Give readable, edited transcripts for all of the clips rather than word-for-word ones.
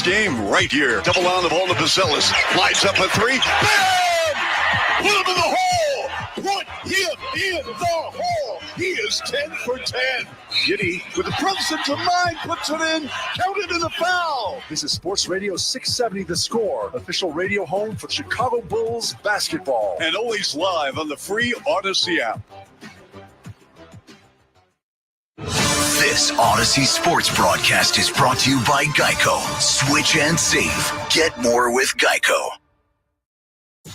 this game right here. Double on the ball to Bazelis. Lights up a three. Bam! Put him in the hole! Put him in the hole! He is 10 for 10. Giddy, with the presence of mind, puts it in. Counted in the foul. This is Sports Radio 670 The Score, official radio home for Chicago Bulls basketball. And always live on the free Odyssey app. This Odyssey Sports broadcast is brought to you by Geico. Switch and save. Get more with Geico.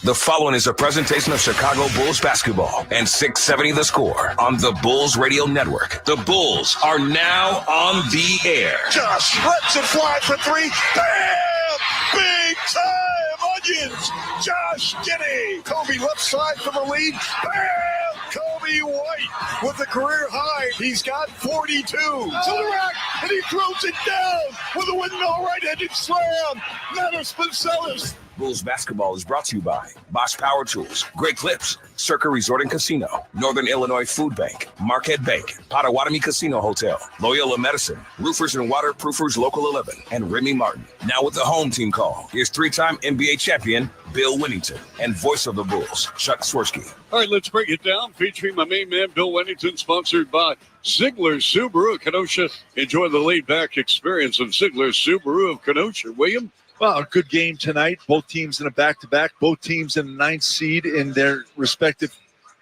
The following is a presentation of Chicago Bulls basketball and 670 The Score on the Bulls Radio Network. The Bulls are now on the air. Josh lets it fly for three. Bam! Big time onions. Josh Giddy. Kobe left side for the lead. Bam! Kobe White with the career high. He's got 42. To the rack, and he throws it down with a windmill right-handed slam. Matters Bazelis. Bulls basketball is brought to you by Bosch Power Tools, Great Clips, Circa Resort and Casino, Northern Illinois Food Bank, Marquette Bank, Potawatomi Casino Hotel, Loyola Medicine, Roofers and Waterproofers Local 11, and Remy Martin. Now with the home team call, here's three-time NBA champion Bill Wennington and voice of the Bulls, Chuck Swirsky. All right, let's break it down, featuring my main man, Bill Wennington, sponsored by Ziegler Subaru of Kenosha. Enjoy the laid-back experience of Ziegler Subaru of Kenosha. William? Well, a good game tonight. Both teams in a back-to-back. Both teams in the 9th seed in their respective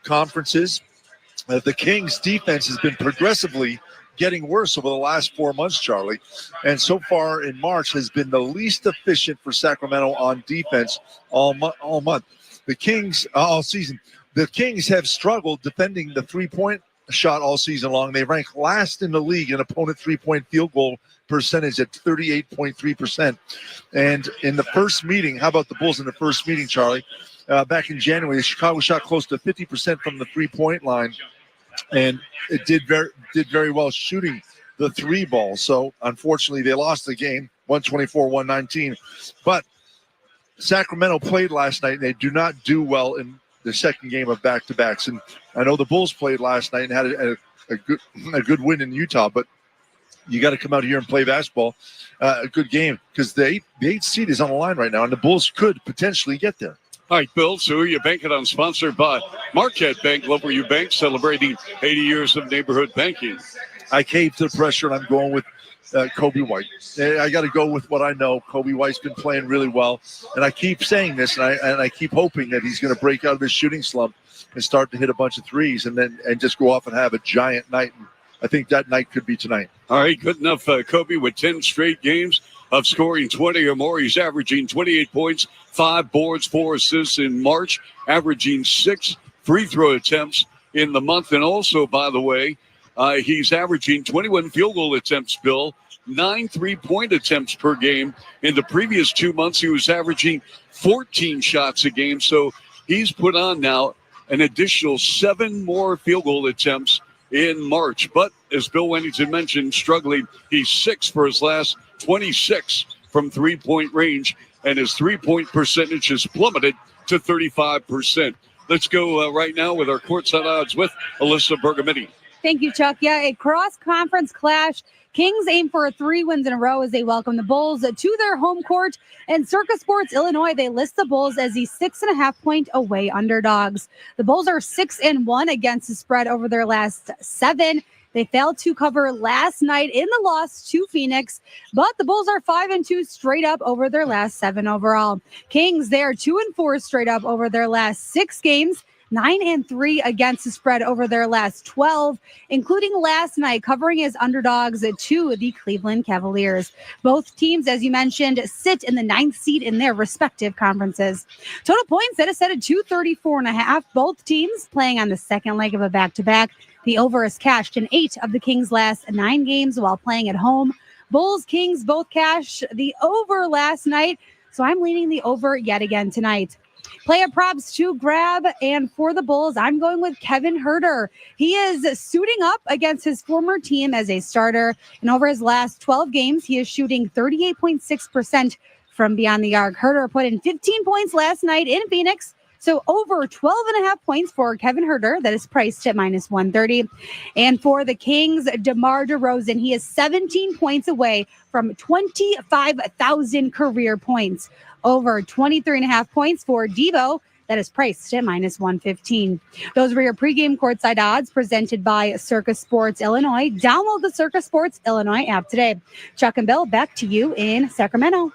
conferences. The Kings' defense has been progressively getting worse over the last 4 months, Charlie. And so far in March has been the least efficient for Sacramento on defense all month. The Kings, all season. The Kings have struggled defending the three-point shot all season long. They rank last in the league in opponent three-point field goal percentage at 38.3%. And in the first meeting, how about the Bulls in the first meeting, Charlie? Back in January, Chicago shot close to 50% from the three-point line, and it did very well shooting the three ball. So unfortunately, they lost the game, 124-119. But Sacramento played last night, and they do not do well in the second game of back-to-backs. And I know the Bulls played last night and had a good win in Utah, but you got to come out here and play basketball, a good game, because the eighth seed is on the line right now, and the Bulls could potentially get there. All right, Bill, so who are you banking on? Sponsored by Marquette Bank. Love where you bank, celebrating 80 years of neighborhood banking. I caved to the pressure, and I'm going with Kobe White. I got to go with what I know. Kobe White's been playing really well, and I keep saying this, and I keep hoping that he's going to break out of his shooting slump and start to hit a bunch of threes, and just go off and have a giant night. And I think that night could be tonight. All right, good enough. Kobe with 10 straight games of scoring 20 or more. He's averaging 28 points, 5 boards, 4 assists in March, averaging 6 free throw attempts in the month. And also, by the way, he's averaging 21 field goal attempts, Bill, 9 3-point attempts per game. In the previous 2 months, he was averaging 14 shots a game. So he's put on now an additional 7 more field goal attempts in March. But as Bill Wennington mentioned, struggling. He's 6 for his last 26 from three-point range, and his three-point percentage has plummeted to 35%. Let's go right now with our courtside odds with Alyssa Bergamini. Thank you, Chuck. Yeah, a cross-conference clash. Kings aim for 3 wins in a row as they welcome the Bulls to their home court. And Circa Sports Illinois, they list the Bulls as the 6.5-point away underdogs. The Bulls are 6-1 against the spread over their last 7. They failed to cover last night in the loss to Phoenix, but the Bulls are 5-2 straight up over their last 7 overall. Kings, they are 2-4 straight up over their last 6 games. 9-3 against the spread over their last 12, including last night covering as underdogs to the Cleveland Cavaliers. Both teams, as you mentioned, sit in the 9th seed in their respective conferences. Total points that is set at 234.5. Both teams playing on the second leg of a back-to-back. The over is cashed in 8 of the Kings' last 9 games while playing at home. Bulls, Kings both cash the over last night, so I'm leaning the over yet again tonight. Player props to grab, and for the Bulls, I'm going with Kevin Huerter. He is suiting up against his former team as a starter, and over his last 12 games, he is shooting 38.6% from beyond the arc. Huerter put in 15 points last night in Phoenix, So over 12.5 points for Kevin Huerter. That is priced at -130. And for the Kings, DeMar DeRozan, he is 17 points away from 25,000 career points. Over 23.5 points for Devo. That is priced at -115. Those were your pregame courtside odds presented by Circus Sports Illinois. Download the Circus Sports Illinois app today. Chuck and Bill, back to you in Sacramento.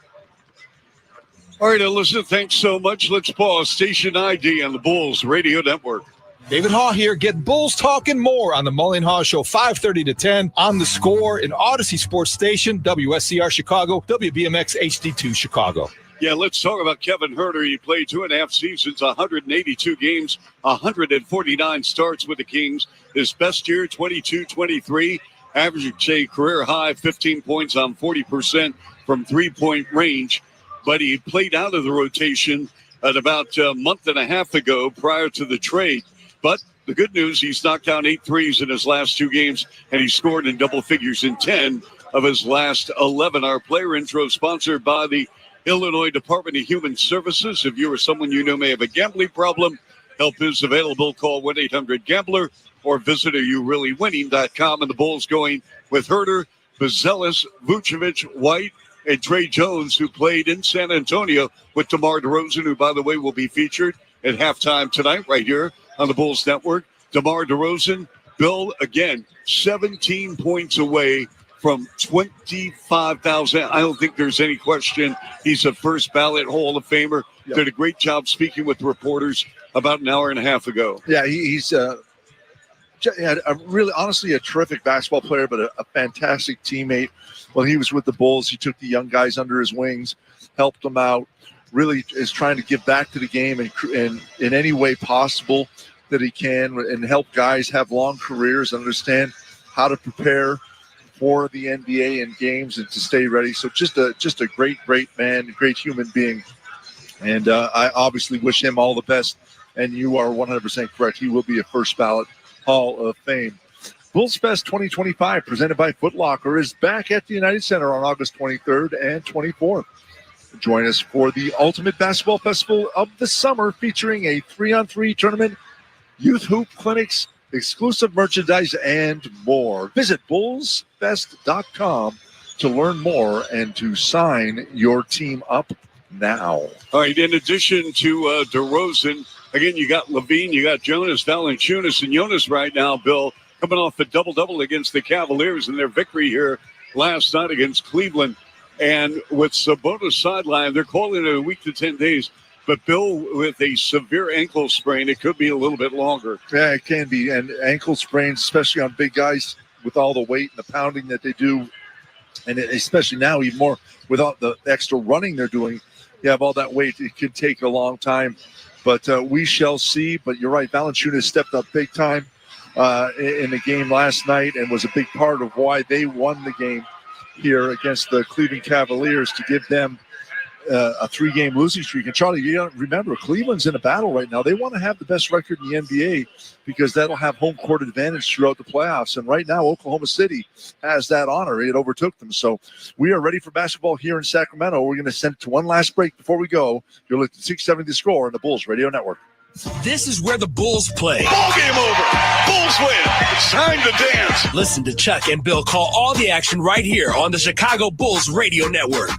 All right, Alyssa, thanks so much. Let's pause station ID on the Bulls Radio Network. David Haw here. Get Bulls talking more on the Mully & Haw Show, 5:30 to 10 on The Score in Odyssey Sports Station, WSCR Chicago, WBMX HD2 Chicago. Yeah, let's talk about Kevin Huerter. He played 2.5 seasons, 182 games, 149 starts with the Kings. His best year, 22-23, averaging a career high 15 points on 40% from three-point range. But he played out of the rotation at about a month and a half ago prior to the trade. But the good news, he's knocked down 8 threes in his last 2 games, and he scored in double figures in 10 of his last 11. Our player intro sponsored by the Illinois Department of Human Services. If you or someone you know may have a gambling problem, help is available. Call 1-800-GAMBLER or visit areyoureallywinning.com. And the Bulls going with Huerter, Bazelis, Vucevic, White, and Trey Jones, who played in San Antonio with DeMar DeRozan, who, by the way, will be featured at halftime tonight right here on the Bulls Network. DeMar DeRozan, Bill, again, 17 points away from 25,000. I don't think there's any question he's a first ballot Hall of Famer. Yep. Did a great job speaking with reporters about an hour and a half ago. Yeah, he's really, honestly, a terrific basketball player, but a fantastic teammate. When he was with the Bulls, he took the young guys under his wings, helped them out, really is trying to give back to the game and in any way possible that he can, and help guys have long careers, understand how to prepare for the NBA and games and to stay ready. So just a great man, great human being. And I obviously wish him all the best. And you are 100% correct. He will be a first ballot Hall of Fame. Bulls Fest 2025, presented by Foot Locker, is back at the United Center on August 23rd and 24th. Join us for the Ultimate Basketball Festival of the summer, featuring a 3-on-3 tournament, youth hoop clinics, exclusive merchandise, and more. Visit bullsfest.com to learn more and to sign your team up now. All right, in addition to DeRozan, again, you got Levine, you got Jonas Valanciunas, and Jonas right now, Bill, coming off a double-double against the Cavaliers in their victory here last night against Cleveland. And with Sabonis sideline, they're calling it a week to 10 days. But Bill, with a severe ankle sprain, it could be a little bit longer. Yeah, it can be. And ankle sprains, especially on big guys with all the weight and the pounding that they do, and especially now even more without the extra running they're doing, you have all that weight. It could take a long time. But we shall see. But you're right, Valanciunas stepped up big time in the game last night and was a big part of why they won the game here against the Cleveland Cavaliers, to give them a 3-game losing streak. And Charlie, you don't remember, Cleveland's in a battle right now. They want to have the best record in the NBA because that'll have home court advantage throughout the playoffs. And right now, Oklahoma City has that honor. It overtook them. So we are ready for basketball here in Sacramento. We're going to send it to one last break before we go. You're listening to 670 The Score on the Bulls Radio Network. This is where the Bulls play. Ball game over. Bulls win. It's time to dance. Listen to Chuck and Bill call all the action right here on the Chicago Bulls Radio Network.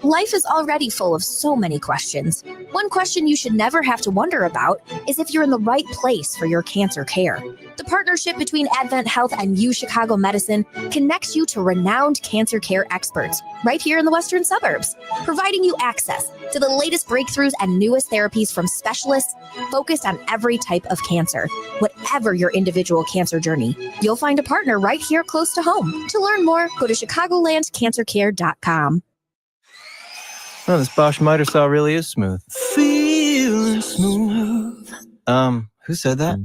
Life is already full of so many questions. One question you should never have to wonder about is if you're in the right place for your cancer care. The partnership between Advent Health and U Chicago Medicine connects you to renowned cancer care experts right here in the western suburbs, providing you access to the latest breakthroughs and newest therapies from specialists focused on every type of cancer. Whatever your individual cancer journey, you'll find a partner right here close to home. To learn more, go to chicagolandcancercare.com. Oh, this Bosch miter saw really is smooth. Feeling smooth. Who said that?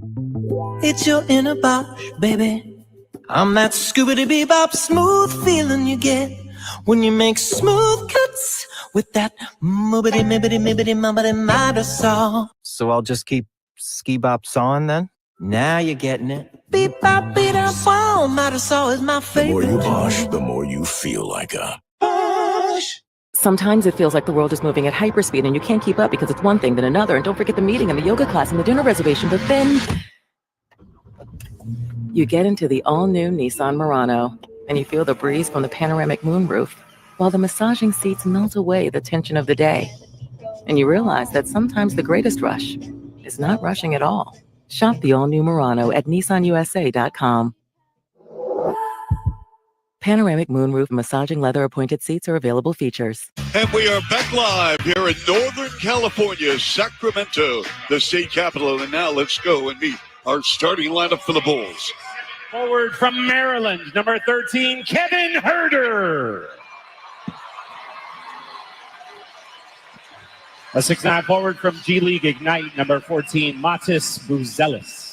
It's your inner Bosch, baby. I'm that scoobity-bebop smooth feeling you get when you make smooth cuts with that moobity-mibbity-mibbity-mubbity miter saw. So I'll just keep ski-bop sawing then? Now you're getting it. Beep-bop-beep-bop, miter saw is my favorite. The more you Bosch, the more you feel like a Bosch. Sometimes it feels like the world is moving at hyperspeed and you can't keep up because it's one thing then another. And don't forget the meeting and the yoga class and the dinner reservation. But then you get into the all-new Nissan Murano and you feel the breeze from the panoramic moonroof while the massaging seats melt away the tension of the day. And you realize that sometimes the greatest rush is not rushing at all. Shop the all-new Murano at nissanusa.com. Panoramic moonroof massaging leather appointed seats are available features. And we are back live here in Northern California, Sacramento, the state capital. And now let's go and meet our starting lineup for the Bulls. Forward from Maryland, number 13, Kevin Herder. A 6'9" forward from G League Ignite, number 14, Matis Buzelis.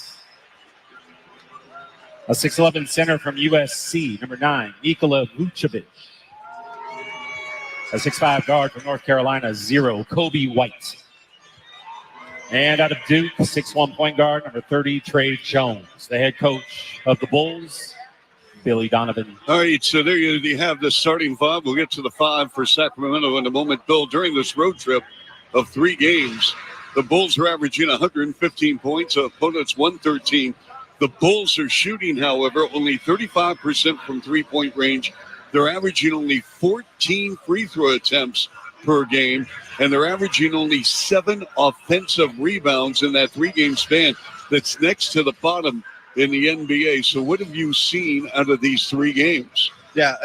A 6'11" center from USC, number 9, Nikola Vucevic. A 6'5" guard from North Carolina, 0, Kobe White. And out of Duke, 6'1" point guard, number 30, Trey Jones. The head coach of the Bulls, Billy Donovan. All right, so there you have the starting five. We'll get to the five for Sacramento in a moment. Bill, during this road trip of 3 games, the Bulls are averaging 115 points, opponents 113. The Bulls are shooting, however, only 35% from three-point range. They're averaging only 14 free throw attempts per game, and they're averaging only 7 offensive rebounds in that 3-game span. That's next to the bottom in the NBA. So what have you seen out of these 3 games? Yeah,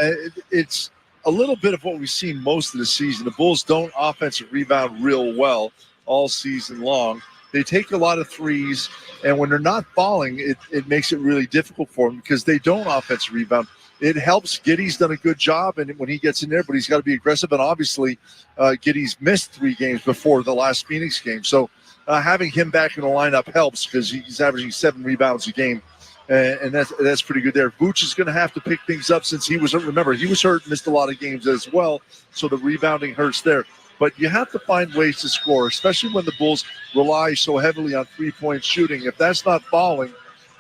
it's a little bit of what we've seen most of the season. The Bulls don't offensive rebound real well all season long. They take a lot of threes, and when they're not falling, it makes it really difficult for them because they don't offensive rebound. It helps. Giddey's done a good job, and when he gets in there, but he's got to be aggressive. And obviously, Giddey's missed 3 games before the last Phoenix game. So having him back in the lineup helps because he's averaging 7 rebounds a game, and that's pretty good there. Vooch is going to have to pick things up since he was hurt. Remember, he was hurt, missed a lot of games as well, so the rebounding hurts there. But you have to find ways to score, especially when the Bulls rely so heavily on three-point shooting. If that's not falling,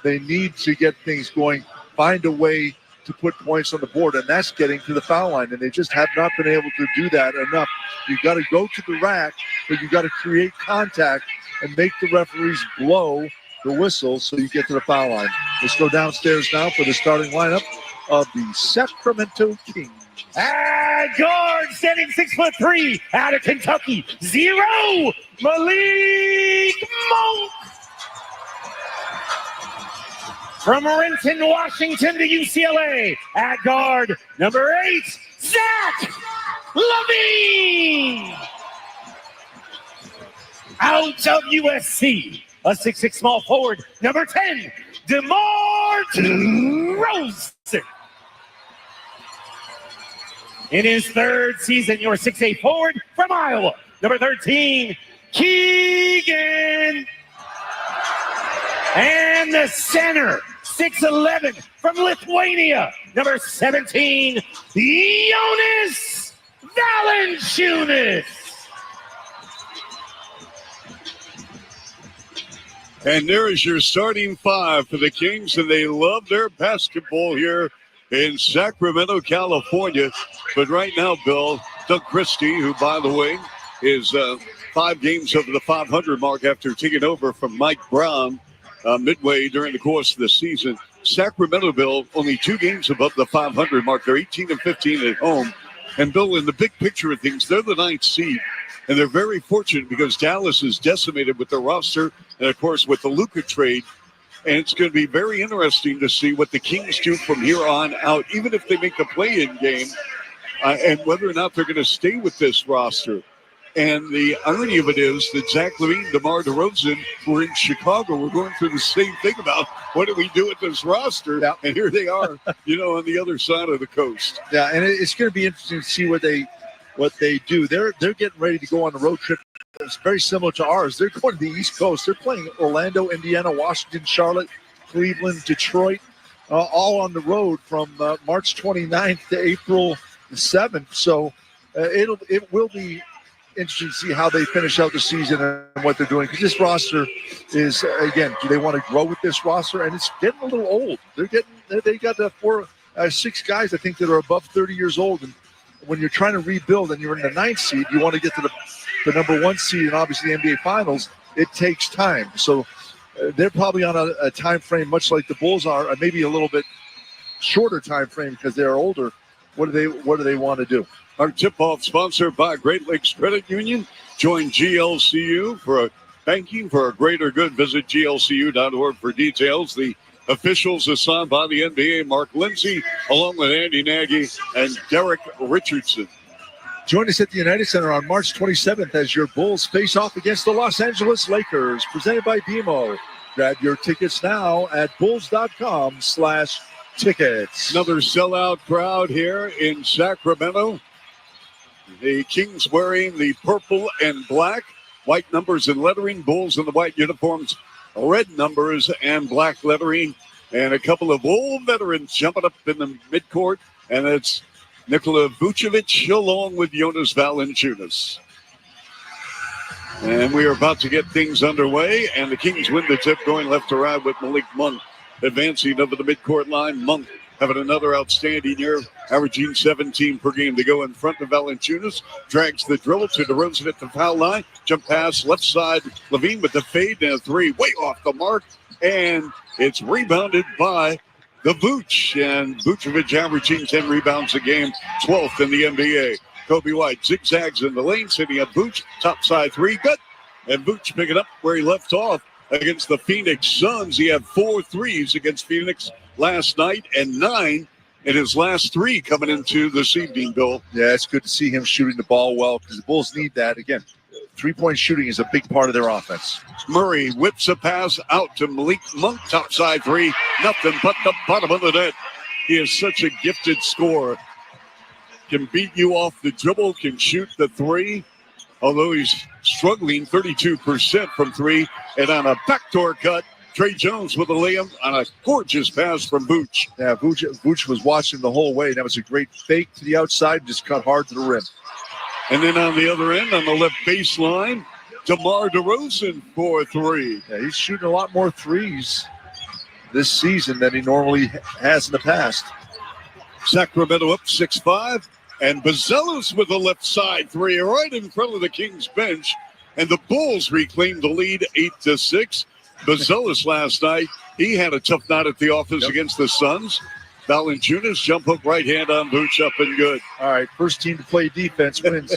they need to get things going, find a way to put points on the board, and that's getting to the foul line. And they just have not been able to do that enough. You've got to go to the rack, but you've got to create contact and make the referees blow the whistle so you get to the foul line. Let's go downstairs now for the starting lineup of the Sacramento Kings. At guard, standing 6'3", out of Kentucky, 0, Malik Monk. From Renton, Washington to UCLA, at guard, number 8, Zach LaVine. Out of USC, a 6'6" small forward, number 10, DeMar DeRozan. In his 3rd season, your 6'8" forward from Iowa, number 13, Keegan. And the center, 6'11", from Lithuania, number 17, Jonas Valanciunas. And there is your starting 5 for the Kings, and they love their basketball here in Sacramento, California. But right now, Bill, Doug Christie, who, by the way, is 5 games over the 500 mark after taking over from Mike Brown midway during the course of the season. Sacramento, Bill, only 2 games above the 500 mark. They're 18-15 at home. And, Bill, in the big picture of things, they're the 9th seed. And they're very fortunate because Dallas is decimated with their roster and, of course, with the Luka trade. And it's going to be very interesting to see what the Kings do from here on out, even if they make the play-in game, and whether or not they're going to stay with this roster. And the irony of it is that Zach LaVine, DeMar DeRozan, who are in Chicago, we're going through the same thing about what do we do with this roster. Yeah. And here they are, on the other side of the coast. Yeah, and it's going to be interesting to see what they do. They're getting ready to go on a road trip. It's very similar to ours. They're going to the East Coast. They're playing Orlando, Indiana, Washington, Charlotte, Cleveland, Detroit, all on the road from March 29th to April 7th. So it will be interesting to see how they finish out the season and what they're doing. Because this roster is, again, do they want to grow with this roster? And it's getting a little old. They got 6 guys, I think, that are above 30 years old. when you're trying to rebuild and you're in the 9th seed, you want to get to the number 1 seed and obviously the NBA Finals. It takes time. So they're probably on a time frame much like the Bulls are, or maybe a little bit shorter time frame because they're older. What do they want to do? Our tip-off sponsored by Great Lakes Credit Union. Join GLCU for banking for a greater good. Visit glcu.org for details. The officials assigned by the NBA, Mark Lindsay, along with Andy Nagy and Derek Richardson. Join us at the United Center on March 27th as your Bulls face off against the Los Angeles Lakers, presented by BMO. Grab your tickets now at bulls.com/tickets. Another sellout crowd here in Sacramento. The Kings wearing the purple and black, white numbers and lettering, Bulls in the white uniforms, red numbers and black lettering, and a couple of old veterans jumping up in the midcourt, and it's Nikola Vucevic along with Jonas Valanciunas. And we are about to get things underway, and the Kings win the tip going left to right with Malik Monk advancing over the midcourt line. Monk having another outstanding year, averaging 17 per game. They go in front of Valanciunas, drags the dribble to DeRozan at the foul line, jump pass left side, Levine with the fade and a three, way off the mark, and it's rebounded by the Vooch, and Vucevic averaging 10 rebounds a game, 12th in the NBA. Kobe White zigzags in the lane, sitting up Vooch, top side three, good, and Vooch picking up where he left off against the Phoenix Suns. He had 4 threes against Phoenix last night and 9 in his last 3 coming into this evening, Bill. Yeah, it's good to see him shooting the ball well because the Bulls need that. Again, 3-point shooting is a big part of their offense. Murray whips a pass out to Malik Monk, top side three, nothing but the bottom of the net. He is such a gifted scorer. Can beat you off the dribble, can shoot the three, although he's struggling 32% from 3. And on a backdoor cut, Trey Jones with a layup on a gorgeous pass from Vooch. Yeah, Vooch was watching the whole way. That was a great fake to the outside, just cut hard to the rim. And then on the other end, on the left baseline, DeMar DeRozan for 3. Yeah, he's shooting a lot more threes this season than he normally has in the past. Sacramento up 6-5. And Bazelis with a left side 3 right in front of the Kings bench. And the Bulls reclaimed the lead 8-6. Bazelis last night, he had a tough night at the office against the Suns. Valanciunas jump hook right hand on Vooch, up and good. All right, first team to play defense wins.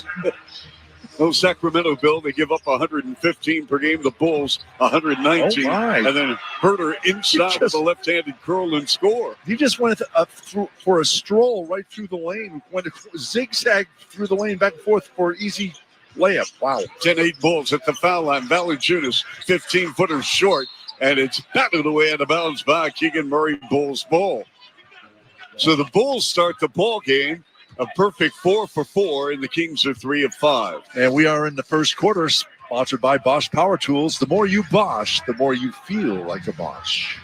Those Sacramento, Bill, they give up 115 per game. The Bulls 119. And then Herter inside with a left-handed curl and score. He just went up for a stroll right through the lane, went zigzag through the lane back and forth for an easy layup. Wow. 10-8 Bulls at the foul line. Valanciunas 15-footer short, and it's batted away out of bounds by Keegan Murray. Bulls ball. So the Bulls start the ball game a perfect 4 for 4, and the Kings are 3 of 5. And we are in the first quarter, sponsored by Bosch Power Tools. The more you Bosch, the more you feel like a Bosch.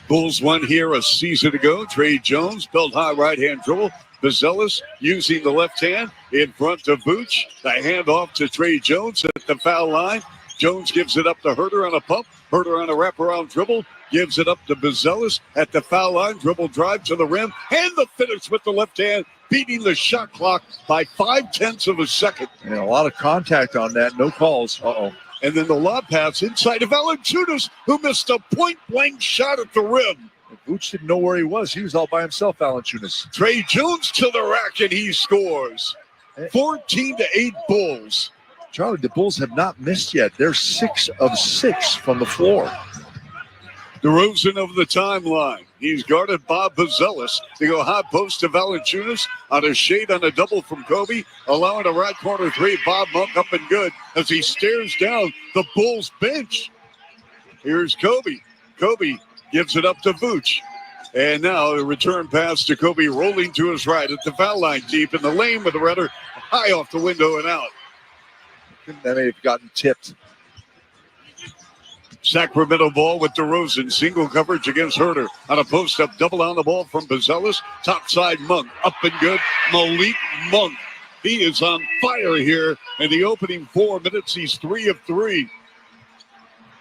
Bulls won here a season ago. Trey Jones, belt high right-hand dribble. Bazelis using the left hand in front of Vooch. The handoff to Trey Jones at the foul line. Jones gives it up to Herter on a pump. Herter on a wraparound dribble. Gives it up to Bazelis at the foul line. Dribble drive to the rim. And the finish with the left hand, beating the shot clock by 0.5 of a second. And a lot of contact on that. No calls. Uh-oh. And then the lob pass inside of Valanciunas, who missed a point-blank shot at the rim. Vooch didn't know where he was. He was all by himself, Valanciunas. Trey Jones to the rack, and he scores. 14-8 Bulls. Charlie, the Bulls have not missed yet. They're 6 of 6 from the floor. DeRozan over the timeline. He's guarded by Bazelis. They go high post to Valanciunas on a shade on a double from Kobe, allowing a right corner 3. Bob Monk up and good as he stares down the Bulls bench. Here's Kobe. Kobe gives it up to Vooch. And now a return pass to Kobe, rolling to his right at the foul line, deep in the lane with the runner high off the window and out. That may have gotten tipped. Sacramento ball with DeRozan. Single coverage against Herter. On a post-up, double on the ball from Bazelis. Top side Monk. Up and good. Malik Monk. He is on fire here in the opening 4 minutes. He's 3 of 3.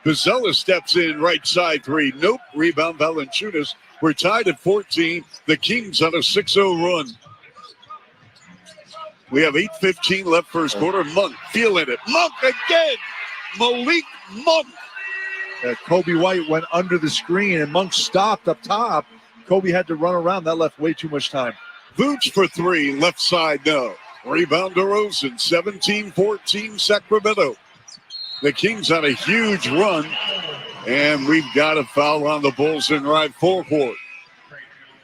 Bazelis steps in right side 3. Nope. Rebound Valanciunas. We're tied at 14. The Kings on a 6-0 run. We have 8:15 left first quarter. Monk feeling it. Monk again. Malik Monk. Kobe White went under the screen, and Monk stopped up top. Kobe had to run around. That left way too much time. Vooch for three. Left side, no. Rebound DeRozan. 17-14 Sacramento. The Kings on a huge run, and we've got a foul on the Bulls in right forecourt.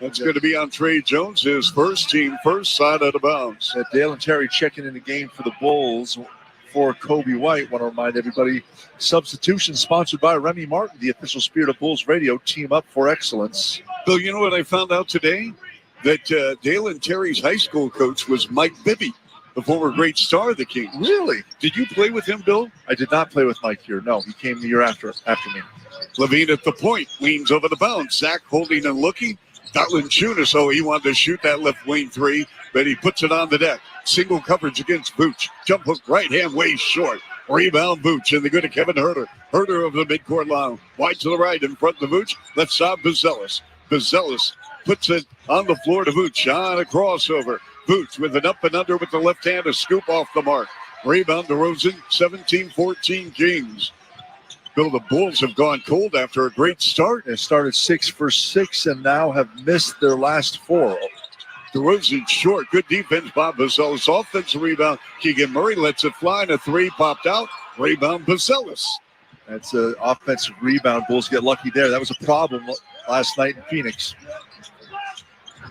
That's going to be on Trey Jones, his first team, first side out of bounds. Dale and Terry checking in the game for the Bulls for Kobe White. Want to remind everybody, substitution sponsored by Remy Martin, the official Spirit of Bulls Radio. Team up for excellence. Bill, you know what I found out today? That Dale and Terry's high school coach was Mike Bibby, the former great star of the Kings. Really? Did you play with him, Bill? I did not play with Mike here. No, he came the year after me. Levine at the point, leans over the bounce. Zach holding and looking. Valanciunas, he wanted to shoot that left wing three, but he puts it on the deck. Single coverage against Vooch. Jump hook right hand way short. Rebound Vooch, and the good of Kevin Herter. Herter of the midcourt line. Wide to the right in front of the Vooch. Left side, Buzelis. Buzelis puts it on the floor to Vooch on a crossover. Vooch with an up and under with the left hand, a scoop off the mark. Rebound DeRozan, 17-14 Kings. Bill, the Bulls have gone cold after a great start. They started 6 for 6 and now have missed their last 4. DeRozan short. Good defense by Buzelis. Offensive rebound. Keegan Murray lets it fly, and a three popped out. Rebound Buzelis. That's an offensive rebound. Bulls get lucky there. That was a problem last night in Phoenix.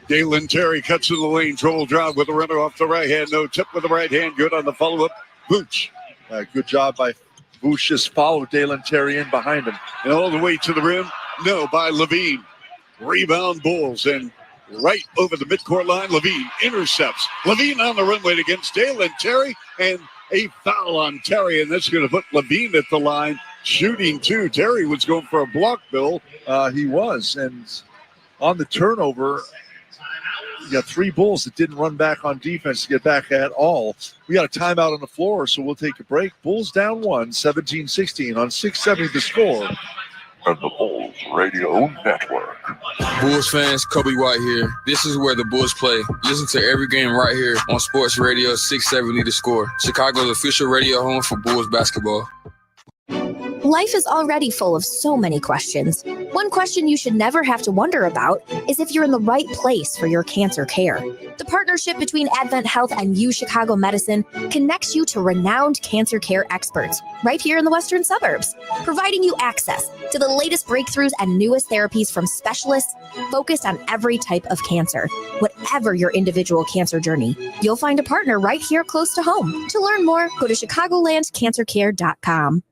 Dalen Terry cuts in the lane. Troll drive with a runner off the right hand. No tip with the right hand. Good on the follow-up. Vooch. Good job by Vooch. Just followed Dalen Terry in behind him. And all the way to the rim. No, by Levine. Rebound Bulls. And right over the midcourt line, Levine intercepts. Levine on the runway against Dalen Terry. And a foul on Terry. And that's going to put Levine at the line. Shooting two. Terry was going for a block, Bill. He was. And on the turnover, you got 3 Bulls that didn't run back on defense to get back at all. We got a timeout on the floor, so we'll take a break. Bulls down 1, 17-16 on 670 The Score. And the Bulls Radio Network. Bulls fans, Kobe White here. This is where the Bulls play. Listen to every game right here on Sports Radio 670 The Score. Chicago's official radio home for Bulls basketball. Life is already full of so many questions. One question you should never have to wonder about is if you're in the right place for your cancer care. The partnership between Advent Health and U Chicago Medicine connects you to renowned cancer care experts right here in the western suburbs, providing you access to the latest breakthroughs and newest therapies from specialists focused on every type of cancer. Whatever your individual cancer journey, you'll find a partner right here close to home. To learn more, go to chicagolandcancercare.com.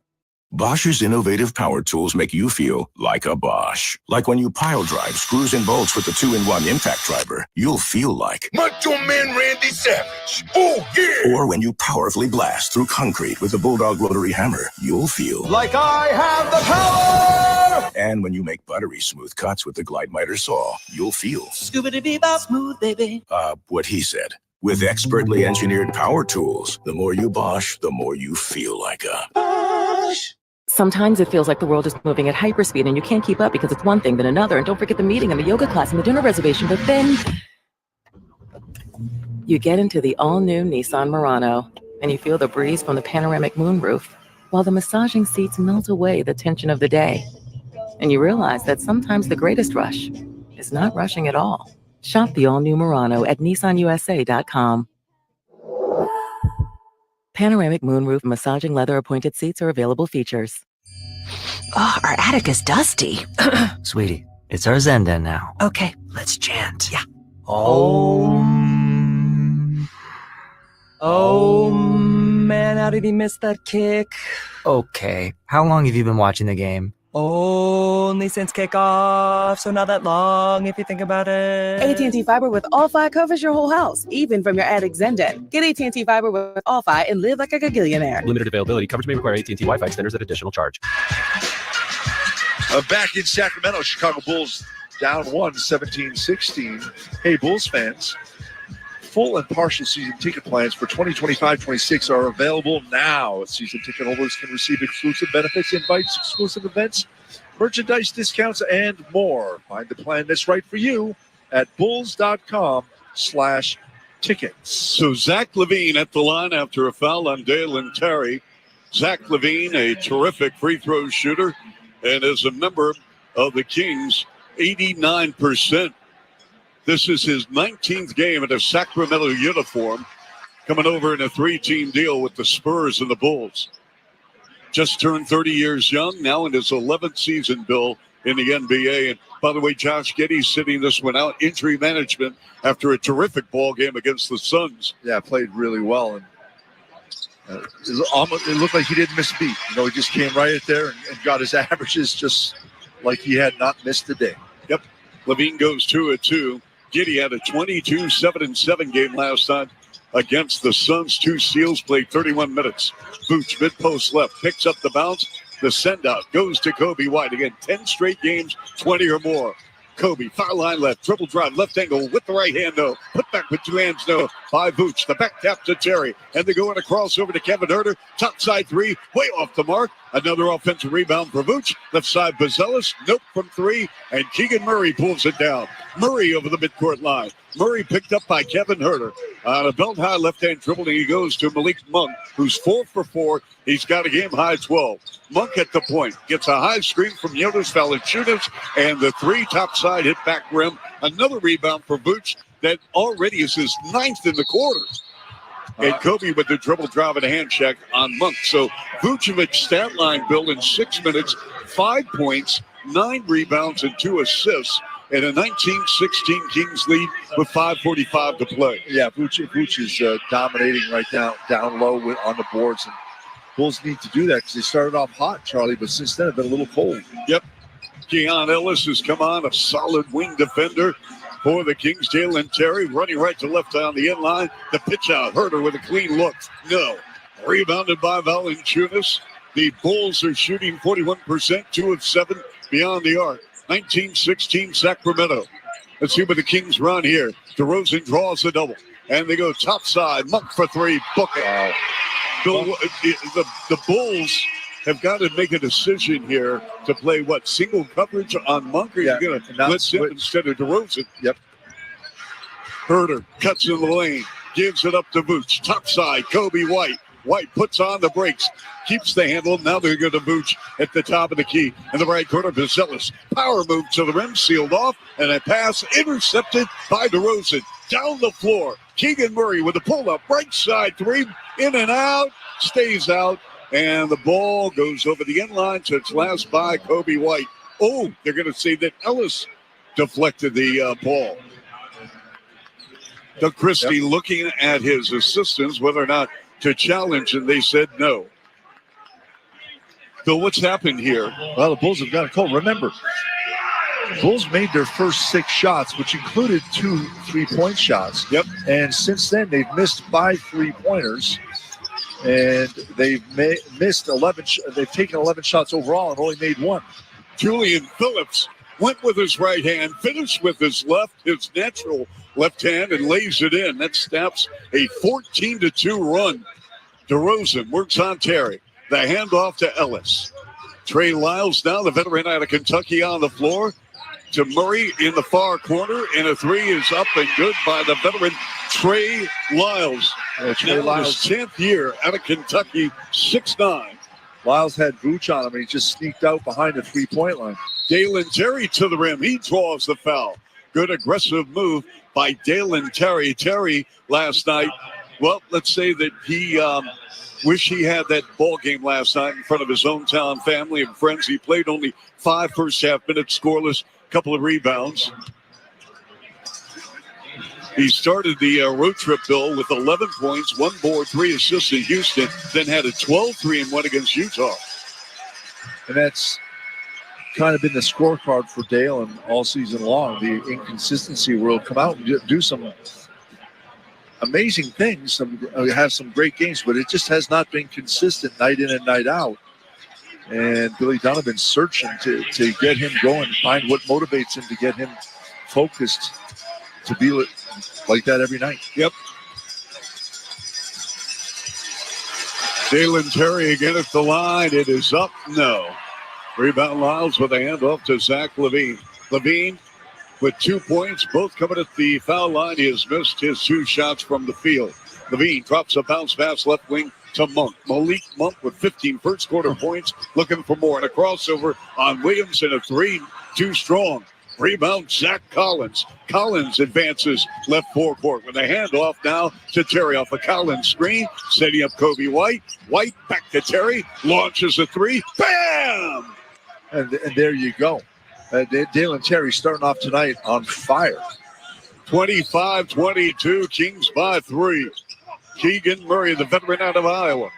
Bosch's innovative power tools make you feel like a Bosch. Like when you pile drive screws and bolts with the 2-in-1 impact driver, you'll feel like Macho Man Randy Savage. Oh, yeah. Or when you powerfully blast through concrete with the Bulldog rotary hammer, you'll feel like I have the power. And when you make buttery smooth cuts with the Glide Miter saw, you'll feel Scoobity-bee-bop smooth, baby. What he said. With expertly engineered power tools, the more you Bosch, the more you feel like a Bosch. Sometimes it feels like the world is moving at hyperspeed and you can't keep up because it's one thing then another. And don't forget the meeting and the yoga class and the dinner reservation. But then you get into the all-new Nissan Murano and you feel the breeze from the panoramic moonroof while the massaging seats melt away the tension of the day. And you realize that sometimes the greatest rush is not rushing at all. Shop the all-new Murano at nissanusa.com. Panoramic moonroof massaging leather appointed seats are available features. Oh, our attic is dusty. Sweetie, it's our Zen den now. Okay, let's chant. Yeah. Oh man, how did he miss that kick? Okay, how long have you been watching the game? Only since kickoff, so not that long if you think about it. AT&T Fiber with All-Fi covers your whole house, even from your attic Zen-Den. Get AT&T Fiber with All-Fi and live like a gagillionaire. Limited availability. Coverage may require AT&T Wi-Fi extenders at additional charge. Back in Sacramento, Chicago Bulls down 1, 17-16. Hey, Bulls fans. Full and partial season ticket plans for 2025-26 are available now. Season ticket holders can receive exclusive benefits, invites, exclusive events, merchandise discounts, and more. Find the plan that's right for you at bulls.com/tickets. tickets. So Zach Levine at the line after a foul on Dalen Terry. Zach Levine, a terrific free throw shooter, and as a member of the Kings, 89%. This is his 19th game in a Sacramento uniform, coming over in a 3-team deal with the Spurs and the Bulls. Just turned 30 years young, now in his 11th season, Bill, in the NBA. And by the way, Josh Giddey sitting this one out, injury management after a terrific ball game against the Suns. Yeah, played really well. And it looked like he didn't miss a beat. He just came right at there and got his averages just like he had not missed a day. Yep. Levine goes 2 of 2. Giddey had a 22-7-7 game last night against the Suns. 2 steals, played 31 minutes. Vooch, mid-post left, picks up the bounce. The send-out goes to Kobe White. Again, 10 straight games, 20 or more. Kobe, foul line left, dribble drive, left angle with the right hand, no. Put back with 2 hands, no. By Vooch, the back tap to Terry. And they go in a crossover to Kevin Huerter. Top side 3, way off the mark. Another offensive rebound for Vooch. Left side, Bazelis, nope from 3. And Keegan Murray pulls it down. Murray over the midcourt line. Murray picked up by Kevin Huerter. On a belt-high left-hand dribble, and he goes to Malik Monk, who's 4 for 4. He's got a game-high 12. Monk at the point. Gets a high screen from Jonas Valanciunas, and the 3 topside hit back rim. Another rebound for Vooch that already is his 9th in the quarter. And Kobe with the dribble drive and a hand check on Monk. So Vucevic stat line, Bill, in 6 minutes, 5 points, 9 rebounds, and 2 assists. And a 19-16 Kings lead with 5:45 to play. Yeah, Vooch is dominating right down low on the boards. And Bulls need to do that because they started off hot, Charlie, but since then it's been a little cold. Yep. Keon Ellis has come on, a solid wing defender for the Kings. Dalen Terry running right to left on the end line. The pitch out. Huerter with a clean look. No. Rebounded by Valanciunas. The Bulls are shooting 41%, 2 of 7 beyond the arc. 19-16 Sacramento. Let's see what the Kings run here. DeRozan draws the double. And they go top side. Monk for 3. Book it. Wow. The Bulls have got to make a decision here to play single coverage on Monk, or you're going to blitz him instead of DeRozan. Yep. Huerter cuts in the lane, gives it up to Vooch. Top side, Kobe White. White puts on the brakes, keeps the handle. Now they're going to Vooch at the top of the key. In the right corner, Bazelis. Power move to the rim, sealed off, and a pass intercepted by DeRozan. Down the floor, Keegan Murray with a pull-up, right side 3, in and out, stays out, and the ball goes over the end line to its last by Kobe White. Oh, they're going to say that Ellis deflected the ball. Doug Christie looking at his assistants, whether or not to challenge, and they said no. So what's happened here? Well, the Bulls have got a call. Remember, the Bulls made their first 6 shots, which included 2 3-point shots. Yep. And since then, they've missed 5 3-pointers, and they've missed 11. They've taken 11 shots overall and only made 1. Julian Phillips went with his right hand, finished with his left, his natural left hand, and lays it in. That snaps a 14-2 run. DeRozan works on Terry. The handoff to Ellis. Trey Lyles now, the veteran out of Kentucky, on the floor. To Murray in the far corner, and a 3 is up and good by the veteran Trey Lyles. Trey Lyles, his 10th year out of Kentucky, 6'9". Lyles had Vooch on him, and he just sneaked out behind the 3-point line. Dalen Terry to the rim. He draws the foul. Good aggressive move by Dalen Terry. Terry last night, well, let's say that he wish he had that ball game last night in front of his hometown family and friends. He played only 5 first-half minutes, scoreless, couple of rebounds. He started the road trip, Bill, with 11 points, 1 board, 3 assists in Houston, then had a 12-3-1 against Utah. And that's kind of been the scorecard for Dalen all season long. The inconsistency will come out and do some amazing things, have some great games, but it just has not been consistent night in and night out. And Billy Donovan's searching to get him going, find what motivates him to get him focused to be like that every night. Yep. Dalen Terry again at the line. It is up. No. Rebound Lyles with a handoff to Zach Levine. Levine with 2 points, both coming at the foul line. He has missed his 2 shots from the field. Levine drops a bounce pass left wing to Monk. Malik Monk with 15 first quarter points, looking for more. And a crossover on Williams and a 3, too strong. Rebound, Zach Collins. Collins advances left forecourt with a handoff now to Terry off a Collins screen, setting up Kobe White. White back to Terry, launches a 3. Bam! And there you go. Dalen Terry starting off tonight on fire. 25-22, Kings by 3. Keegan Murray, the veteran out of Iowa.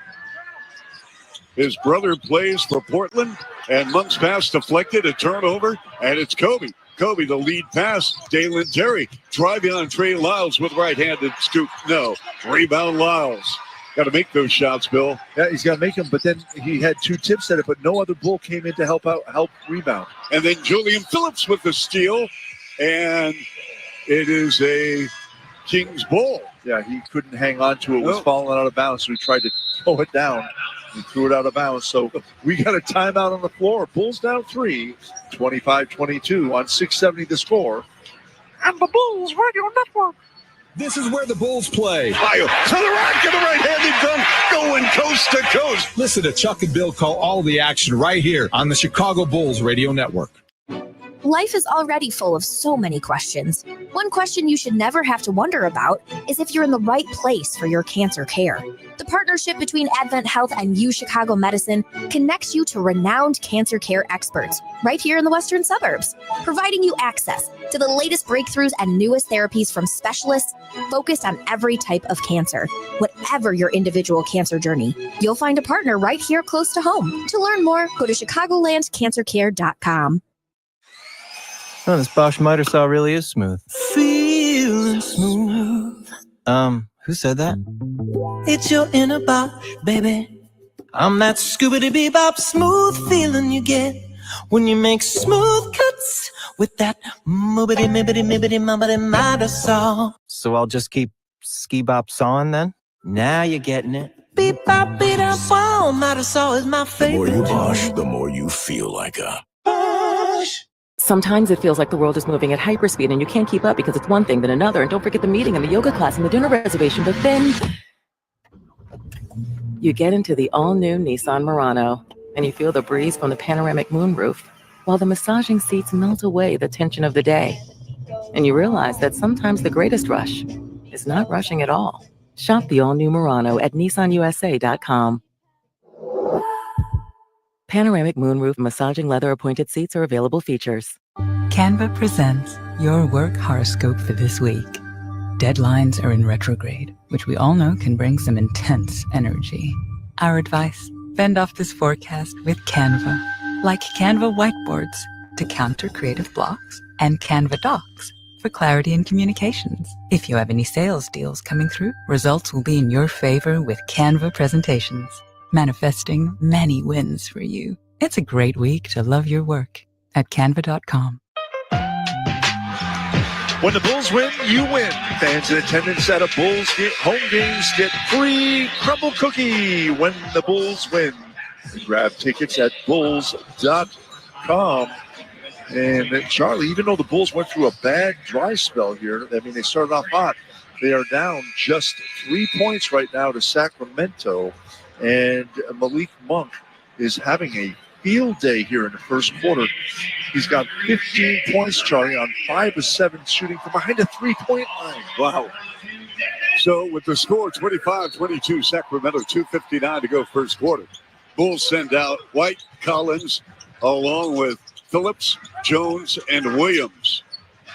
His brother plays for Portland, and Monk's pass deflected, a turnover, and it's Kobe. Kobe, the lead pass. Dalen Terry driving on Trey Lyles with right-handed scoop. No. Rebound Lyles. Got to make those shots, Bill. Yeah, he's got to make them, but then he had 2 tips at it, but no other Bull came in to help rebound. And then Julian Phillips with the steal, and it is a Kings Bull. Yeah, he couldn't hang on to it. It was falling out of bounds, so he tried to throw it down. He threw it out of bounds. So we got a timeout on the floor. Bulls down 3, 25-22 on 670 the score. And the Bulls Radio Network. This is where the Bulls play. Fire to the rack and the right-handed dunk, going coast to coast. Listen to Chuck and Bill call all the action right here on the Chicago Bulls Radio Network. Life is already full of so many questions. One question you should never have to wonder about is if you're in the right place for your cancer care. The partnership between Advent Health and U Chicago Medicine connects you to renowned cancer care experts right here in the western suburbs, providing you access to the latest breakthroughs and newest therapies from specialists focused on every type of cancer. Whatever your individual cancer journey, you'll find a partner right here close to home. To learn more, go to chicagolandcancercare.com. Oh, this Bosch miter saw really is smooth. Feeling smooth. Who said that? It's your inner Bosch, baby. I'm that scoobity-bebop smooth feeling you get when you make smooth cuts with that moobity-mibbity-mibbity-mubbity miter saw. So I'll just keep ski-bop sawing then? Now you're getting it. Beep-bop-beep-bop, miter saw is my favorite. The more you Bosch, the more you feel like a Bosch. Sometimes it feels like the world is moving at hyperspeed and you can't keep up because it's one thing then another. And don't forget the meeting and the yoga class and the dinner reservation. But then you get into the all-new Nissan Murano and you feel the breeze from the panoramic moonroof while the massaging seats melt away the tension of the day. And you realize that sometimes the greatest rush is not rushing at all. Shop the all-new Murano at nissanusa.com. Panoramic moonroof massaging leather appointed seats are available features. Canva presents your work horoscope for this week. Deadlines are in retrograde, which we all know can bring some intense energy. Our advice, fend off this forecast with Canva. Like Canva whiteboards to counter creative blocks and Canva docs for clarity in communications. If you have any sales deals coming through, results will be in your favor with Canva presentations. Manifesting many wins for you. It's a great week to love your work at canva.com. When the Bulls win, you win. Fans in attendance at a Bulls home games get free crumble cookie when the Bulls win. Grab tickets at bulls.com. And Charlie, even though the Bulls went through a bad dry spell here, I mean, they started off hot. They are down just 3 points right now to Sacramento. And Malik Monk is having a field day here in the first quarter. He's got 15 points, Charlie, on 5 of 7 shooting from behind the three-point line. Wow. So with the score 25-22, Sacramento, 2:59 to go first quarter. Bulls send out White, Collins, along with Phillips, Jones, and Williams.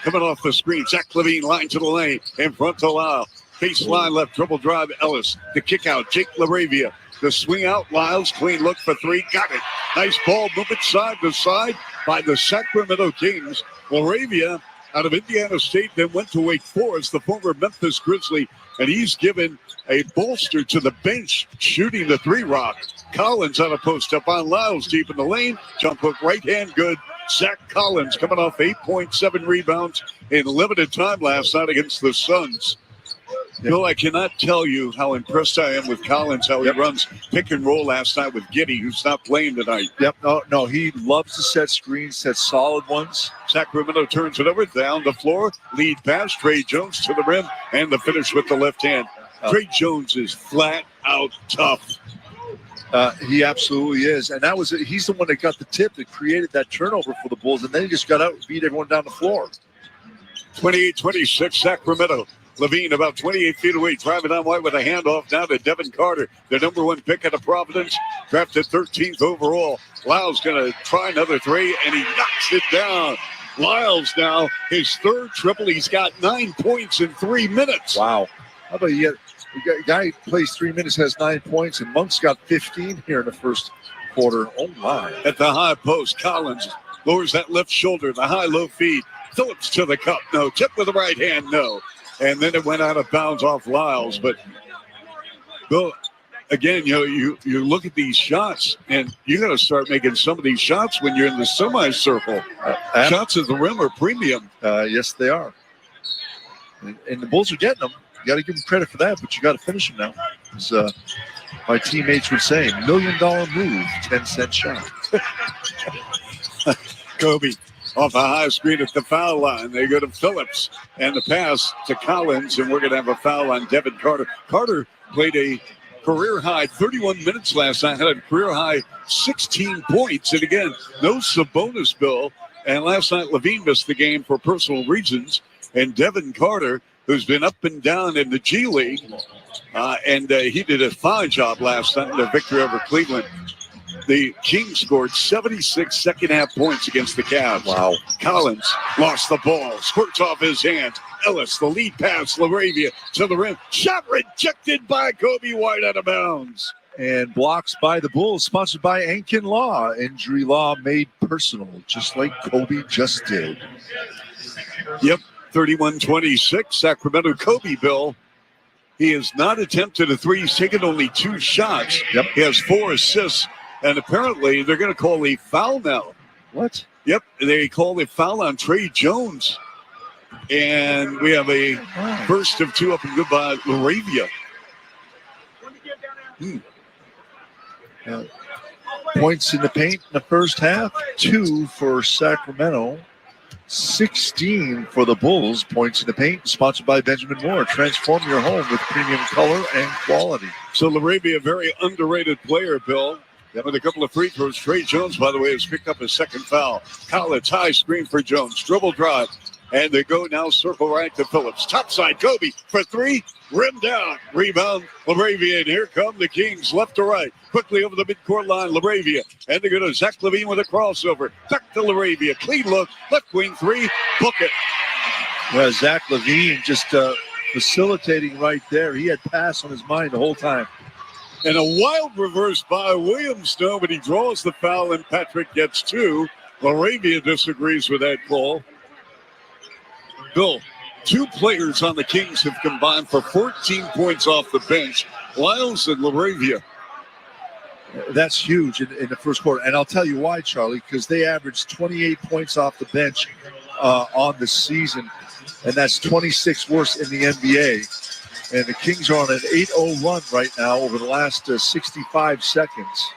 Coming off the screen, Zach Levine line to the lane, in front to Lyle. Baseline left, dribble drive, Ellis. The kick out, Jake LaRavia. The swing out, Lyles, clean look for 3, got it. Nice ball movement side to side by the Sacramento Kings. LaRavia out of Indiana State, then went to Wake Forest, the former Memphis Grizzly, and he's given a bolster to the bench, shooting the 3-rock. Collins on a post up on Lyles, deep in the lane, jump hook right hand good. Zach Collins coming off 8.7 rebounds in limited time last night against the Suns. Bill, I cannot tell you how impressed I am with Collins, how he runs pick and roll last night with Giddy, who's not playing tonight. Yep, no, he loves to set screens, set solid ones. Sacramento turns it over, down the floor, lead pass, Trey Jones to the rim, and the finish with the left hand. Trey Jones is flat out tough. He absolutely is, and he's the one that got the tip that created that turnover for the Bulls, and then he just got out and beat everyone down the floor. 28-26 Sacramento. Levine about 28 feet away, driving on white with a handoff down to Devin Carter, the number 1 pick out of Providence, drafted 13th overall. Lyles going to try another three, and he knocks it down. Lyles now, his third triple. He's got 9 points in 3 minutes. Wow. How about you get a guy who plays 3 minutes, has 9 points, and Monk's got 15 here in the first quarter. Oh, my. At the high post, Collins lowers that left shoulder, the high-low feed. Phillips to the cup, no. Tip with the right hand, no. And then it went out of bounds off Lyles. But, Bill, again, you look at these shots, and you got to start making some of these shots when you're in the semicircle. Shots at the rim are premium. Yes, they are. And the Bulls are getting them. You got to give them credit for that, but you got to finish them now. As my teammates would say, $1 million move, 10-cent shot. Kobe off a high screen at the foul line. They go to Phillips, and the pass to Collins, and we're going to have a foul on Devin Carter. Carter played a career-high 31 minutes last night, had a career-high 16 points. And again, no Sabonis, Bill. And last night, Levine missed the game for personal reasons. And Devin Carter, who's been up and down in the G League, and he did a fine job last night in their victory over Cleveland. The Kings scored 76 second-half points against the Cavs. Wow. Collins lost the ball, squirts off his hands. Ellis, the lead pass, LaRavia to the rim. Shot rejected by Kobe White out of bounds. And blocks by the Bulls, sponsored by Ankin Law. Injury law made personal, just like Kobe just did. Yep, 31-26, Sacramento. Kobe, Bill. He has not attempted a three. He's taken only 2 shots. Yep. He has 4 assists. And apparently they're going to call a foul now. What? Yep, they call a foul on Trey Jones. And we have a first of 2 up and good by LaRavia. Points in the paint in the first half, 2 for Sacramento, 16 for the Bulls. Points in the paint, sponsored by Benjamin Moore. Transform your home with premium color and quality. So LaRavia, a very underrated player, Bill. With a couple of free throws. Trey Jones, by the way, has picked up his second foul. Collins, high screen for Jones. Dribble drive. And they go now circle right to Phillips. Topside, Kobe for 3. Rim down. Rebound, LaRavia. And here come the Kings, left to right. Quickly over the midcourt line, LaRavia. And they go to Zach Levine with a crossover. Back to LaRavia. Clean look. Left wing 3. Book it. Well, Zach Levine just facilitating right there. He had pass on his mind the whole time. And a wild reverse by Williams, no, but he draws the foul, and Patrick gets 2. LaRavia disagrees with that call. Bill, 2 players on the Kings have combined for 14 points off the bench, Lyles and LaRavia. That's huge in the first quarter. And I'll tell you why, Charlie, because they averaged 28 points off the bench on the season, and that's 26 worse in the NBA. And the Kings are on an 8-0 run right now over the last 65 seconds.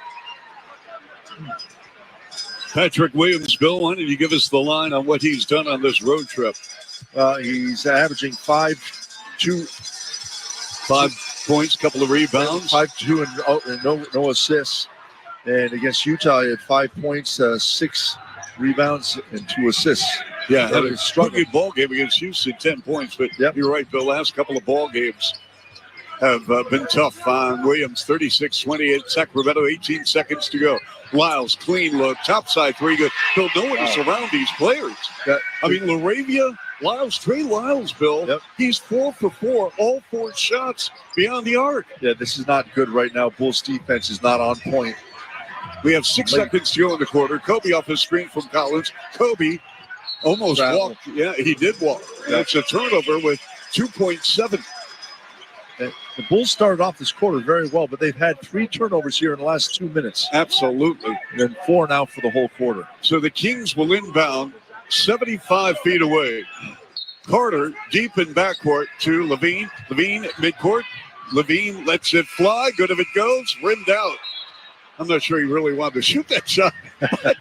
Patrick Williams, Bill, why don't you give us the line on what he's done on this road trip? He's averaging 5 points, couple of rebounds. 5-2 and no assists. And against Utah, he had 5 points, 6 rebounds, and 2 assists. Yeah, had a good ball game against Houston, 10 points. But you're right, Bill. Last couple of ball games have been tough on Williams. 36-28, Sacramento, 18 seconds to go. Lyles, clean look, topside 3 good. Bill, no one is around these players. I mean, LaRavia, Lyles, Trey Lyles, Bill, he's 4 for 4, all 4 shots beyond the arc. Yeah, this is not good right now. Bulls defense is not on point. We have 6 seconds to go in the quarter. Kobe off his screen from Collins. Kobe almost walked. Yeah, he did walk. That's a turnover with 2.7. The Bulls started off this quarter very well, but they've had 3 turnovers here in the last 2 minutes. Absolutely. And then 4 now for the whole quarter. So the Kings will inbound 75 feet away. Carter deep in backcourt to Levine. Levine midcourt. Levine lets it fly. Good if it goes. Rimmed out. I'm not sure he really wanted to shoot that shot. But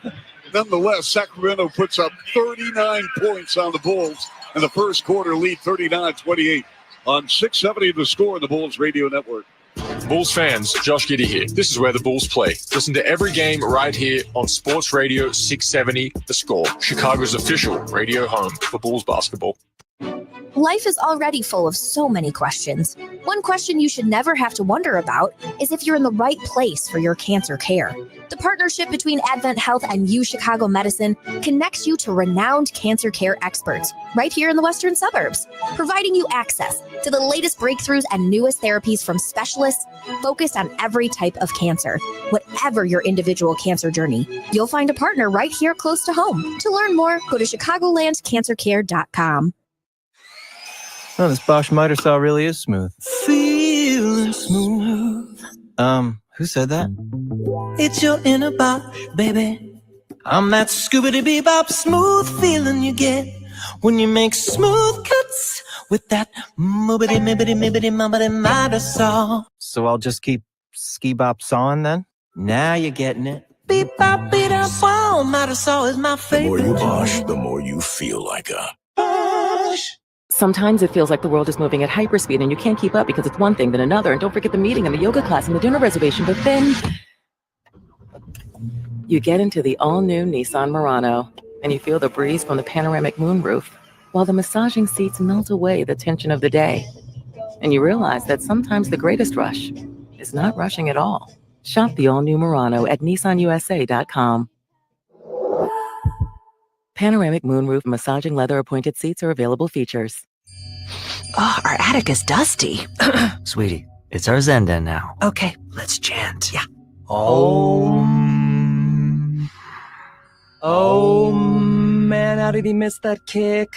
nonetheless, Sacramento puts up 39 points on the Bulls. And the first quarter lead 39-28 on 670 The Score in the Bulls Radio Network. Bulls fans, Josh Giddey here. This is where the Bulls play. Listen to every game right here on Sports Radio 670 The Score, Chicago's official radio home for Bulls basketball. Life is already full of so many questions. One question you should never have to wonder about is if you're in the right place for your cancer care. The partnership between Advent Health and U Chicago Medicine connects you to renowned cancer care experts right here in the western suburbs, providing you access to the latest breakthroughs and newest therapies from specialists focused on every type of cancer. Whatever your individual cancer journey, you'll find a partner right here close to home. To learn more, go to chicagolandcancercare.com. Oh, this Bosch miter saw really is smooth. Feeling smooth. Who said that? It's your inner Bosch, baby. I'm that scoobity-bebop smooth feeling you get when you make smooth cuts with that moobity-mibbity-mibbity-mubbity-miter saw. So I'll just keep ski-bop sawing then? Now you're getting it. Beep-bop-beep-bop, miter saw is my The favorite. more you Bosch, the more you feel like a Bosch. Sometimes it feels like the world is moving at hyperspeed and you can't keep up because it's one thing then another. And don't forget the meeting and the yoga class and the dinner reservation. But then you get into the all-new Nissan Murano and you feel the breeze from the panoramic moonroof while the massaging seats melt away the tension of the day. And you realize that sometimes the greatest rush is not rushing at all. Shop the all-new Murano at nissanusa.com. Panoramic moonroof massaging leather appointed seats are available features. Oh, our attic is dusty. Sweetie, it's our Zen den now. Okay, let's chant. Yeah. Oh, man, how did he miss that kick?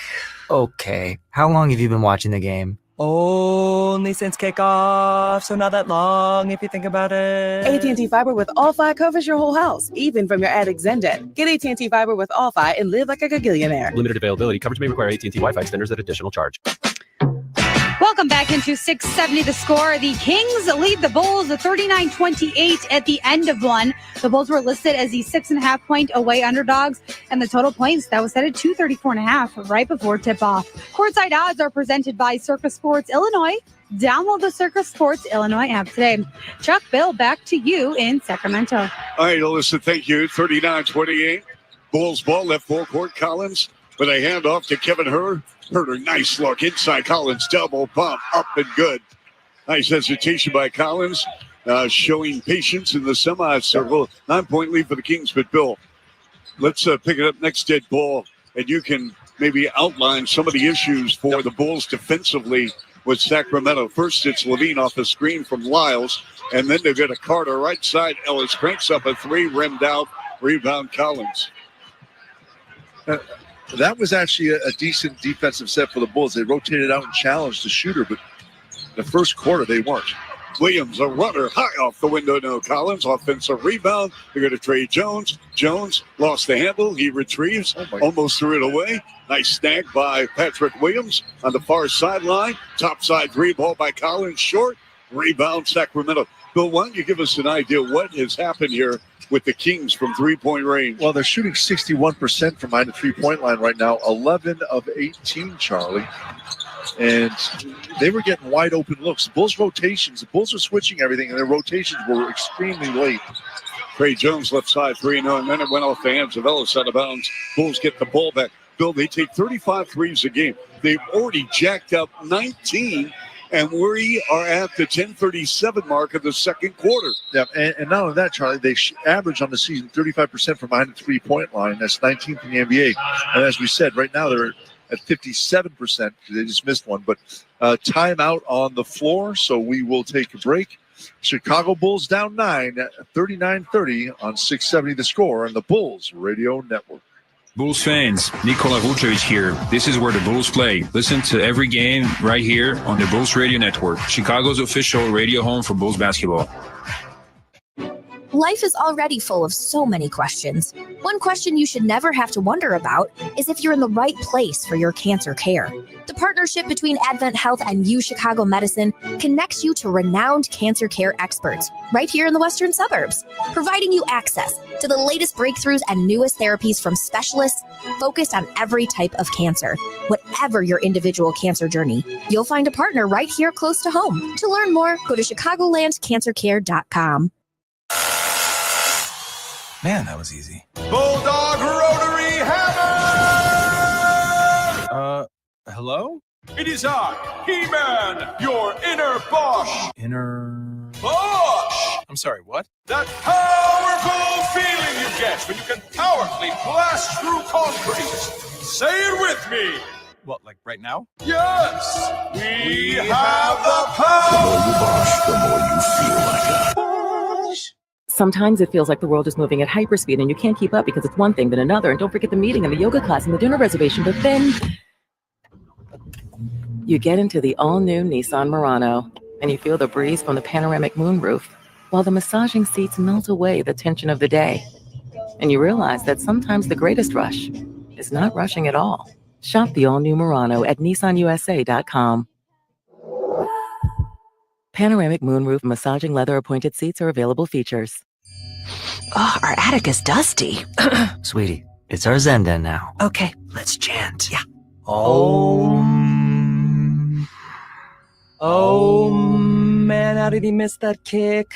Okay, how long have you been watching the game? Only since kickoff, so not that long if you think about it. AT&T Fiber with All-Fi covers your whole house, even from your attic Zendet. Get AT&T Fiber with All-Fi and live like a gagillionaire. Limited availability. Coverage may require AT&T Wi-Fi extenders at additional charge. Welcome back into 670 The Score. The Kings lead the Bulls 39-28 at the end of one. The Bulls were listed as the 6.5-point away underdogs, and the total points that was set at 234.5 right before tip-off. Courtside odds are presented by Circus Sports Illinois. Download the Circus Sports Illinois app today. Chuck, Bill, back to you in Sacramento. All right, Alyssa, thank you. 39-28. Bulls ball left forecourt. Collins with a handoff to Kevin Herter. Nice look inside Collins, double bump, up and good. Nice hesitation by Collins, showing patience in the semi-circle. 9-point lead for the Kings, but Bill, let's pick it up next dead ball, and you can maybe outline some of the issues for the Bulls defensively with Sacramento. First, it's Levine off the screen from Lyles, and then they've got a Carter right side. Ellis cranks up a three, rimmed out, rebound Collins. That was actually a decent defensive set for the Bulls. They rotated out and challenged the shooter, but the first quarter they weren't. Williams, a runner, high off the window. No, Collins, offensive rebound. They're going to trade Jones. Jones lost the handle. He retrieves, almost threw it away. Nice snag by Patrick Williams on the far sideline. Top side three ball by Collins, short. Rebound, Sacramento. Bill, why don't you give us an idea what has happened here with the Kings from three-point range? Well, they're shooting 61% from behind the three-point line right now, 11 of 18, Charlie. And they were getting wide open looks. The Bulls rotations, the Bulls are switching everything, and their rotations were extremely late. Trey Jones left side 3-0, and then it went off the hands of Ellis out of bounds. Bulls get the ball back. Bill, they take 35 threes a game. They've already jacked up 19, and we are at the 10:37 mark of the second quarter. Yeah, and not only that, Charlie, they average on the season 35% from behind the three-point line. That's 19th in the NBA. And as we said, right now they're at 57% because they just missed one. But timeout on the floor, so we will take a break. Chicago Bulls down 9 at 39-30 on 670 The Score and the Bulls Radio Network. Bulls fans, Nikola Vucevic here. This is where the Bulls play. Listen to every game right here on the Bulls Radio Network, Chicago's official radio home for Bulls basketball. Life is already full of so many questions. One question you should never have to wonder about is if you're in the right place for your cancer care. The partnership between Advent Health and UChicago Medicine connects you to renowned cancer care experts right here in the western suburbs, providing you access to the latest breakthroughs and newest therapies from specialists focused on every type of cancer. Whatever your individual cancer journey, you'll find a partner right here close to home. To learn more, go to chicagolandcancercare.com. Man, that was easy. Bulldog Rotary Hammer! Hello? It is I, He-Man, your inner Bosch. Inner... Bosch! I'm sorry, what? That powerful feeling you get when you can powerfully blast through concrete. Say it with me. What, like right now? Yes! We have the power! The more you Bosch, the more you feel like a Bosch. Sometimes it feels like the world is moving at hyperspeed and you can't keep up because it's one thing then another. And don't forget the meeting and the yoga class and the dinner reservation. But then you get into the all-new Nissan Murano and you feel the breeze from the panoramic moonroof while the massaging seats melt away the tension of the day. And you realize that sometimes the greatest rush is not rushing at all. Shop the all-new Murano at nissanusa.com. Panoramic moonroof massaging leather appointed seats are available features. Oh, our attic is dusty. Sweetie, it's our Zen den now. Okay, let's chant. Yeah. Oh, man, how did he miss that kick?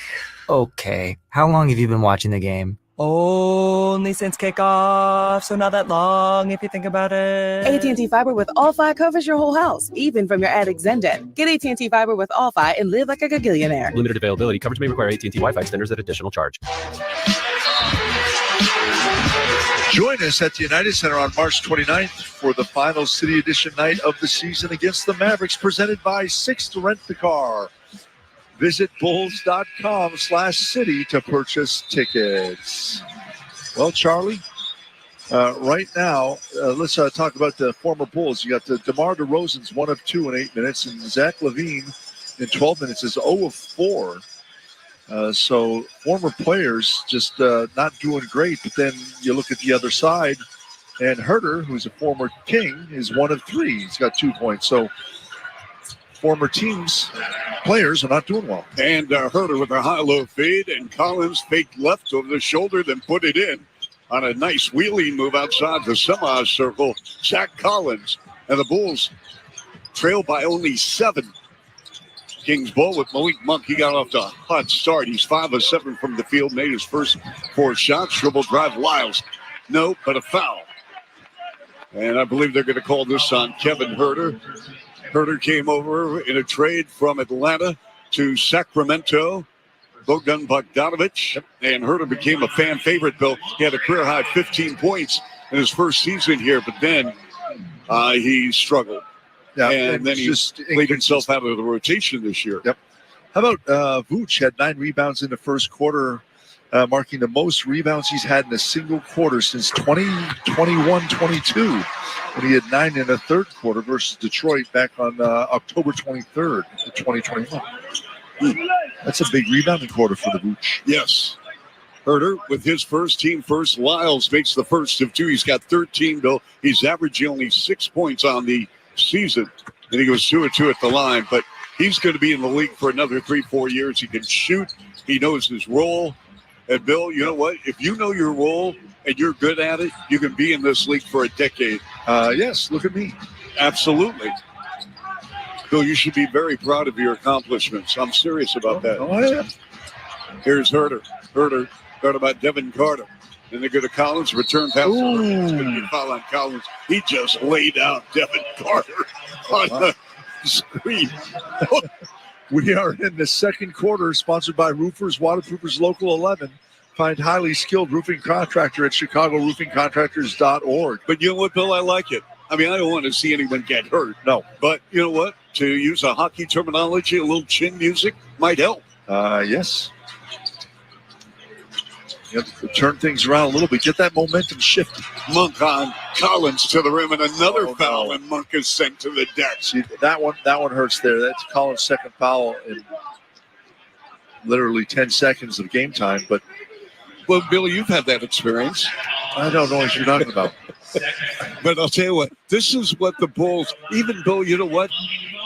Okay, how long have you been watching the game? Only since kickoff, so not that long if you think about it. AT&T Fiber with All-Fi covers your whole house, even from your attic Zen-Den. Get AT&T Fiber with All-Fi and live like a gagillionaire. Limited availability. Coverage may require AT&T Wi-Fi extenders at additional charge. Join us at the United Center on March 29th for the final City Edition night of the season against the Mavericks, presented by Sixth Rent-A-Car. Visit bulls.com/city to purchase tickets. Well, Charlie, right now, let's talk about the former Bulls. You got the DeMar DeRozan's 1 of 2 in 8 minutes, and Zach LaVine in 12 minutes is 0 of 4. So former players just not doing great. But then you look at the other side, and Herter, who's a former King, is 1 of 3. He's got 2 points. So former teams, players are not doing well. And Herter with a high-low fade, and Collins faked left over the shoulder, then put it in on a nice wheeling move outside the semi-circle. Zach Collins, and the Bulls trail by only 7. Kings ball with Malik Monk. He got off to a hot start. He's 5 of 7 from the field, made his first 4 shots. Dribble drive, Lyles. No, but a foul. And I believe they're going to call this on Kevin Herter. Herter came over in a trade from Atlanta to Sacramento. Bogdan Bogdanovic. And Herter became a fan favorite, Bill. He had a career-high 15 points in his first season here, but then he struggled. Yeah, and then he just played himself out of the rotation this year. Yep. How about Vooch had 9 rebounds in the first quarter, marking the most rebounds he's had in a single quarter since 2021-22. And he had 9 in the third quarter versus Detroit back on October 23rd, 2021. That's a big rebounding quarter for the Vooch. Yes. Herter with his first team first. Lyles makes the first of 2. He's got 13, Bill. He's averaging only 6 points on the season. And he goes 2 of 2 at the line. But he's going to be in the league for another 3-4 years. He can shoot. He knows his role. And, Bill, you know what? If you know your role and you're good at it, you can be in this league for a decade. Yes, look at me. Absolutely. Bill, you should be very proud of your accomplishments. I'm serious about that. Oh, I am. Here's Herter. Herter thought about Devin Carter. And they go to Collins, return pass. It's going to be a foul on Collins. He just laid out Devin Carter on the screen. We are in the second quarter, sponsored by Roofers, Waterproofers Local 11. Find highly skilled roofing contractor at ChicagoRoofingContractors.org. But you know what, Bill? I like it. I mean, I don't want to see anyone get hurt. No. But you know what? To use a hockey terminology, a little chin music might help. Yes. You have to turn things around a little bit. Get that momentum shifted. Monk on Collins to the rim, and another foul, and Monk is sent to the deck. See, that one hurts there. That's Collins' second foul in literally 10 seconds of game time. But Well, Bill, you've had that experience. I don't know what you're talking about. But I'll tell you what, this is what the Bulls, even Bill, you know what?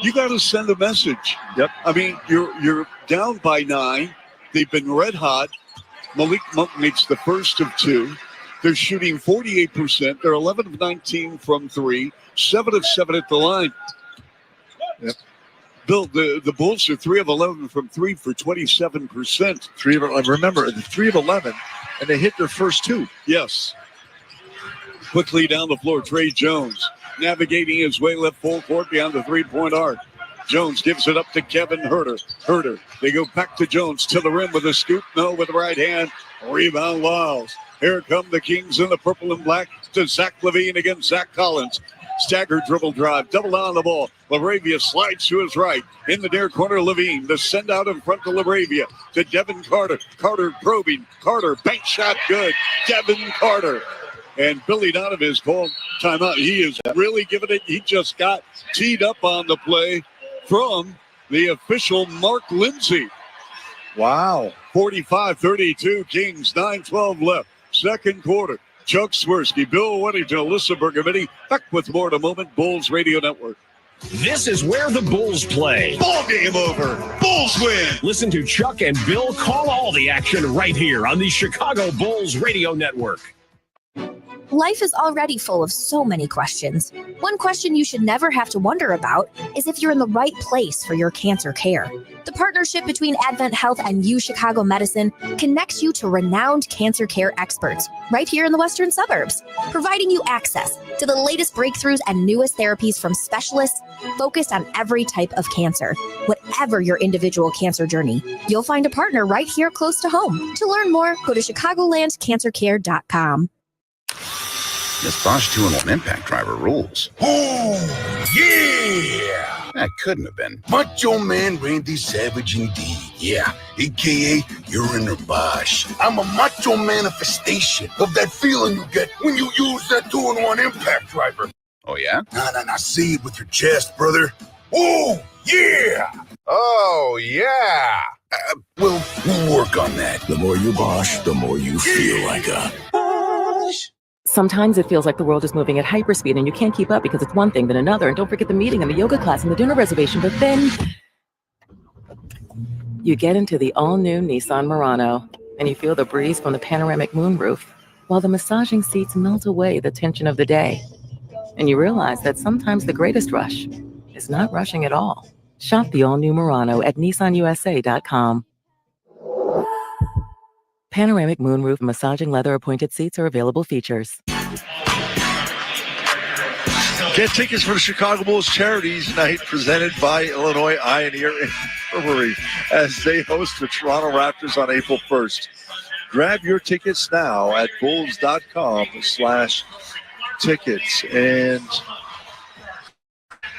You got to send a message. Yep. I mean, you're down by 9. They've been red hot. Malik Monk makes the first of 2. They're shooting 48%. They're 11 of 19 from 3, 7 of 7 at the line. Yep. Bill, the Bulls are 3 of 11 from 3 for 27%. Remember, 3 of 11, and they hit their first 2. Yes. Quickly down the floor, Trey Jones navigating his way left full court beyond the three-point arc. Jones gives it up to Kevin Herter. They go back to Jones to the rim with a scoop. No, with the right hand. Rebound Lyles. Here come the Kings in the purple and black to Zach LaVine against Zach Collins. Stagger dribble drive, double down on the ball. LaRavia slides to his right. In the near corner, LaVine. The send out in front to LaRavia. To Devin Carter. Carter probing. Carter, bank shot good. Devin Carter. And Billy Donovan is called timeout. He is really giving it. He just got teed up on the play from the official Mark Lindsay. Wow. 45-32 Kings, 9:12 left. Second quarter. Chuck Swirsky, Bill Weddington, Alyssa Bergametti. Back with more in a moment. Bulls Radio Network. This is where the Bulls play. Ball game over. Bulls win. Listen to Chuck and Bill call all the action right here on the Chicago Bulls Radio Network. Life is already full of so many questions. One question you should never have to wonder about is if you're in the right place for your cancer care. The partnership between Advent Health and U Chicago Medicine connects you to renowned cancer care experts right here in the western suburbs, providing you access to the latest breakthroughs and newest therapies from specialists focused on every type of cancer. Whatever your individual cancer journey, you'll find a partner right here close to home. To learn more, go to chicagolandcancercare.com. This Bosch 2-in-1 impact driver rules. Oh, yeah! That couldn't have been. Macho Man Randy Savage indeed, yeah. A.K.A. you're in a Bosch. I'm a macho manifestation of that feeling you get when you use that 2-in-1 impact driver. Oh, yeah? Nah, say it with your chest, brother. Oh, yeah! Oh, yeah! We'll work on that. The more you Bosch, the more you feel like a Bosch. Sometimes it feels like the world is moving at hyperspeed and you can't keep up because it's one thing, then another. And don't forget the meeting and the yoga class and the dinner reservation. But then you get into the all-new Nissan Murano and you feel the breeze from the panoramic moonroof while the massaging seats melt away the tension of the day. And you realize that sometimes the greatest rush is not rushing at all. Shop the all-new Murano at nissanusa.com. Panoramic moonroof massaging leather appointed seats are available features. Get tickets for the Chicago Bulls Charities Night presented by Illinois Ioneer Infirmary as they host the Toronto Raptors on April 1st. Grab your tickets now at bulls.com/tickets. And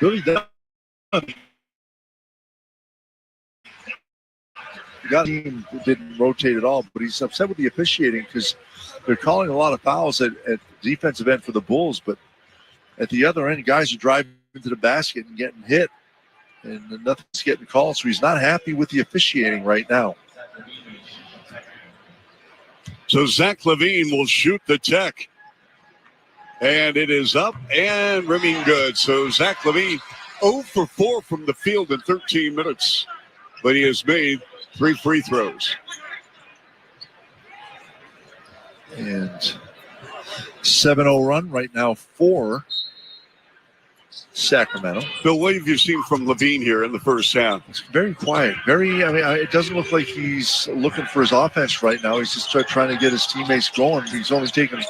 Billy Dunn team didn't rotate at all, but he's upset with the officiating because they're calling a lot of fouls at defensive end for the Bulls, but at the other end, guys are driving into the basket and getting hit, and nothing's getting called, so he's not happy with the officiating right now. So Zach LaVine will shoot the tech, and it is up and rimming good. So Zach LaVine 0 for 4 from the field in 13 minutes, but he has made 3 free throws. And 7-0 run right now for Sacramento. Bill, what have you seen from LaVine here in the first half? It's very quiet. It doesn't look like he's looking for his offense right now. He's just trying to get his teammates going. He's only taken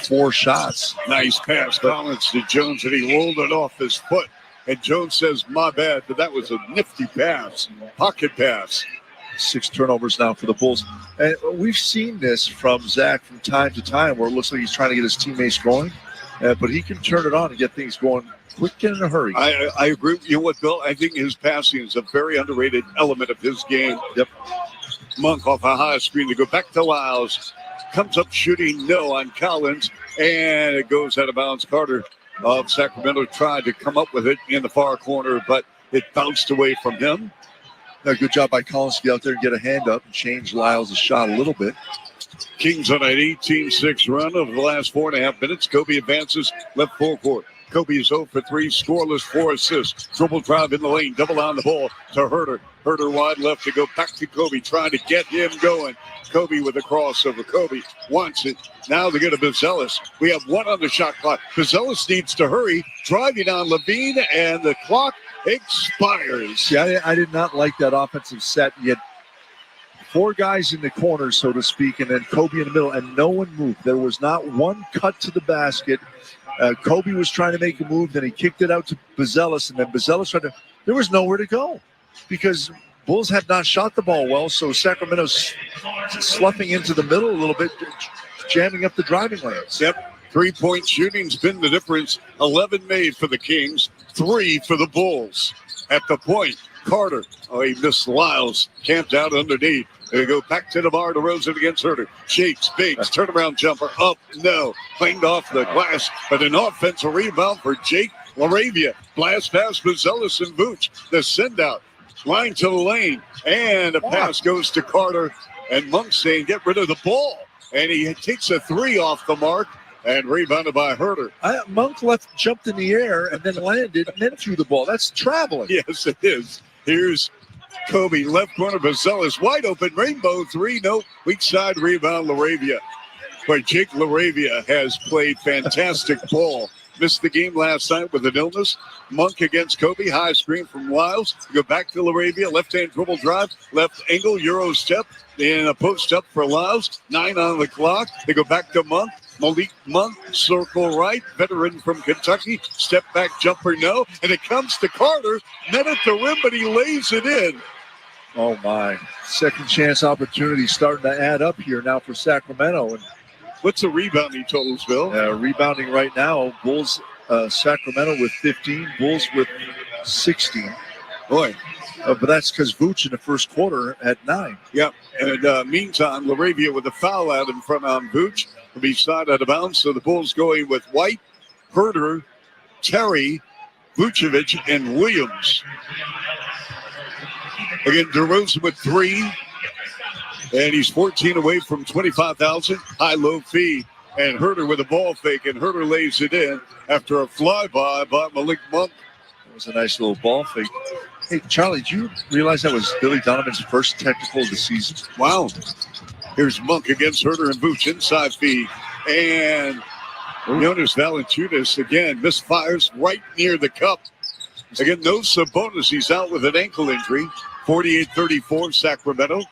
4 shots. Nice pass, Collins to Jones, and he rolled it off his foot. And Jones says, my bad, but that was a nifty pass, pocket pass. 6 turnovers now for the Bulls. And we've seen this from Zach from time to time where it looks like he's trying to get his teammates going, but he can turn it on and get things going quick and in a hurry. I agree. You know what, Bill? I think his passing is a very underrated element of his game. Yep. Monk off a high screen to go back to Lyles. Comes up shooting no on Collins, and it goes out of bounds. Carter of Sacramento tried to come up with it in the far corner, but it bounced away from him. A good job by Collins to get out there and get a hand up and change Lyles' shot a little bit. Kings on an 18-6 run over the last 4.5 minutes. Kobe advances left forecourt. Kobe is 0 for 3, scoreless, 4 assists. Dribble drive in the lane, double on the ball to Herter. Herter wide left to go back to Kobe, trying to get him going. Kobe with a crossover. Kobe wants it. Now they go to Bezelis. We have 1 on the shot clock. Bezelis needs to hurry, driving on Levine, and the clock expires. Yeah, I did not like that offensive set. You had 4 guys in the corner, so to speak, and then Kobe in the middle, and no one moved. There was not one cut to the basket. Kobe was trying to make a move, then he kicked it out to Bezelis, and then Bezelis tried to. There was nowhere to go because Bulls had not shot the ball well, so Sacramento's sloughing into the middle a little bit, jamming up the driving lanes. Yep. 3-point shooting's been the difference. 11 made for the Kings, 3 for the Bulls. At the point, Carter. Oh, he missed Lyles. Camped out underneath. They go back to DeMar DeRozan against Herter. Shakes, fakes, turnaround jumper. Up, no. Clanged off the glass, but an offensive rebound for Jake LaRavia. Blast past Bezelis and Vooch. The send-out. Line to the lane. And a pass goes to Carter. And Monk saying, get rid of the ball. And he takes a 3 off the mark. And rebounded by Herter. Monk jumped in the air and then landed and then threw the ball. That's traveling. Yes, it is. Here's Kobe, left corner, Bezelis, wide open, rainbow 3, no, weak side rebound, LaRavia. But Jake LaRavia has played fantastic ball. Missed the game last night with an illness. Monk against Kobe, high screen from Lyles. Go back to LaRavia, left-hand dribble drive, left angle, Euro step, and a post up for Lyles. 9 on the clock. They go back to Monk. Malik Monk, circle right, veteran from Kentucky, step back jumper, no, and it comes to Carter, met at the rim, but he lays it in. Oh my, second chance opportunity starting to add up here now for Sacramento. And what's the rebounding totals, Bill? Rebounding right now, Bulls, Sacramento with 15, Bulls with 16. Boy. But that's because Vooch in the first quarter had 9. Yep, and meantime, LaRavia with a foul out in front on Vooch. Will be side out of bounds, so the Bulls going with White, Herter, Terry, Vucevic, and Williams. Again, DeRozan with 3, and he's 14 away from 25,000. High-low fee, and Herter with a ball fake, and Herter lays it in after a flyby by Malik Monk. That was a nice little ball fake. Hey, Charlie, did you realize that was Billy Donovan's first technical of the season? Wow. Here's Monk against Herter and Vooch, inside feed. And Jonas Valanciunas, again, misfires right near the cup. Again, no Sabonis. He's out with an ankle injury. 48-34, Sacramento.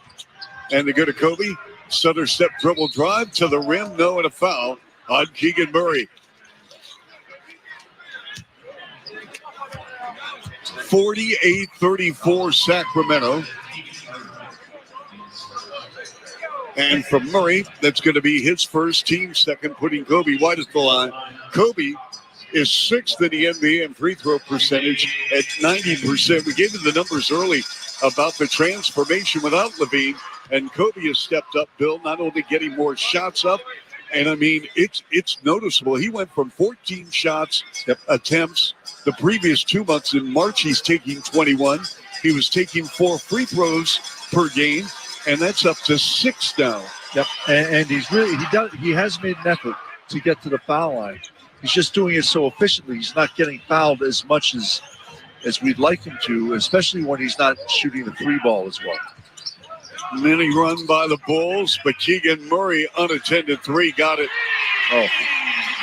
And they go to Kobe. Stutter step dribble drive to the rim. No, and a foul on Keegan Murray. 48-34, Sacramento. And from Murray, that's going to be his first team second, putting Kobe White at the line. Kobe is 6th in the NBA in free throw percentage at 90%. We gave you the numbers early about the transformation without Levine, and Kobe has stepped up, Bill, not only getting more shots up, and I mean, it's noticeable. He went from 14 shots attempts the previous 2 months. In March, he's taking 21. He was taking 4 free throws per game. And that's up to 6 now. Yep, and he has made an effort to get to the foul line. He's just doing it so efficiently. He's not getting fouled as much as we'd like him to, especially when he's not shooting the 3 ball as well. Many run by the Bulls, but Keegan Murray, unattended 3, got it. Oh,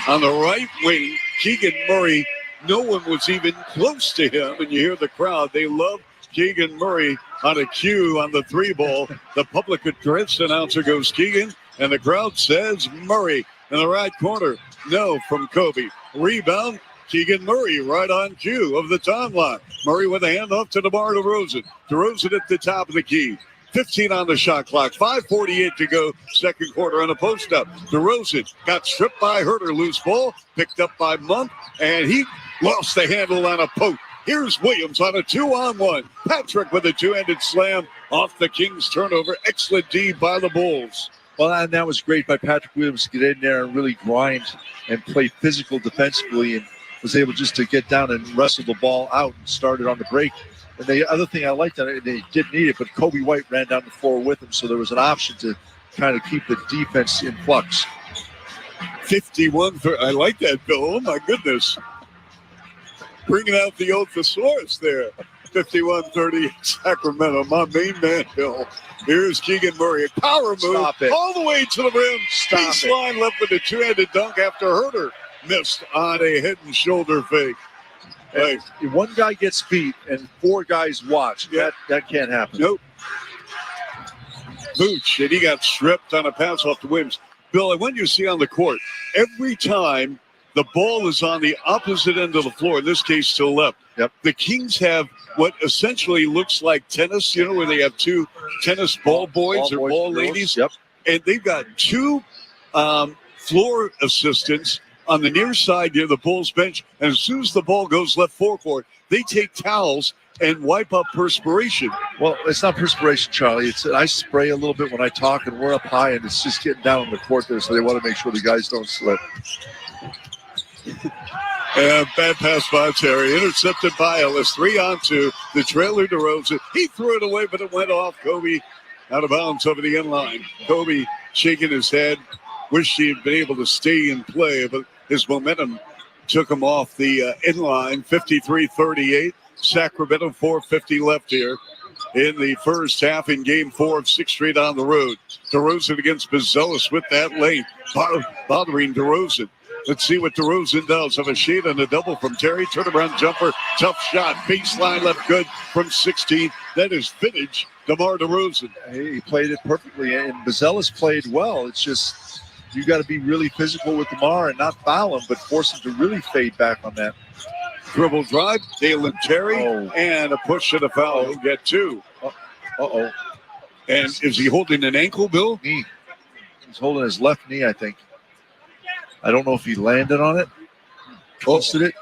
on the right wing, Keegan Murray, no one was even close to him, and you hear the crowd. They love Keegan Murray on a cue on the 3 ball. The public address announcer goes Keegan, and the crowd says Murray. In the right corner, no from Kobe. Rebound, Keegan Murray right on cue of the timeline. Murray with a handoff to DeMar DeRozan. DeRozan at the top of the key. 15 on the shot clock. 5:48 to go. Second quarter on a post-up. DeRozan got stripped by Herter. Loose ball. Picked up by Monk. And he lost the handle on a poke. Here's Williams on a 2-on-1. Patrick with a 2-handed slam off the Kings turnover. Excellent D by the Bulls. Well, and that was great by Patrick Williams to get in there and really grind and play physical defensively, and was able just to get down and wrestle the ball out and started on the break. And the other thing I liked, they didn't need it, but Kobe White ran down the floor with him, so there was an option to kind of keep the defense in flux. 51. I like that, Bill. Oh, my goodness. Bringing out the old thesaurus there. 51-30 Sacramento. My main man, Bill. Here's Keegan Murray. A power move all the way to the rim. Baseline left with a two-handed dunk after Herter missed on a head and shoulder fake. Hey, one guy gets beat and four guys watch. Yeah. That can't happen. Nope. Vooch, and he got stripped on a pass off the Wims. Bill, and when you see on the court, every time the ball is on the opposite end of the floor, in this case to the left, the Kings have what essentially looks like tennis, where they have two tennis ball boys or ball ladies. And they've got two floor assistants on the near side near the Bulls bench. And as soon as the ball goes left forecourt, they take towels and wipe up perspiration. Well, it's not perspiration, Charlie. I spray a little bit when I talk, and we're up high, and it's just getting down on the court there, so they want to make sure the guys don't slip. And bad pass by Terry. Intercepted by Ellis. 3-on-2. The trailer DeRozan. He threw it away, but it went off. Kobe out of bounds over the inline. Kobe shaking his head. Wished he had been able to stay in play, but his momentum took him off the inline. 53-38. Sacramento, 4:50 left here in the first half in game 4 of 6 straight on the road. DeRozan against Bezelis with that lane, bothering DeRozan. Let's see what DeRozan does. Have a shade and a double from Terry. Turnaround jumper. Tough shot. Baseline left good from 16. That is vintage DeMar DeRozan. He played it perfectly, and Bezelis played well. It's just you got to be really physical with DeMar and not foul him, but force him to really fade back on that. Dribble drive, Dalen Terry, and a push and a foul. He'll get 2. Uh-oh. And is he holding an ankle, Bill? Knee. He's holding his left knee, I think. I don't know if he landed on it, twisted it.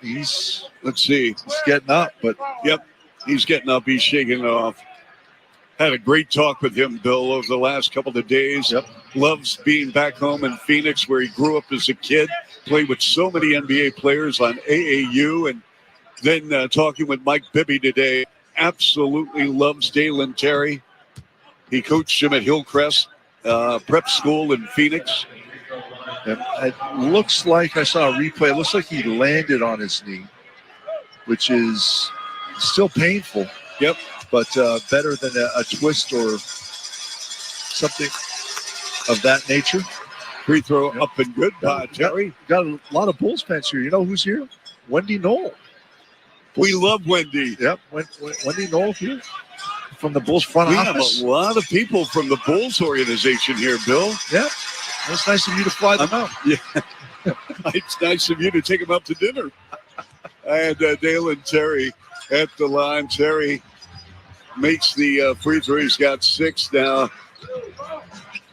Let's see. He's getting up, but. Yep, he's getting up. He's shaking it off. Had a great talk with him, Bill, over the last couple of days. Loves being back home in Phoenix, where he grew up as a kid. Played with so many NBA players on AAU, and then talking with Mike Bibby today, absolutely loves Dalen Terry. He coached him at Hillcrest Prep School in Phoenix. And it looks like, I saw a replay, it looks like he landed on his knee, which is still painful. Yep. But better than a twist or something of that nature. Free throw up and good by Terry. Got a lot of Bulls fans here. You know who's here? Wendy Knoll. We love Wendy. Yep, Wendy Knoll here from the Bulls front office. We have a lot of people from the Bulls organization here, Bill. Yep. It's nice of you to fly them out. Yeah. It's nice of you to take them out to dinner. And Dalen Terry at the line. Terry makes the free throw. He's got 6 now.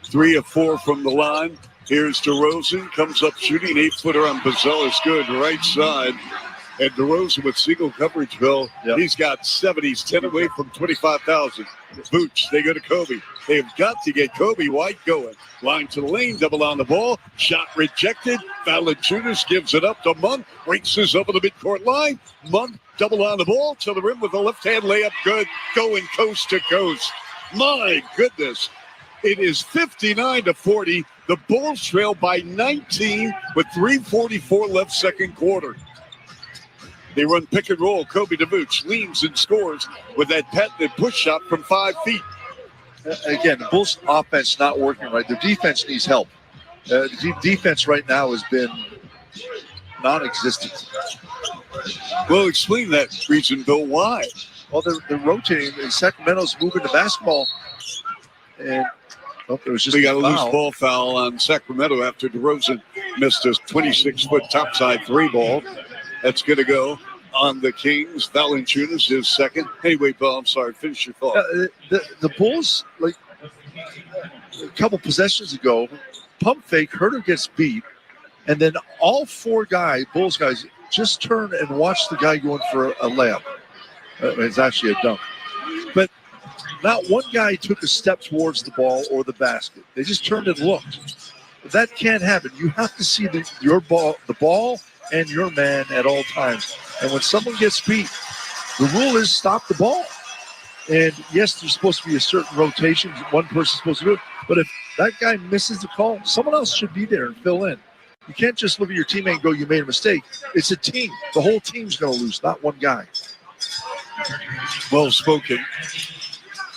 3 of 4 from the line. Here's DeRozan. Comes up shooting. 8-footer on Bezelis. Good. Right side. And DeRozan with single coverage, Bill. Yep. He's got 7. He's 10 away from 25,000. Vooch, they go to Kobe. They've got to get Kobe White going. Line to the lane, double on the ball. Shot rejected. Valanciunas gives it up to Monk. Races over the midcourt line. Monk, double on the ball to the rim with a left-hand layup. Good. Going coast to coast. My goodness. It is 59-40. The Bulls trail by 19 with 3:44 left second quarter. They run pick and roll. Kobe to Vooch leans and scores with that patented push shot from 5 feet. Again, the Bulls' offense not working right. Their defense needs help. The defense right now has been non-existent. Well, explain that reason, Bill. Why? Well, they're rotating, and Sacramento's moving the basketball. And there was just we got a loose ball foul on Sacramento after DeRozan missed a 26-foot topside 3 ball. That's going to go on the Kings. Valanciunas is second. Anyway, Bill, I'm sorry. Finish your thought. The Bulls, like a couple possessions ago, pump fake, Herter gets beat, and then all 4 Bulls guys, just turn and watch the guy going for a layup. It's actually a dunk. But not one guy took a step towards the ball or the basket. They just turned and looked. That can't happen. You have to see the ball and your man at all times. And when someone gets beat, the rule is stop the ball. And yes, there's supposed to be a certain rotation. One person's supposed to do it. But if that guy misses the call, someone else should be there and fill in. You can't just look at your teammate and go, you made a mistake. It's a team. The whole team's going to lose, not one guy. Well spoken.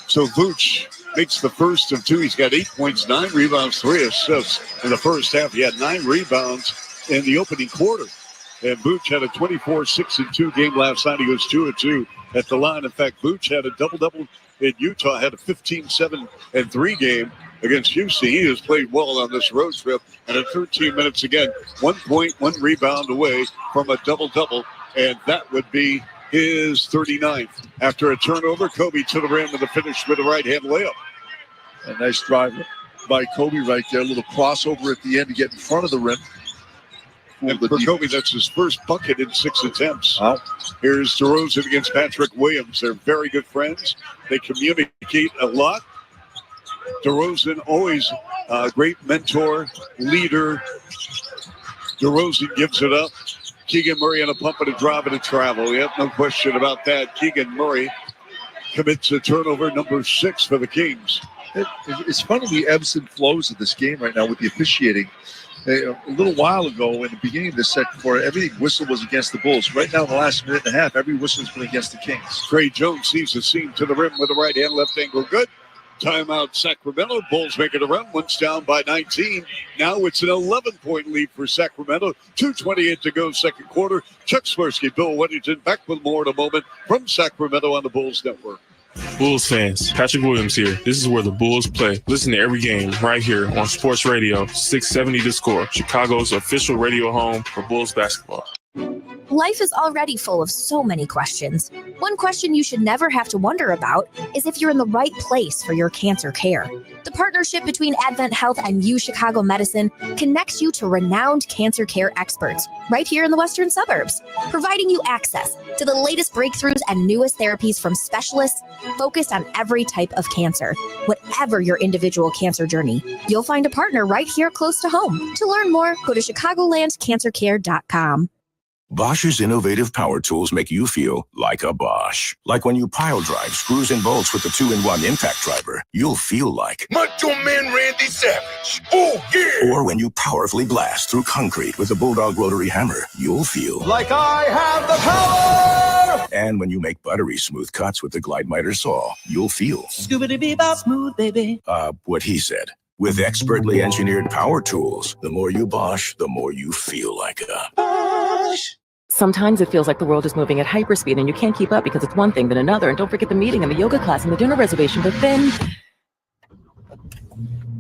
So Vooch makes the first of two. He's got 8 points, 9 rebounds, 3 assists in the first half. He had 9 rebounds in the opening quarter. And Vooch had a 24-6-2 game last night. He goes 2-2 at the line. In fact, Vooch had a double-double in Utah, had a 15-7-3 game against Houston. He has played well on this road trip. And at 13 minutes again, 1 point, 1 rebound away from a double-double. And that would be his 39th. After a turnover, Kobe to the rim and the finish with a right-hand layup. A nice drive by Kobe right there. A little crossover at the end to get in front of the rim. And for Kobe, that's his first bucket in 6 attempts. Wow. Here's DeRozan against Patrick Williams. They're very good friends. They communicate a lot. DeRozan, always a great mentor, leader. DeRozan gives it up. Keegan Murray on a pump and a drive and a travel. Yep, no question about that. Keegan Murray commits a turnover number 6 for the Kings. It's funny the ebbs and flows of this game right now with the officiating. A little while ago, in the beginning of the second quarter, every whistle was against the Bulls. Right now, in the last minute and a half, every whistle has been against the Kings. Trey Jones sees the seam to the rim with a right hand, left angle good. Timeout Sacramento. Bulls making a run. Once down by 19. Now it's an 11-point lead for Sacramento. 2:28 to go, second quarter. Chuck Swirsky, Bill Weddington, back with more in a moment from Sacramento on the Bulls Network. Bulls fans, Patrick Williams here. This is where the Bulls play. Listen to every game right here on Sports Radio 670 The Score, Chicago's official radio home for Bulls basketball. Life is already full of so many questions. One question you should never have to wonder about is if you're in the right place for your cancer care. The partnership between Advent Health and U Chicago Medicine connects you to renowned cancer care experts right here in the western suburbs, providing you access to the latest breakthroughs and newest therapies from specialists focused on every type of cancer. Whatever your individual cancer journey, you'll find a partner right here close to home. To learn more, go to chicagolandcancercare.com. Bosch's innovative power tools make you feel like a Bosch. Like when you pile drive screws and bolts with the 2-in-1 impact driver, you'll feel like Macho Man Randy Savage. Oh, yeah. Or when you powerfully blast through concrete with the Bulldog rotary hammer, you'll feel Like I have the power. And when you make buttery smooth cuts with the Glide Miter saw, you'll feel Scoobity-bee-bop smooth, baby. What he said. With expertly engineered power tools, the more you Bosch, the more you feel like a Bosch. Sometimes it feels like the world is moving at hyperspeed and you can't keep up because it's one thing then another. And don't forget the meeting and the yoga class and the dinner reservation. But then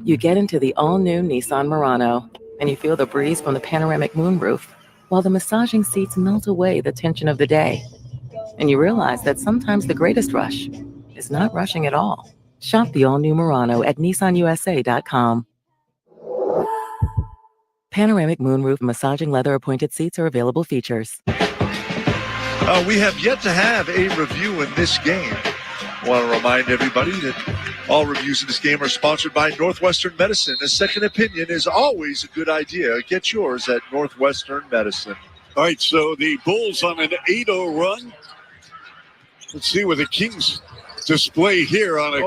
you get into the all-new Nissan Murano and you feel the breeze from the panoramic moonroof while the massaging seats melt away the tension of the day. And you realize that sometimes the greatest rush is not rushing at all. Shop the all-new Murano at nissanusa.com. Panoramic moonroof massaging leather appointed seats are available features. We have yet to have a review in this game. I want to remind everybody that all reviews in this game are sponsored by Northwestern Medicine. A second opinion is always a good idea. Get yours at Northwestern Medicine. All right, so the Bulls on an 8-0 run. Let's see what the Kings display here on a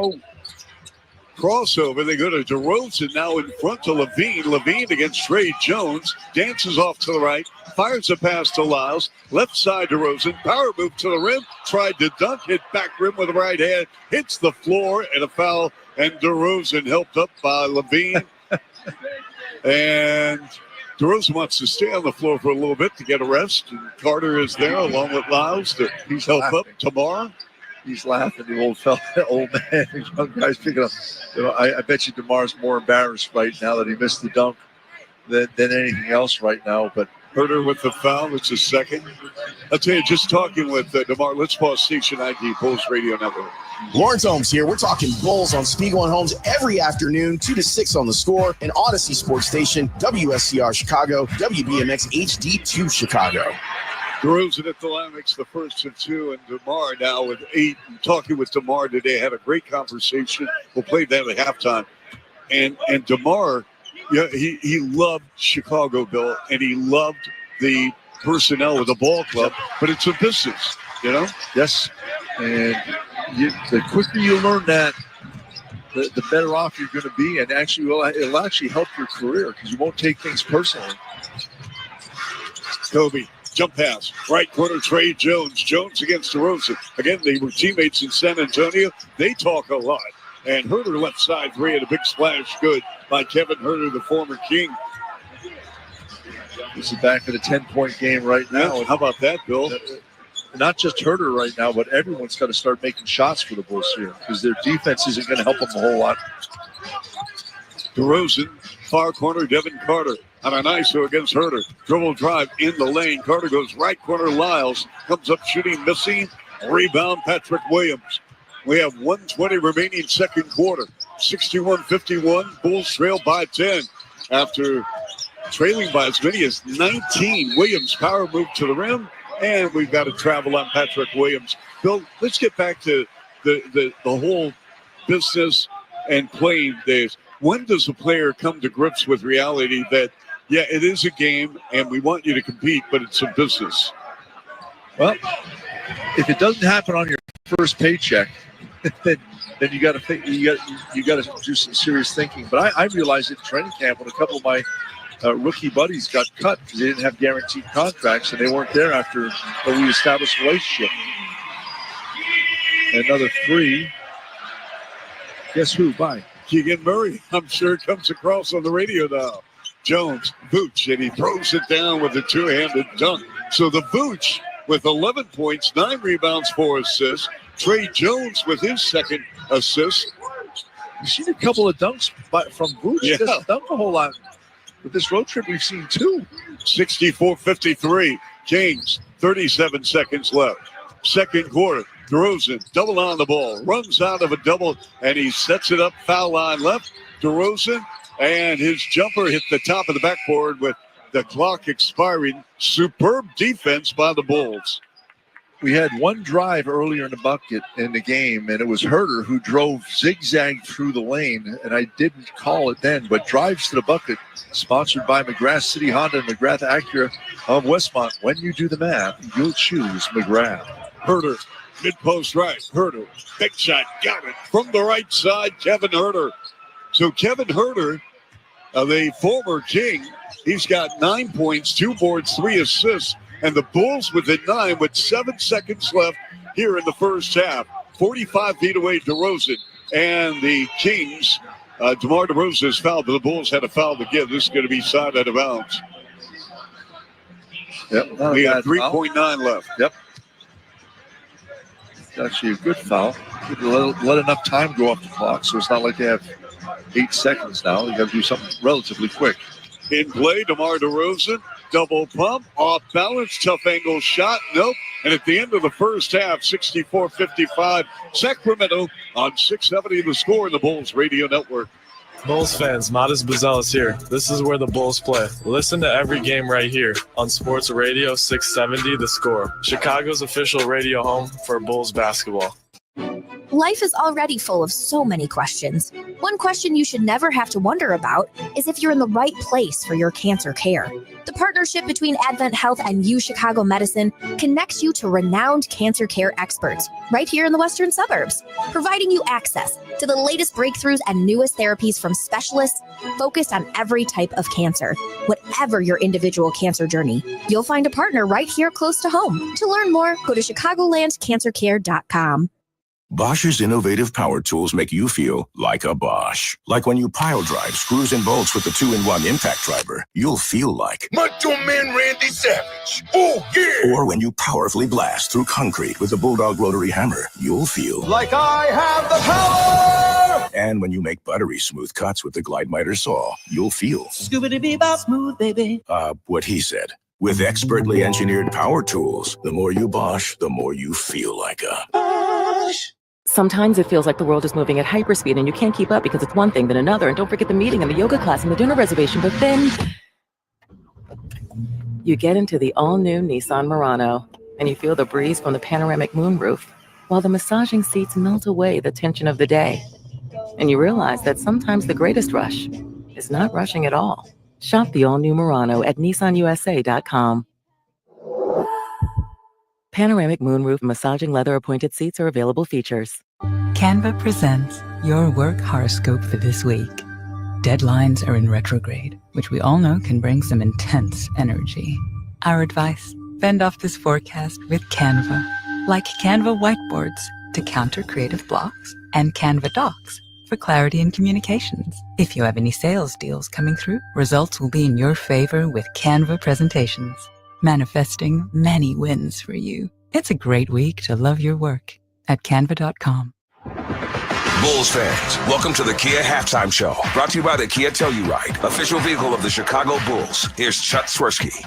crossover. They go to DeRozan now in front to Levine. Levine against Trey Jones. Dances off to the right. Fires a pass to Lyles. Left side DeRozan. Power move to the rim. Tried to dunk. Hit back rim with the right hand. Hits the floor and a foul. And DeRozan helped up by Levine. And DeRozan wants to stay on the floor for a little bit to get a rest. And Carter is there along with Lyles to help up tomorrow. He's laughing, the old fella, old man, young guy's picking up. You know, I bet you DeMar's more embarrassed right now that he missed the dunk than anything else right now. But Herter with the foul. It's his second. I'll tell you, just talking with DeMar, let's pause Station ID, Bulls Radio Network. Lawrence Holmes here. We're talking Bulls on Spiegel and Holmes every afternoon, 2 to 6 on The Score, and Odyssey Sports Station, WSCR Chicago, WBMX HD2 Chicago. DeRozan at the line makes the first of 2, and DeMar now with 8. I'm talking with DeMar today. Had a great conversation. We'll play that at halftime. And DeMar, yeah, he loved Chicago, Bill, and he loved the personnel of the ball club, but it's a business, you know? Yes. And the quicker you learn that, the better off you're going to be, and actually it'll actually help your career because you won't take things personally. Kobe, jump pass, right corner, Trey Jones. Jones against DeRozan. Again, they were teammates in San Antonio. They talk a lot. And Herter left side three and a big splash good by Kevin Herter, the former King. This is back at a 10-point game right now. Yeah, how about that, Bill? Not just Herter right now, but everyone's got to start making shots for the Bulls here because their defense isn't going to help them a whole lot. DeRozan, far corner, Devin Carter on an ISO against Herter. Dribble drive in the lane. Carter goes right corner. Lyles comes up shooting, missing. Rebound, Patrick Williams. We have 1:20 remaining second quarter. 61-51. Bulls trail by 10 after trailing by as many as 19. Williams power move to the rim, and we've got to travel on Patrick Williams. Bill, let's get back to the whole business and playing days. When does a player come to grips with reality that, yeah, it is a game and we want you to compete, but it's a business? Well, if it doesn't happen on your first paycheck, then you got to think. You got to do some serious thinking. But I realized it in training camp when a couple of my rookie buddies got cut because they didn't have guaranteed contracts and they weren't there after we established a relationship. Another three. Guess who? Bye. Keegan Murray, I'm sure, comes across on the radio now. Jones, Vooch, and he throws it down with a two-handed dunk. So the Vooch with 11 points, 9 rebounds, 4 assists. Trey Jones with his second assist. You've seen a couple of dunks from Vooch. Yeah. He doesn't dunk a whole lot. With this road trip, we've seen 2. 64-53. Kings, 37 seconds left. Second quarter. DeRozan, double on the ball, runs out of a double, and he sets it up, foul line left. DeRozan, and his jumper hit the top of the backboard with the clock expiring. Superb defense by the Bulls. We had one drive earlier in the bucket in the game, and it was Herter who drove zigzag through the lane, and I didn't call it then, but drives to the bucket, sponsored by McGrath City Honda and McGrath Acura of Westmont. When you do the math, you'll choose McGrath. Herter, mid-post right. Herter, big shot, got it. From the right side, Kevin Herter. So Kevin Herter, the former King, he's got 9 points, 2 boards, 3 assists. And the Bulls within 9 with 7 seconds left here in the first half. 45 feet away, DeRozan. And the Kings, DeMar DeRozan is fouled, but the Bulls had a foul to give. This is going to be side out of bounds. Yep. We have 3.9 left. Yep. It's actually a good foul. Let enough time go off the clock, so it's not like they have 8 seconds now. They got to do something relatively quick. In play, DeMar DeRozan. Double pump, off balance, tough angle shot, nope. And at the end of the first half, 64-55, Sacramento on 670 The Score in the Bulls Radio Network. Bulls fans, Modest Buzelis here. This is where the Bulls play. Listen to every game right here on Sports Radio 670 The Score, Chicago's official radio home for Bulls basketball. Life is already full of so many questions. One question you should never have to wonder about is if you're in the right place for your cancer care. The partnership between Advent Health and UChicago Medicine connects you to renowned cancer care experts right here in the western suburbs, providing you access to the latest breakthroughs and newest therapies from specialists focused on every type of cancer. Whatever your individual cancer journey, you'll find a partner right here close to home. To learn more, go to chicagolandcancercare.com. Bosch's innovative power tools make you feel like a Bosch. Like when you pile drive screws and bolts with the 2-in-1 impact driver, you'll feel like Macho Man Randy Savage. Oh, yeah. Or when you powerfully blast through concrete with the Bulldog rotary hammer, you'll feel Like I have the power. And when you make buttery smooth cuts with the Glide Miter saw, you'll feel Scoobity-bee-bop smooth, baby. What he said. With expertly engineered power tools, the more you Bosch, the more you feel like a Bosch. Sometimes it feels like the world is moving at hyperspeed and you can't keep up because it's one thing then another. And don't forget the meeting and the yoga class and the dinner reservation. But then you get into the all-new Nissan Murano and you feel the breeze from the panoramic moonroof while the massaging seats melt away the tension of the day. And you realize that sometimes the greatest rush is not rushing at all. Shop the all-new Murano at nissanusa.com. Panoramic moonroof massaging leather appointed seats are available features. Canva presents your work horoscope for this week. Deadlines are in retrograde, which we all know can bring some intense energy. Our advice, fend off this forecast with Canva. Like Canva whiteboards to counter creative blocks and Canva docs for clarity in communications. If you have any sales deals coming through, results will be in your favor with Canva presentations. Manifesting many wins for you. It's a great week to love your work at canva.com. Bulls fans, welcome to the Kia Halftime Show, brought to you by the Kia Telluride, official vehicle of the Chicago Bulls. Here's Chuck Swirsky.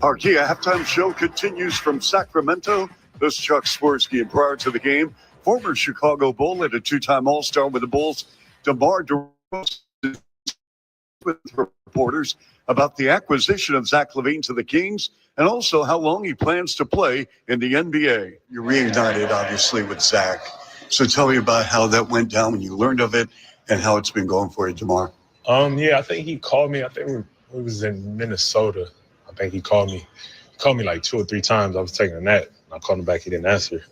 Our Kia Halftime Show continues from Sacramento. This is Chuck Swirsky, and prior to the game, former Chicago Bull and a two-time All-Star with the Bulls, DeMar DeRozan, with reporters about the acquisition of Zach LaVine to the Kings and also how long he plans to play in the NBA. You reignited, obviously, with Zach. So tell me about how that went down when you learned of it and how it's been going for you, DeMar. Yeah, I think he called me. I think we was in Minnesota. I think he called me. He called me like 2 or 3 times. I was taking a nap. I called him back. He didn't answer.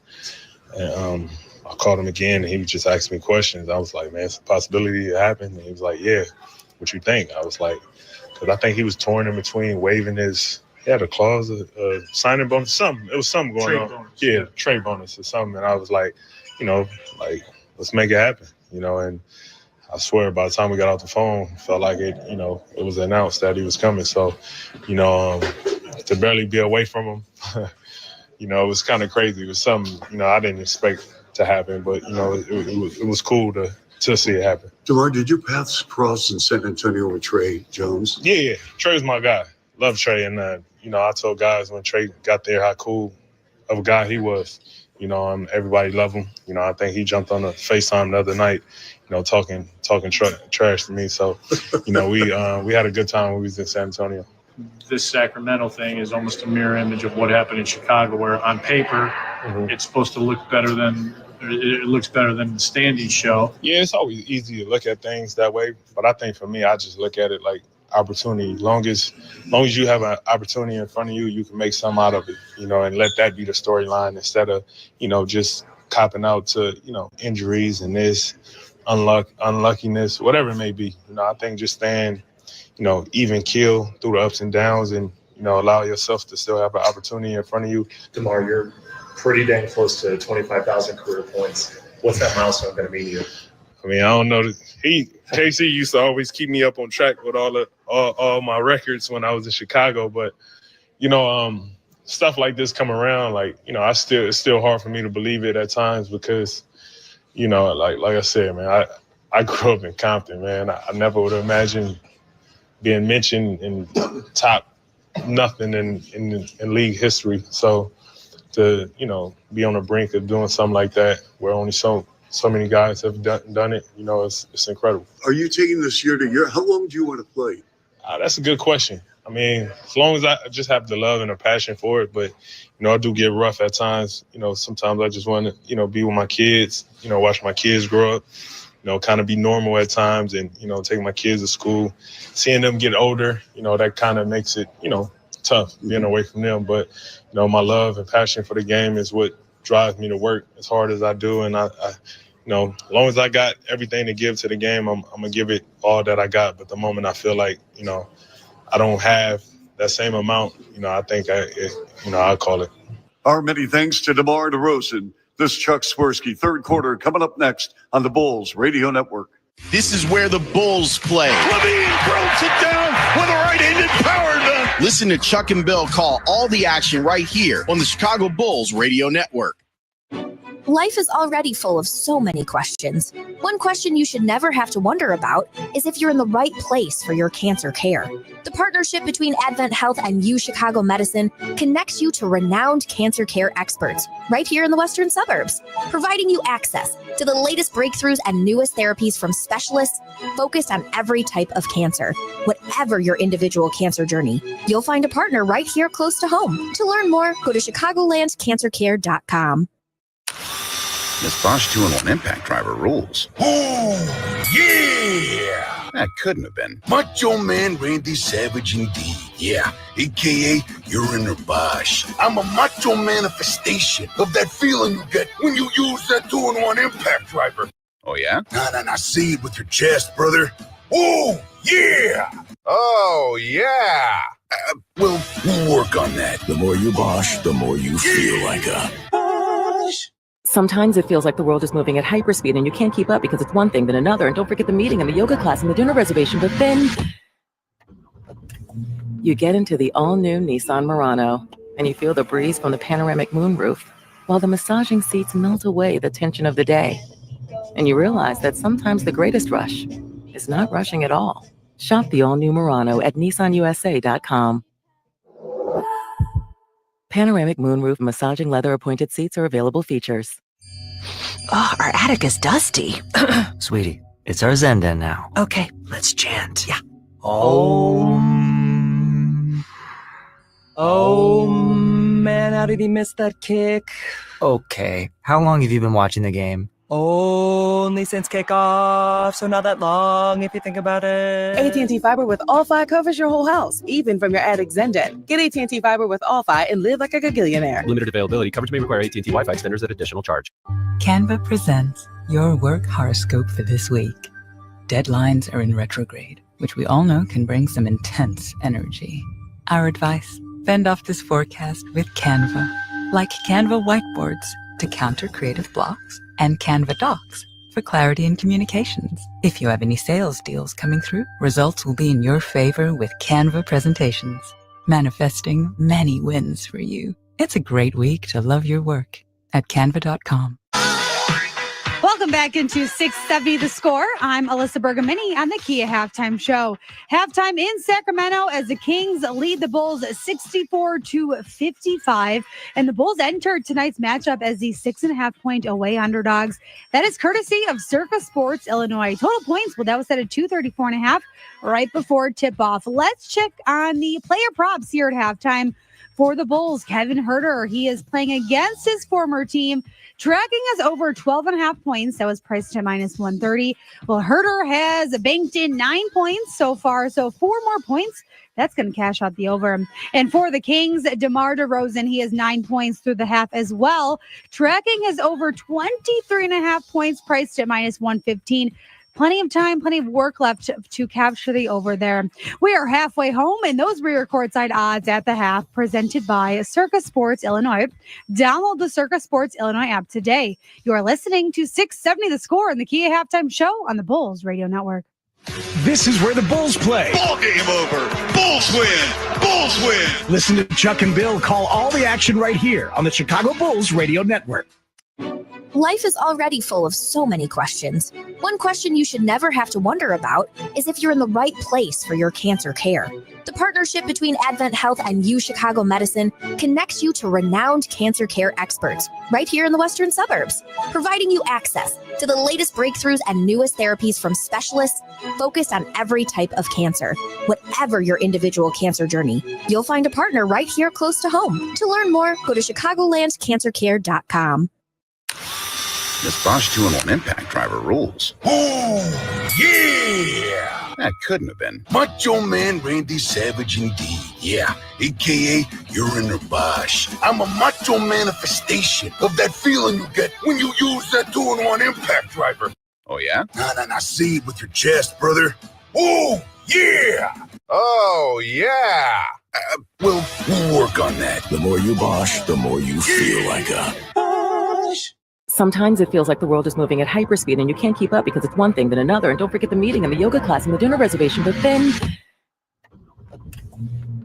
And I called him again, and he was just asking me questions. I was like, man, it's a possibility it happened. And he was like, yeah, what you think? I was like, because I think he was torn in between waiving his – he had a clause of signing bonus, something. It was something going on. Bonus. Yeah, trade bonus or something. And I was like, let's make it happen, and I swear by the time we got off the phone, felt like it, it was announced that he was coming. So, to barely be away from him, it was kind of crazy. It was something, I didn't expect to happen, but, it was cool to see it happen. DeMar, did your paths cross in San Antonio with Trey Jones? Yeah. Trey's my guy. Love Trey. And, I told guys when Trey got there how cool of a guy he was. Everybody loved him. I think he jumped on the FaceTime the other night, talking trash to me. So, we had a good time when we was in San Antonio. This Sacramento thing is almost a mirror image of what happened in Chicago, where on paper it's supposed to look better than it looks better than the standings show. Yeah, it's always easy to look at things that way, but I think for me, I just look at it like opportunity. Long as you have an opportunity in front of you, you can make something out of it, and let that be the storyline instead of, just copping out to, injuries and this unluckiness, whatever it may be. I think just staying, even keel through the ups and downs and, allow yourself to still have an opportunity in front of you. DeMar, you're pretty dang close to 25,000 career points. What's that milestone going to mean to you? I mean, I don't know. KC used to always keep me up on track with all my records when I was in Chicago. But, stuff like this come around, like, it's still hard for me to believe it at times because, like I said, man, I grew up in Compton, man. I never would have imagined being mentioned in top nothing in league history. So to, be on the brink of doing something like that where only so many guys have done it, it's incredible. Are you taking this year to year? How long do you want to play? That's a good question. I mean, as long as I just have the love and the passion for it, but, I do get rough at times. Sometimes I just want to, be with my kids, watch my kids grow up, kind of be normal at times and, take my kids to school, seeing them get older, that kind of makes it, tough being away from them. But, my love and passion for the game is what drives me to work as hard as I do. And I as long as I got everything to give to the game, I'm going to give it all that I got. But the moment I feel like, I don't have that same amount, I think I'll call it. Our many thanks to DeMar DeRozan. This is Chuck Swirsky. Third quarter coming up next on the Bulls Radio Network. This is where the Bulls play. LaVine throws it down with a right-handed power dunk. Listen to Chuck and Bill call all the action right here on the Chicago Bulls Radio Network. Life is already full of so many questions. One question you should never have to wonder about is if you're in the right place for your cancer care. The partnership between Advent Health and U Chicago Medicine connects you to renowned cancer care experts right here in the western suburbs, providing you access to the latest breakthroughs and newest therapies from specialists focused on every type of cancer. Whatever your individual cancer journey, you'll find a partner right here close to home. To learn more, go to chicagolandcancercare.com. This Bosch 2-in-1 impact driver rules. Oh, yeah! That couldn't have been. Macho Man Randy Savage indeed. Yeah, a.k.a. You're in her Bosch. I'm a macho manifestation of that feeling you get when you use that 2-in-1 impact driver. Oh, yeah? Nah, say it with your chest, brother. Oh, yeah! Oh, yeah! We'll work on that. The more you Bosch, the more you feel like a Bosch. Sometimes it feels like the world is moving at hyperspeed and you can't keep up because it's one thing then another. And don't forget the meeting and the yoga class and the dinner reservation. But then you get into the all-new Nissan Murano and you feel the breeze from the panoramic moonroof while the massaging seats melt away the tension of the day. And you realize that sometimes the greatest rush is not rushing at all. Shop the all-new Murano at nissanusa.com. Panoramic moonroof massaging leather appointed seats are available features. Oh, our attic is dusty. Sweetie, it's our Zen den now. Okay, let's chant. Yeah. Oh, man, how did he miss that kick? Okay, how long have you been watching the game? Only since kickoff, so not that long if you think about it. AT&T Fiber with All-Fi covers your whole house, even from your attic Zen den. Get AT&T Fiber with All-Fi and live like a gagillionaire. Limited availability. Coverage may require AT&T Wi-Fi extenders at additional charge. Canva presents your work horoscope for this week. Deadlines are in retrograde, which we all know can bring some intense energy. Our advice: fend off this forecast with Canva. Like Canva whiteboards to counter creative blocks, and Canva docs for clarity in communications. If you have any sales deals coming through, results will be in your favor with Canva presentations, manifesting many wins for you. It's a great week to love your work at canva.com. Welcome back into 670 The Score. I'm Alyssa Bergamini on the Kia Halftime Show. Halftime in Sacramento as the Kings lead the Bulls 64-55. And the Bulls entered tonight's matchup as the 6.5-point away underdogs. That is courtesy of Circa Sports Illinois. Total points, well, that was set at 234.5 right before tip-off. Let's check on the player props here at halftime. For the Bulls, Kevin Huerter, he is playing against his former team, tracking us over 12.5 points. That was priced at -130. Well, Huerter has banked in 9 points so far, so 4 more points. That's going to cash out the over. And for the Kings, DeMar DeRozan, he has 9 points through the half as well, tracking his over 23.5 points, priced at -115. Plenty of time, plenty of work left to capture the over there. We are halfway home, and those were your courtside odds at the half, presented by Circa Sports Illinois. Download the Circa Sports Illinois app today. You are listening to 670 The Score in the Kia Halftime Show on the Bulls Radio Network. This is where the Bulls play. Ball game over. Bulls win. Bulls win. Listen to Chuck and Bill call all the action right here on the Chicago Bulls Radio Network. Life is already full of so many questions. One question you should never have to wonder about is if you're in the right place for your cancer care. The partnership between Advent Health and U Chicago Medicine connects you to renowned cancer care experts right here in the western suburbs, providing you access to the latest breakthroughs and newest therapies from specialists focused on every type of cancer. Whatever your individual cancer journey, you'll find a partner right here close to home. To learn more, go to chicagolandcancercare.com. This Bosch 2-in-1 impact driver rules. Oh, yeah! That couldn't have been. Macho Man Randy Savage indeed. Yeah, a.k.a. You're in her Bosch. I'm a macho manifestation of that feeling you get when you use that 2-in-1 impact driver. Oh, yeah? Nah, say it with your chest, brother. Oh, yeah! Oh, yeah! We'll work on that. The more you Bosch, the more you feel like a Bosch. Sometimes it feels like the world is moving at hyperspeed and you can't keep up because it's one thing then another. And don't forget the meeting and the yoga class and the dinner reservation. But then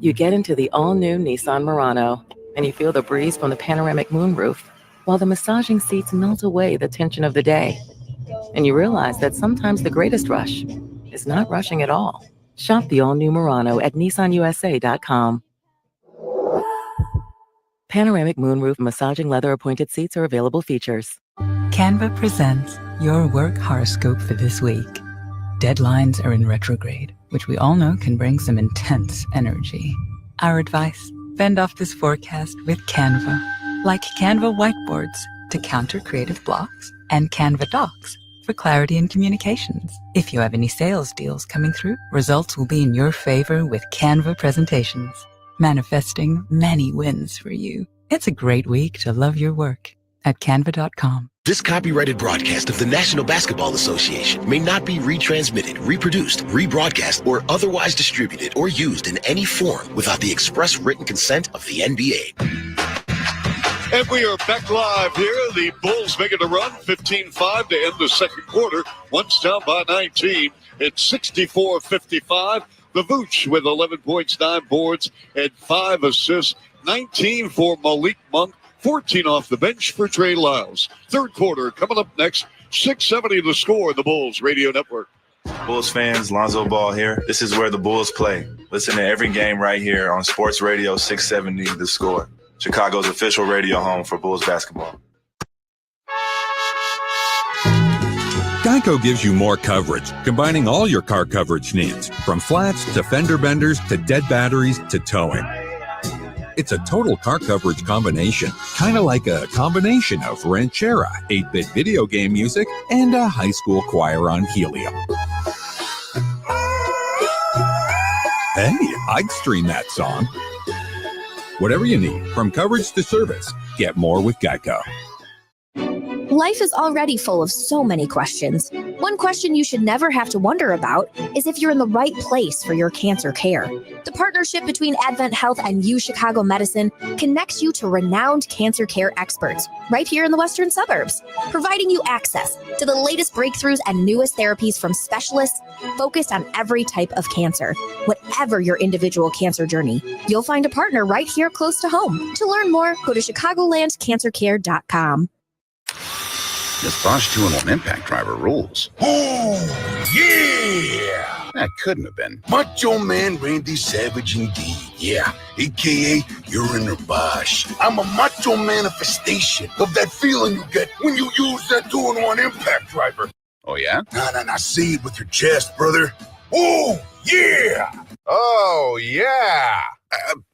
you get into the all-new Nissan Murano and you feel the breeze from the panoramic moonroof while the massaging seats melt away the tension of the day. And you realize that sometimes the greatest rush is not rushing at all. Shop the all-new Murano at nissanusa.com. Panoramic moonroof massaging leather appointed seats are available features. Canva presents your work horoscope for this week. Deadlines are in retrograde, which we all know can bring some intense energy. Our advice: fend off this forecast with Canva. Like Canva whiteboards to counter creative blocks, and Canva docs for clarity and communications. If you have any sales deals coming through, results will be in your favor with Canva presentations, manifesting many wins for you. It's a great week to love your work at canva.com. This copyrighted broadcast of the National Basketball Association may not be retransmitted, reproduced, rebroadcast, or otherwise distributed or used in any form without the express written consent of the NBA. And we are back live here. The Bulls making a run, 15-5 to end the second quarter. Once down by 19. It's 64-55. The Vooch with 11 points, 9 boards, and 5 assists. 19 for Malik Monk. 14 off the bench for Trey Lyles. Third quarter coming up next. 6:70 the score, the Bulls Radio Network. Bulls fans, Lonzo Ball here. This is where the Bulls play. Listen to every game right here on Sports Radio 670 The Score. Chicago's official radio home for Bulls basketball. Geico gives you more coverage, combining all your car coverage needs, from flats to fender benders to dead batteries to towing. It's a total car coverage combination, kind of like a combination of Ranchera, 8-bit video game music, and a high school choir on helium. Hey, I'd stream that song. Whatever you need, from coverage to service, get more with Geico. Life is already full of so many questions. One question you should never have to wonder about is if you're in the right place for your cancer care. The partnership between Advent Health and U Chicago Medicine connects you to renowned cancer care experts right here in the western suburbs, providing you access to the latest breakthroughs and newest therapies from specialists focused on every type of cancer. Whatever your individual cancer journey, you'll find a partner right here close to home. To learn more, go to chicagolandcancercare.com. This Bosch 2-in-1 impact driver rules. Oh, yeah! That couldn't have been. Macho Man Randy Savage indeed. Yeah, a.k.a. you're in a Bosch. I'm a macho manifestation of that feeling you get when you use that 2-in-1 impact driver. Oh, yeah? Nah, say it with your chest, brother. Oh, yeah! Oh, yeah!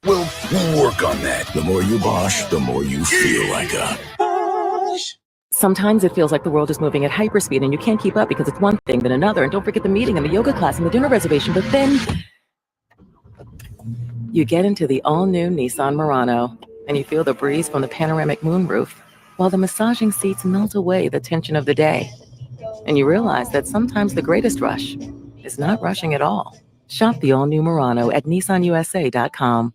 We'll work on that. The more you Bosch, the more you feel like a Bosch. Sometimes it feels like the world is moving at hyperspeed and you can't keep up because it's one thing, then another. And don't forget the meeting and the yoga class and the dinner reservation. But then you get into the all-new Nissan Murano and you feel the breeze from the panoramic moonroof while the massaging seats melt away the tension of the day. And you realize that sometimes the greatest rush is not rushing at all. Shop the all-new Murano at nissanusa.com.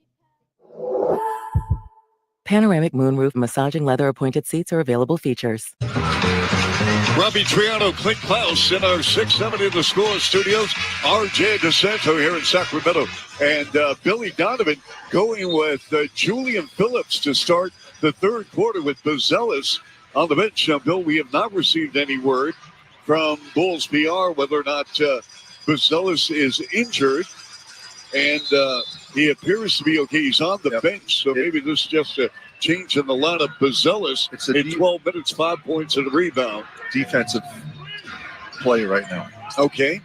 Panoramic moonroof massaging leather appointed seats are available features. Robbie Triano, Clint Klaus in our 670 The Score studios. RJ DeSanto here in Sacramento. And Billy Donovan going with Julian Phillips to start the third quarter with Bazelis on the bench. Now, Bill, we have not received any word from Bulls PR whether or not Bazelis is injured. And he appears to be okay. He's on the bench, so maybe this is just a change in the lineup. Bazelis in 12 minutes, 5 points and a rebound. Defensive play right now. Okay.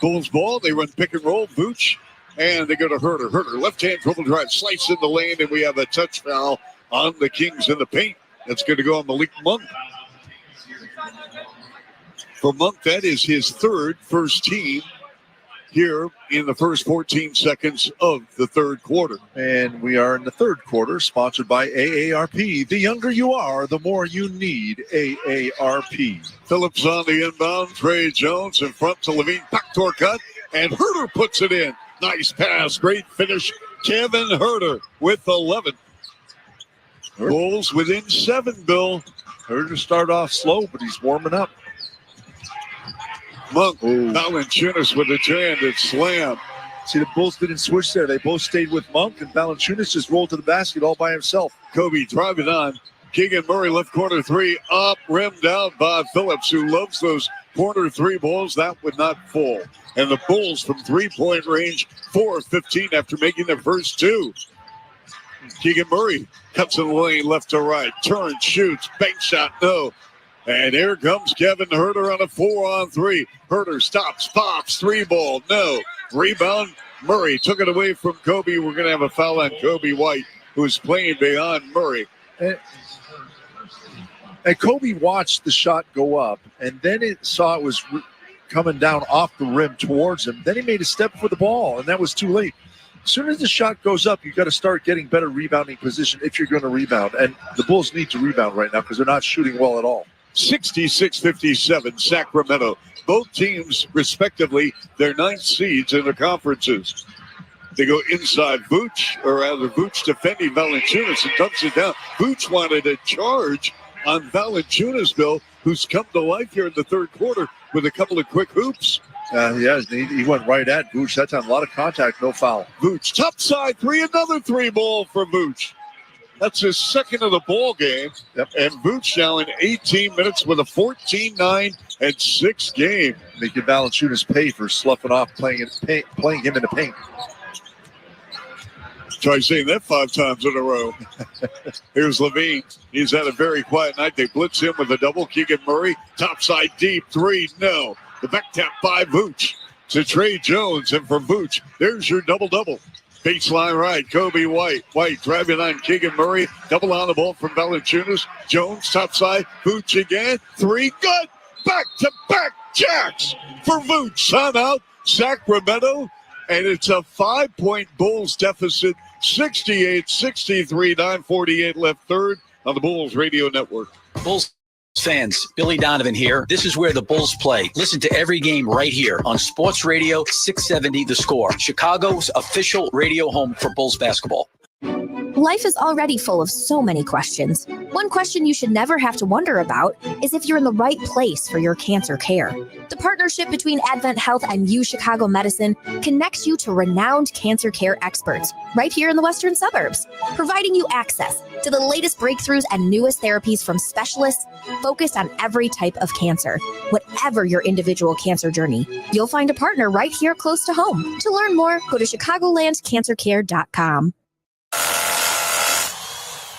Bulls ball. They run pick and roll. Vooch. And they go to Herter. Herter, left-hand dribble drive, slice in the lane, and we have a touch foul on the Kings in the paint. That's going to go on Malik Monk. For Monk, that is his first team here in the first 14 seconds of the third quarter. And we are in the third quarter, sponsored by AARP. The younger you are, the more you need AARP. Phillips on the inbound. Trey Jones in front to Levine. Backdoor cut. And Herter puts it in. Nice pass. Great finish. Kevin Herter with 11. Bulls within 7, Bill. Herter started off slow, but he's warming up. Monk, Valanciunas with a two-handed slam. See, the Bulls didn't switch there. They both stayed with Monk, and Valanciunas just rolled to the basket all by himself. Kobe driving on. Keegan Murray, left corner three, up, rimmed out by Phillips, who loves those corner three balls. That would not fall. And the Bulls from three-point range, 4 of 15 after making their first two. Keegan Murray cuts in the lane left to right, turns, shoots, bank shot, no. And here comes Kevin Herter on a 4-on-3. Herter stops, pops, three ball, no. Rebound, Murray took it away from Kobe. We're going to have a foul on Kobe White, who's playing beyond Murray. And Kobe watched the shot go up, and then it saw it was coming down off the rim towards him. Then he made a step for the ball, and that was too late. As soon as the shot goes up, you've got to start getting better rebounding position if you're going to rebound. And the Bulls need to rebound right now because they're not shooting well at all. 66-57, Sacramento. Both teams, respectively, their 9th seeds in the conferences. They go inside Vooch, or rather Vooch defending Valanciunas and dumps it down. Vooch wanted a charge on Valanciunas, Bill, who's come to life here in the third quarter with a couple of quick hoops. He went right at Vooch. That time, a lot of contact, no foul. Vooch, top side three, another 3-ball for Vooch. That's his second of the ball game. Yep. And Vooch now in 18 minutes with a 14-9-6 game. Making Valanciunas pay for sloughing off playing him in the paint. Try saying that 5 times in a row. Here's Levine. He's had a very quiet night. They blitz him with a double. Keegan Murray, topside deep 3, no. The back tap by Vooch to Trey Jones. And for Vooch, there's your double-double. Baseline right, Kobe White. White driving on Keegan Murray. Double on the ball from Valanciunas. Jones, topside. Vooch again. 3, good. Back-to-back jacks for Vooch. Timeout, Sacramento. And it's a 5-point Bulls deficit. 68-63, 9:48 left third on the Bulls Radio Network. Bulls fans, Billy Donovan here. This is where the Bulls play. Listen to every game right here on Sports Radio 670 The Score, Chicago's official radio home for Bulls basketball. Life is already full of so many questions. One question you should never have to wonder about is if you're in the right place for your cancer care. The partnership between Advent Health and U Chicago Medicine connects you to renowned cancer care experts right here in the western suburbs, providing you access to the latest breakthroughs and newest therapies from specialists focused on every type of cancer. Whatever your individual cancer journey, you'll find a partner right here close to home. To learn more, go to chicagolandcancercare.com.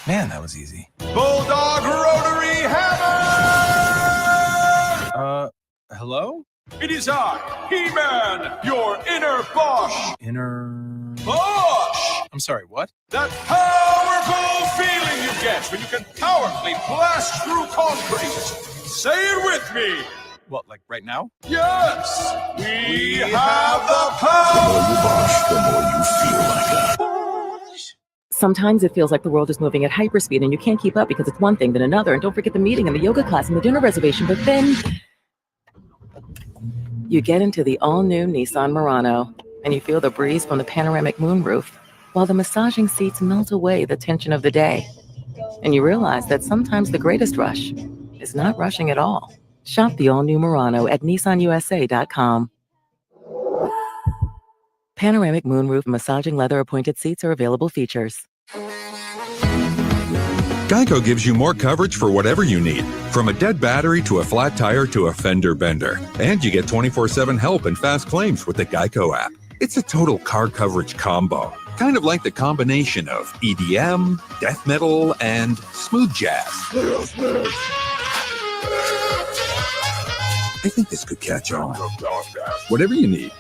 Man, that was easy. Bulldog Rotary Hammer! Hello? It is I, He-Man, your inner Bosch. Bosch! I'm sorry, what? That powerful feeling you get when you can powerfully blast through concrete. Say it with me. What, like right now? Yes! We have the power! The more you Bosch, the more you feel like a... Sometimes it feels like the world is moving at hyperspeed and you can't keep up because it's one thing then another. And don't forget the meeting and the yoga class and the dinner reservation. But then you get into the all-new Nissan Murano and you feel the breeze from the panoramic moonroof while the massaging seats melt away the tension of the day. And you realize that sometimes the greatest rush is not rushing at all. Shop the all-new Murano at nissanusa.com. Panoramic moonroof massaging leather appointed seats are available features. Geico gives you more coverage for whatever you need, from a dead battery to a flat tire to a fender bender. And you get 24/7 help and fast claims with the Geico app. It's a total car coverage combo, kind of like the combination of EDM, death metal, and smooth jazz. I think this could catch on. Whatever you need,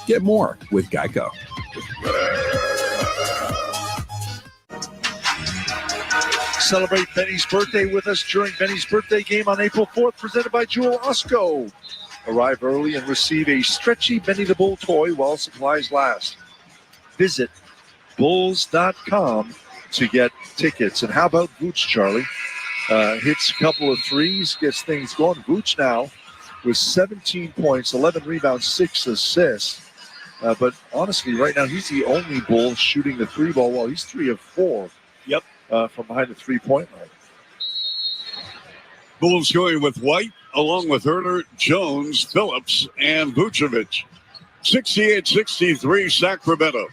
get more with Geico. Celebrate Benny's birthday with us during Benny's birthday game on April 4th, presented by Jewel Osco. Arrive early and receive a stretchy Benny the Bull toy while supplies last. Visit bulls.com to get tickets. And how about Vooch, Charlie? Hits a couple of threes, gets things going. Vooch now with 17 points, 11 rebounds, 6 assists. But honestly, right now, he's the only Bull shooting the 3-ball. Well, he's 3 of 4. Yep. From behind the 3-point line. Bulls going with White, along with Herter, Jones, Phillips, and Vucevic. 68-63, Sacramento.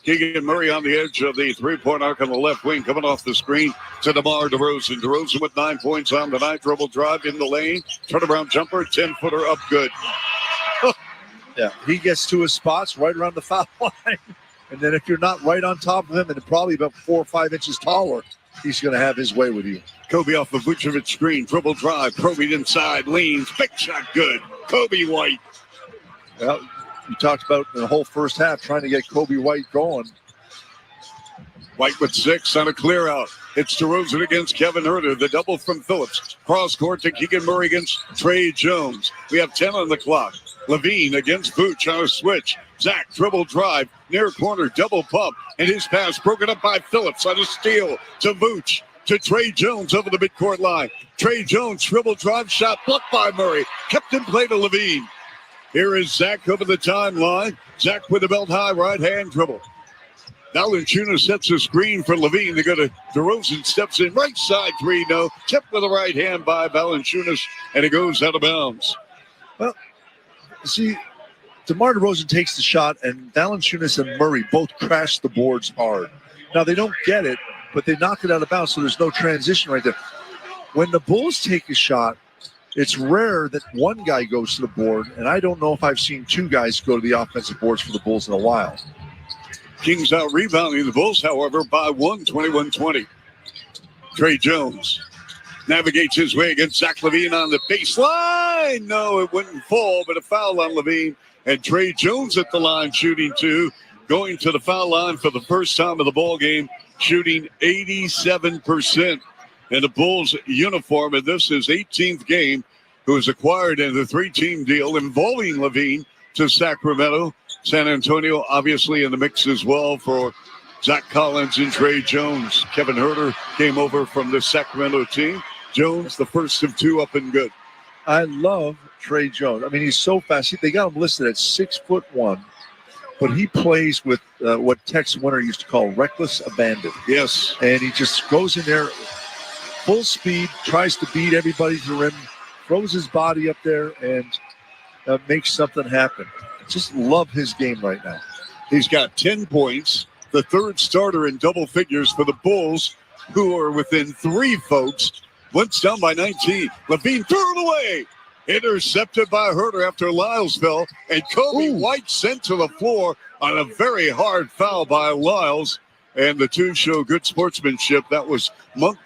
Keegan Murray on the edge of the three-point arc on the left wing, coming off the screen to DeMar DeRozan. DeRozan with 9 points on the night. Dribble drive in the lane. Turnaround jumper, 10-footer up good. Yeah, he gets to his spots right around the foul line. And then if you're not right on top of him and probably about 4 or 5 inches taller, he's going to have his way with you. Kobe off the Vucevic screen. Dribble drive. Kobe inside. Leans. Big shot good. Kobe White. Well, you talked about the whole first half trying to get Kobe White going. White with 6 on a clear out. It's DeRozan against Kevin Herter. The double from Phillips. Cross court to Keegan Murray against Trey Jones. We have 10 on the clock. Levine against Vooch on a switch. Zach dribble drive. Near corner double pump. And his pass broken up by Phillips on a steal to Vooch. To Trey Jones over the midcourt line. Trey Jones dribble drive shot blocked by Murray. Kept in play to Levine. Here is Zach over the timeline. Zach with the belt high right hand dribble. Valanciunas sets a screen for Levine. They go to DeRozan, steps in right side 3, no. Tipped with the right hand by Valanciunas, and it goes out of bounds. Well, see, DeMar DeRozan takes the shot, and Valanciunas and Murray both crash the boards hard. Now, they don't get it, but they knock it out of bounds, so there's no transition right there. When the Bulls take a shot, it's rare that one guy goes to the board, and I don't know if I've seen two guys go to the offensive boards for the Bulls in a while. Kings out rebounding the Bulls, however, by 1, 21-20. Trey Jones navigates his way against Zach Levine on the baseline. No, it wouldn't fall, but a foul on Levine. And Trey Jones at the line shooting 2, going to the foul line for the first time of the ball game, shooting 87% in the Bulls uniform. And this is 18th game, who was acquired in the 3-team deal involving Levine to Sacramento. San Antonio obviously in the mix as well for Zach Collins and Trey Jones. Kevin Herter came over from the Sacramento team. Jones, the first of 2 up and good. I love Trey Jones. I mean, he's so fast. They got him listed at 6'1", but he plays with what Tex Winter used to call reckless abandon. Yes. And he just goes in there full speed, tries to beat everybody to the rim, throws his body up there, and makes something happen. Just love his game right now. He's got 10 points, the third starter in double figures for the Bulls, who are within 3, folks. Once down by 19. Levine threw it away. Intercepted by Herter after Lyles fell. And Kobe White sent to the floor on a very hard foul by Lyles. And the 2 show good sportsmanship. That was Monk.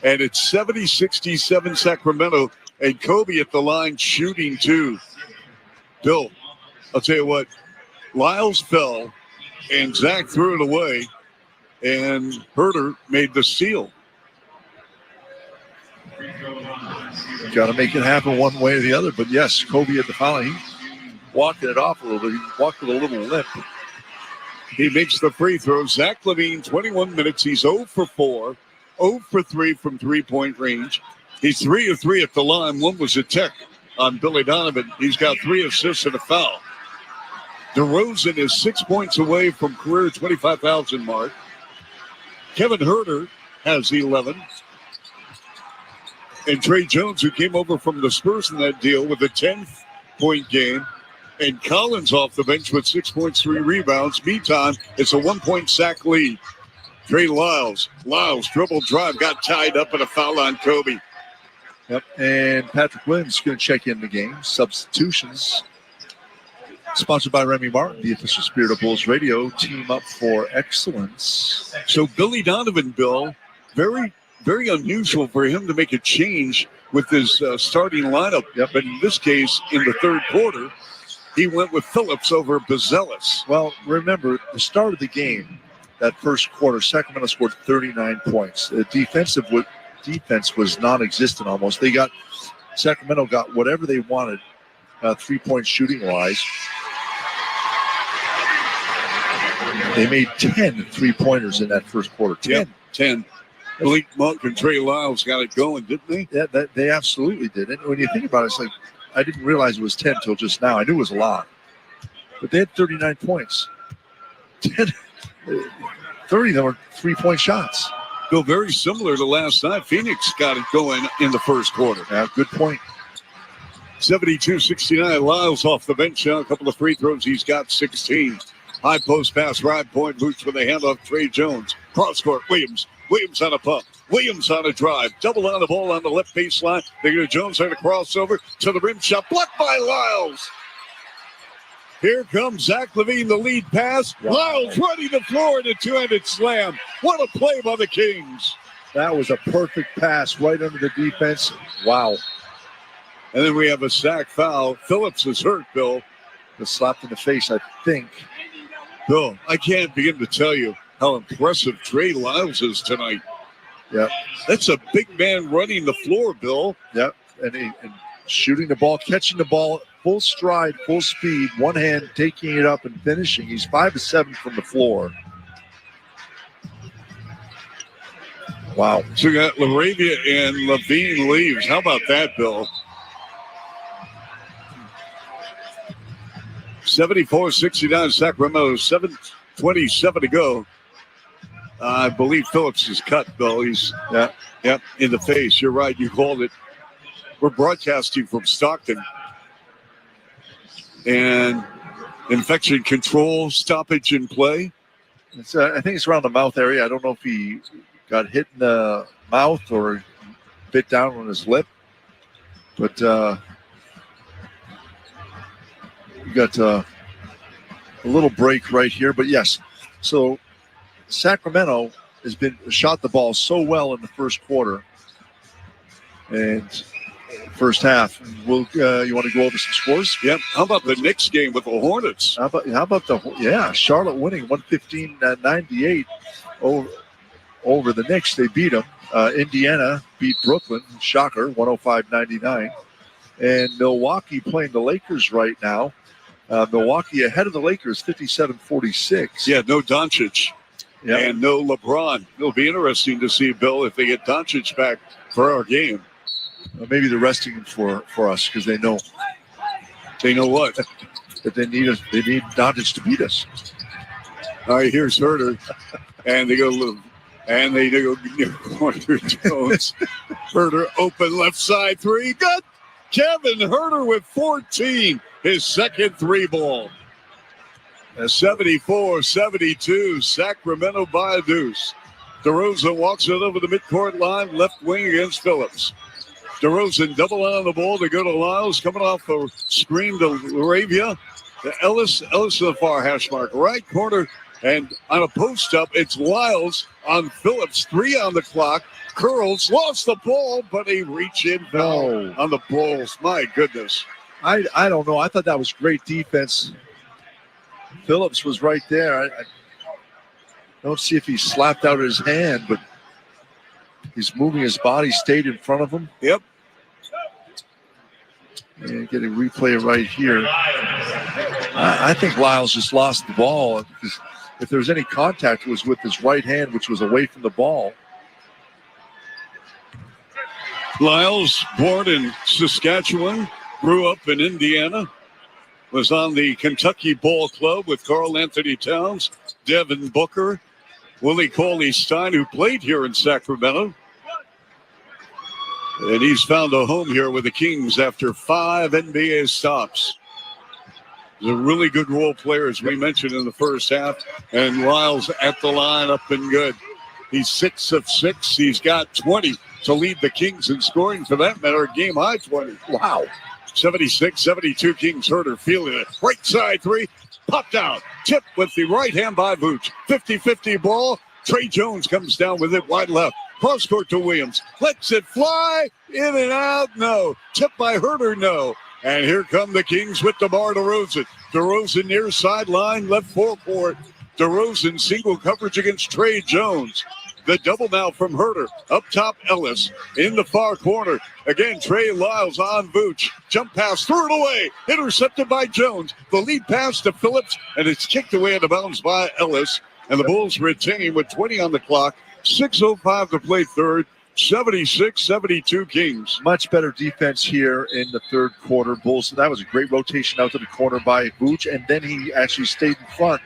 And it's 70-67 Sacramento. And Kobe at the line shooting 2. Bill, I'll tell you what, Lyles fell, and Zach threw it away, and Herter made the steal. Got to make it happen one way or the other. But, yes, Kobe at the foul. He walking it off a little bit. He walked with a little limp. He makes the free throw. Zach Levine, 21 minutes. He's 0 for 4, 0 for 3 from three-point range. He's 3 of 3 at the line. 1 was a tech on Billy Donovan. He's got 3 assists and a foul. DeRozan is 6 points away from career 25,000 mark. Kevin Herter has 11. And Trey Jones, who came over from the Spurs in that deal with a 10-point game. And Collins off the bench with 6 points, 3 rebounds. Meantime, it's a 1-point sack lead. Trey Lyles dribble drive, got tied up and a foul on Kobe. Yep, and Patrick Williams is going to check in the game. Substitutions. Sponsored by Remy Martin, the official Spirit of Bulls Radio. Team up for excellence. So Billy Donovan, Bill, very, very unusual for him to make a change with his starting lineup. Yep. But in this case, in the third quarter, he went with Phillips over Bazelis. Well, remember, the start of the game, that first quarter, Sacramento scored 39 points. The defense was non-existent almost. Sacramento got whatever they wanted, 3-point shooting-wise. They made 10 3-pointers in that first quarter. 10. Yep, 10. Malik Monk and Trey Lyles got it going, didn't they? Yeah, they absolutely did. And when you think about it, it's like, I didn't realize it was 10 until just now. I knew it was a lot. But they had 39 points. 30 of them were 3-point shots. Bill, very similar to last night. Phoenix got it going in the first quarter. Yeah, good point. 72-69. Lyles off the bench now. A couple of free throws. He's got 16. High post pass, right point. Boots with a handoff. Trey Jones. Cross court. Williams on a pump. Williams on a drive. Double on the ball on the left baseline. They go to Jones on a crossover to the rim shot. Blocked by Lyles. Here comes Zach Levine, the lead pass. Wow. Lyles running the floor in a two-handed slam. What a play by the Kings. That was a perfect pass right under the defense. Wow. And then we have a sack foul. Phillips is hurt, Bill. Was slapped in the face, I think. Bill, I can't begin to tell you how impressive Trey Lyles is tonight. Yeah. That's a big man running the floor, Bill. Yep. And shooting the ball, catching the ball, full stride, full speed, one hand taking it up and finishing. He's 5 of 7 from the floor. Wow. So we got LaRavia and Levine leaves. How about that, Bill? 74-69 Sacramento, 7:27 to go. I believe Phillips is cut, Bill. He's in the face. You're right. You called it. We're broadcasting from Stockton. And infection control stoppage in play. It's, I think it's around the mouth area. I don't know if he got hit in the mouth or bit down on his lip. But we got a little break right here. But yes, so Sacramento has been shot the ball so well in the first quarter and first half. We'll you want to go over some scores? Yep. How about the Knicks game with the Hornets? How about Charlotte winning 115-98 over the Knicks. They beat them. Indiana beat Brooklyn, shocker, 105-99. And Milwaukee playing the Lakers right now. Milwaukee ahead of the Lakers, 57-46. Yeah, no Doncic. Yep. And no LeBron. It'll be interesting to see, Bill, if they get Doncic back for our game. Maybe they're resting him for us because they know. They know what? That they need us. They need Doncic to beat us. All right, here's Herter. And they go corner Jones. Herter open left side three. Good. Kevin Herter with 14. His second three ball. 74-72. Sacramento by a deuce. DeRozan walks it over the midcourt line. Left wing against Phillips. DeRozan double on the ball to go to Lyles. Coming off a screen to LaRavia. To Ellis to the far hash mark. Right corner. And on a post up, it's Lyles on Phillips. 3 on the clock. Curls. Lost the ball, but a reach in foul on the Bulls. My goodness. I don't know. I thought that was great defense. Phillips was right there. I don't see if he slapped out his hand, but he's moving his body, stayed in front of him. Yep. And get a replay right here. I think Lyles just lost the ball. If there was any contact, it was with his right hand, which was away from the ball. Lyles, born in Saskatchewan, grew up in Indiana, was on the Kentucky Ball Club with Karl Anthony Towns, Devin Booker, Willie Cauley-Stein, who played here in Sacramento. And he's found a home here with the Kings after 5 NBA stops. He's a really good role player, as we mentioned in the first half. And Lyles at the line, up and good. He's 6 of 6. He's got 20 to lead the Kings in scoring. For that matter, game high 20. Wow. 76-72 Kings. Herter feeling it. Right side three. Popped out. Tip with the right hand by Vooch. 50-50 ball. Trey Jones comes down with it wide left. Cross court to Williams. Lets it fly. In and out. No. Tip by Herter. No. And here come the Kings with DeMar DeRozan. DeRozan near sideline. Left forecourt. DeRozan single coverage against Trey Jones. The double now from Herter. Up top, Ellis. In the far corner. Again, Trey Lyles on Vooch. Jump pass, threw it away. Intercepted by Jones. The lead pass to Phillips, and it's kicked away out of bounds by Ellis. And the Bulls retain with 20 on the clock. 6:05 to play third. 76-72 Kings. Much better defense here in the third quarter. Bulls, that was a great rotation out to the corner by Vooch, and then he actually stayed in front,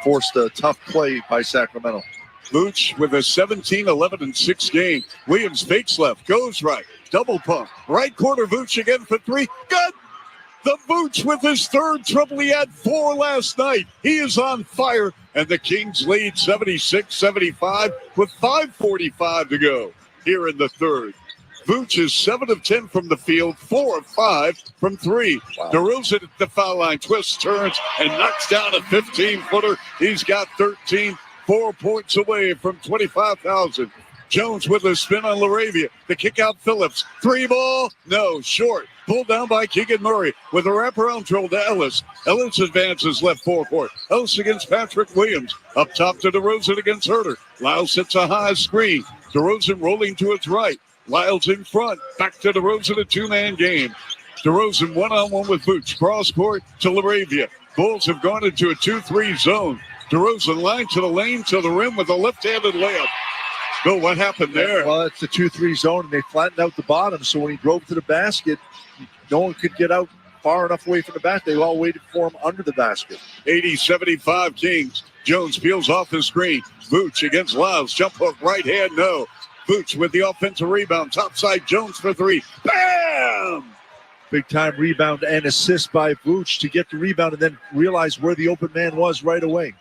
forced a tough play by Sacramento. Vooch with a 17-11-6 game. Williams fakes left, goes right, double pump. Right corner, Vooch again for 3. Good! The Vooch with his third triple. He had 4 last night. He is on fire, and the Kings lead 76-75 with 5:45 to go here in the third. Vooch is 7 of 10 from the field, 4 of 5 from 3. Wow. DeRozan at the foul line, twists, turns, and knocks down a 15-footer. He's got 13, 4 points away from 25,000. Jones with a spin on Laravia. The kick out Phillips. 3 ball. No, short. Pulled down by Keegan Murray with a wraparound throw to Ellis. Ellis advances left forecourt. Ellis against Patrick Williams. Up top to DeRozan against Herter. Lyles hits a high screen. DeRozan rolling to its right. Lyles in front. Back to DeRozan, a two-man game. DeRozan one-on-one with Vooch. Cross court to Laravia. Bulls have gone into a 2-3 zone. DeRozan line to the lane to the rim with a left-handed layup. Bill, what happened there? Well, it's the 2-3 zone, and they flattened out the bottom. So when he drove to the basket, no one could get out far enough away from the basket. They all waited for him under the basket. 80-75 Kings. Jones peels off his screen. Vooch against Lyles. Jump hook, right hand, no. Vooch with the offensive rebound. Topside Jones for 3. Bam! Big time rebound and assist by Vooch to get the rebound and then realize where the open man was right away.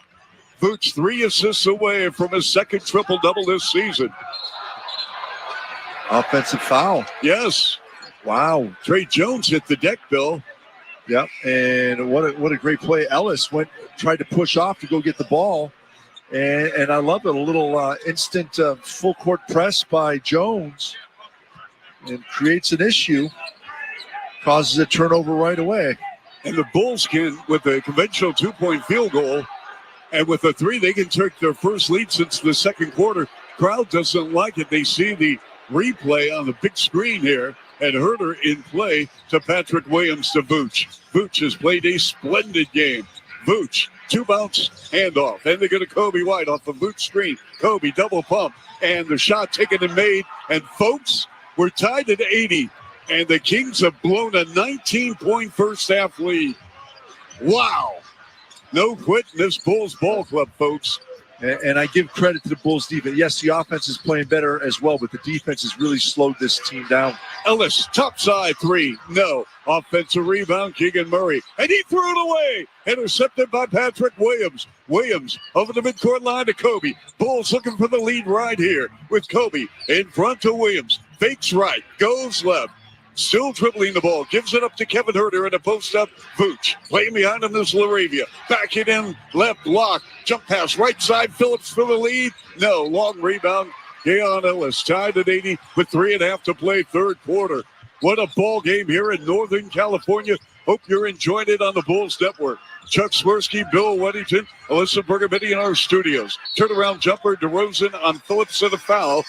Vooch 3 assists away from his second triple-double this season. Offensive foul. Yes. Wow. Trey Jones hit the deck, Bill. Yep. And what a great play. Ellis tried to push off to go get the ball. And I love it. A little instant full court press by Jones and creates an issue. Causes a turnover right away. And the Bulls can, with a conventional 2-point field goal, and with a 3, they can take their first lead since the second quarter. Crowd doesn't like it. They see the replay on the big screen here, and Herter in play to Patrick Williams to Vooch. Vooch has played a splendid game. Vooch, 2-bounce handoff, and they go to Kobe White off the Vooch screen. Kobe double pump, and the shot taken and made. And folks, we're tied at 80, and the Kings have blown a 19-point first half lead. Wow. No quit in this Bulls ball club, folks. And I give credit to the Bulls defense. Yes, the offense is playing better as well, but the defense has really slowed this team down. Ellis, topside 3. No. Offensive rebound, Keegan Murray. And he threw it away. Intercepted by Patrick Williams. Williams over the midcourt line to Kobe. Bulls looking for the lead right here with Kobe in front to Williams. Fakes right, goes left. Still dribbling the ball. Gives it up to Kevin Herter in a post-up. Vooch playing behind him is Laravia. Back it in. Left block. Jump pass right side. Phillips for the lead. No. Long rebound. Gayon Ellis tied at 80 with 3.5 to play third quarter. What a ball game here in Northern California. Hope you're enjoying it on the Bulls Network. Chuck Swirsky, Bill Weddington, Alyssa Bergametti in our studios. Turnaround jumper, DeRozan on Phillips to the foul.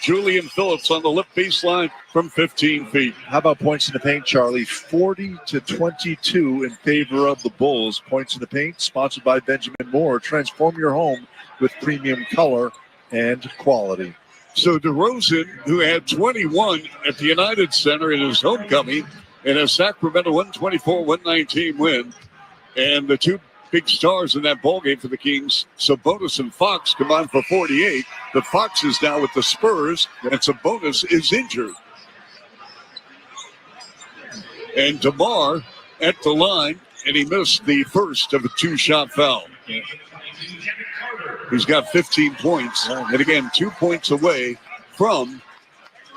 Julian Phillips on the left baseline from 15 feet. How about points in the paint, Charlie? 40-22 in favor of the Bulls. Points in the paint, sponsored by Benjamin Moore. Transform your home with premium color and quality. So DeRozan, who had 21 at the United Center in his homecoming, in a Sacramento 124-119 win. And the two big stars in that ballgame for the Kings, Sabonis and Fox, combined for 48. The Fox is now with the Spurs, and Sabonis is injured. And DeMar at the line, and he missed the first of a 2-shot foul. He's got 15 points, and again, 2 points away from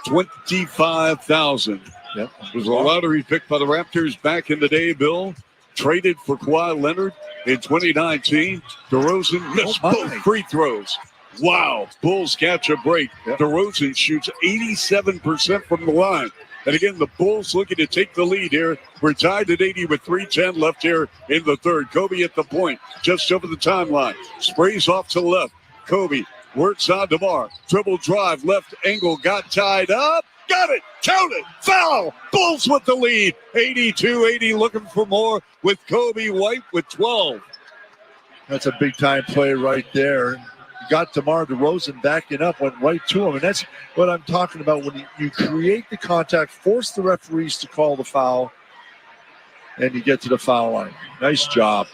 25,000. Yep. It was a lottery pick by the Raptors back in the day, Bill. Traded for Kawhi Leonard in 2019. DeRozan missed both free throws. Wow. Bulls catch a break. Yep. DeRozan shoots 87% from the line. And again, the Bulls looking to take the lead here. We're tied at 80 with 3:10 left here in the third. Kobe at the point, just over the timeline. Sprays off to the left. Kobe works on DeMar. Dribble drive, left angle, got tied up. Got it. Count it. Foul. Bulls with the lead. 82-80, looking for more with Kobe White with 12. That's a big-time play right there. Got DeMar DeRozan backing up, went right to him. And that's what I'm talking about when you create the contact, force the referees to call the foul, and you get to the foul line. Nice job.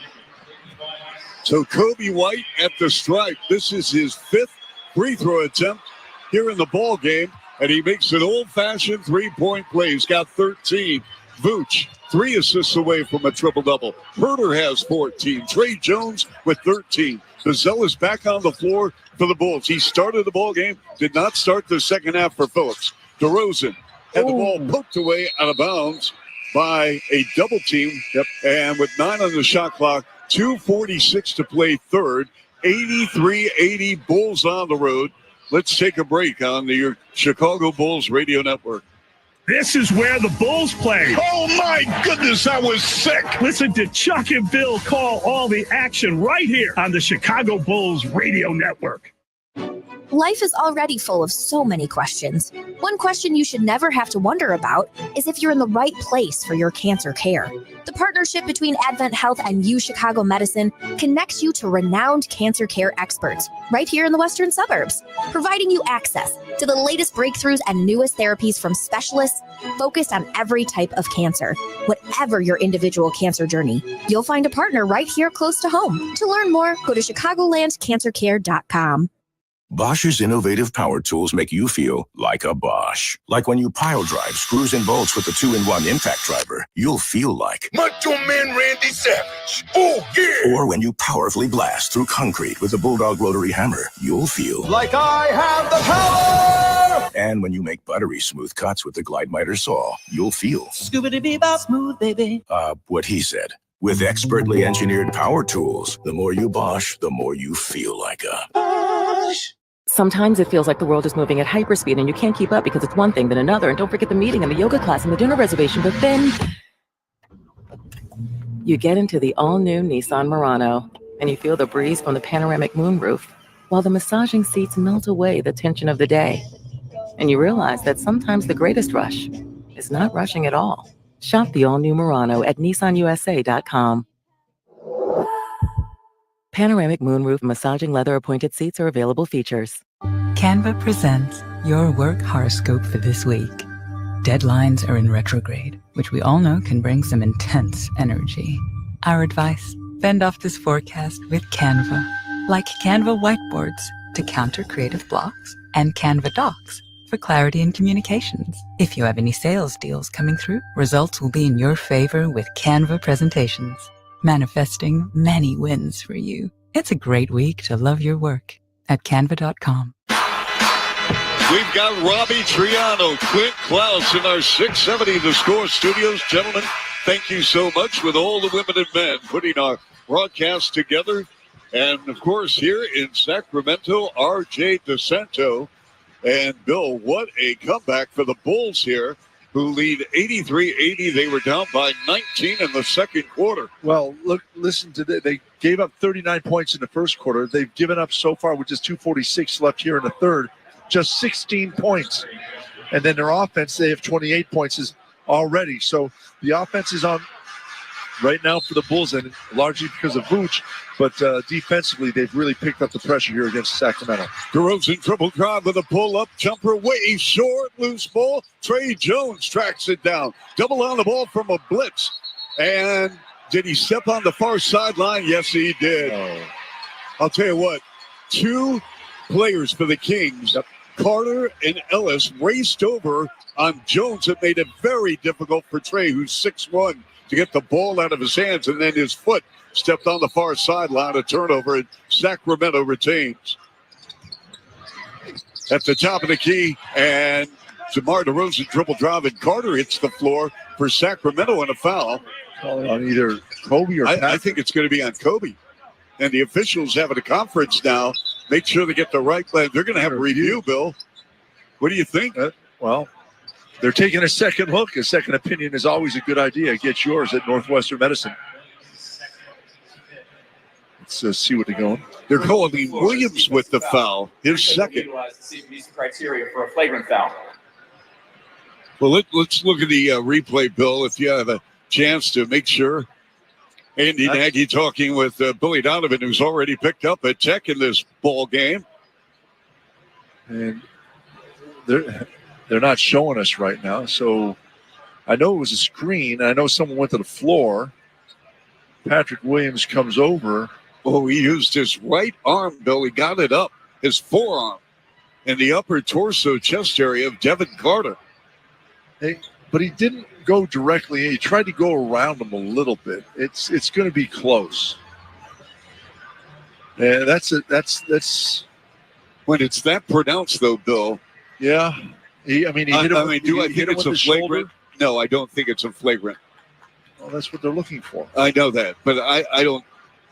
So Kobe White at the stripe. This is his 5th free throw attempt here in the ball game. And he makes an old-fashioned 3-point play. He's got 13. Vooch, 3 assists away from a triple-double. Herter has 14. Trey Jones with 13. Bazell is back on the floor for the Bulls. He started the ball game, did not start the second half for Phillips. DeRozan had the ball poked away out of bounds by a double team. Yep. And with 9 on the shot clock, 2:46 to play third. 83-80 Bulls on the road. Let's take a break on the Chicago Bulls Radio Network. This is where the Bulls play. Oh, my goodness, I was sick. Listen to Chuck and Bill call all the action right here on the Chicago Bulls Radio Network. Life is already full of so many questions. One question you should never have to wonder about is if you're in the right place for your cancer care. The partnership between Advent Health and U Chicago Medicine connects you to renowned cancer care experts right here in the western suburbs, providing you access to the latest breakthroughs and newest therapies from specialists focused on every type of cancer. Whatever your individual cancer journey, you'll find a partner right here close to home. To learn more, go to chicagolandcancercare.com. Bosch's innovative power tools make you feel like a Bosch. Like when you pile drive screws and bolts with the 2-in-1 impact driver, you'll feel like Macho Man Randy Savage. Oh, yeah. Or when you powerfully blast through concrete with the Bulldog rotary hammer, you'll feel like I have the power. And when you make buttery smooth cuts with the Glide Miter saw, you'll feel Scooby-Doo-bop smooth, baby. What he said. With expertly engineered power tools, the more you Bosch, the more you feel like a Bosch. Sometimes it feels like the world is moving at hyperspeed and you can't keep up because it's one thing then another. And don't forget the meeting and the yoga class and the dinner reservation. But then you get into the all-new Nissan Murano and you feel the breeze from the panoramic moonroof while the massaging seats melt away the tension of the day. And you realize that sometimes the greatest rush is not rushing at all. Shop the all-new Murano at nissanusa.com. Panoramic moonroof massaging leather appointed seats are available features. Canva presents your work horoscope for this week. Deadlines are in retrograde, which we all know can bring some intense energy. Our advice, fend off this forecast with Canva. Like Canva whiteboards to counter creative blocks and Canva docs for clarity in communications. If you have any sales deals coming through, results will be in your favor with Canva presentations. Manifesting many wins for you. It's a great week to love your work at canva.com. We've got Robbie Triano, Clint Klaus in our 670 The Score studios. Gentlemen, thank you so much with all the women and men putting our broadcast together. And, of course, here in Sacramento, R.J. DeSanto. And, Bill, what a comeback for the Bulls here, who lead 83-80. They were down by 19 in the second quarter. Well, listen to that. They gave up 39 points in the first quarter. They've given up so far with just 2:46 left here in the third, just 16 points. And then their offense, they have 28 points already. So the offense is on right now for the Bulls, and largely because of Vooch. But defensively, they've really picked up the pressure here against Sacramento. DeRozan triple drive with a pull-up jumper, way short, loose ball. Trey Jones tracks it down. Double on the ball from a blitz. And did he step on the far sideline? Yes, he did. Oh. I'll tell you what, two players for the Kings, Carter and Ellis, raced over on Jones. It made it very difficult for Trey, who's 6'1", to get the ball out of his hands, and then his foot stepped on the far sideline, a turnover, and Sacramento retains. At the top of the key, and DeMar DeRozan triple drive, and Carter hits the floor for Sacramento on a foul. On either Kobe or I think it's going to be on Kobe. And the officials having a conference now. Make sure they get the right plan. They're going to have a review, Bill. What do you think? Well, they're taking a second look. A second opinion is always a good idea. Get yours at Northwestern Medicine. Let's see what they're going. They're calling Williams with the foul. His second. Criteria for a flagrant foul. Well, let's look at the replay, Bill, if you have a chance to make sure. Andy Nagy talking with Billy Donovan, who's already picked up a tech in this ball game. And they're not showing us right now. So I know it was a screen. I know someone went to the floor. Patrick Williams comes over. Oh, he used his right arm, Bill. He got it up, his forearm, in the upper torso chest area of Devin Carter. Hey, but he didn't go directly in. He tried to go around him a little bit. It's going to be close. And that's when it's that pronounced, though, Bill. Yeah. He hit him. Do I think it's a flagrant? No, I don't think it's a flagrant. Well, that's what they're looking for. I know that, but I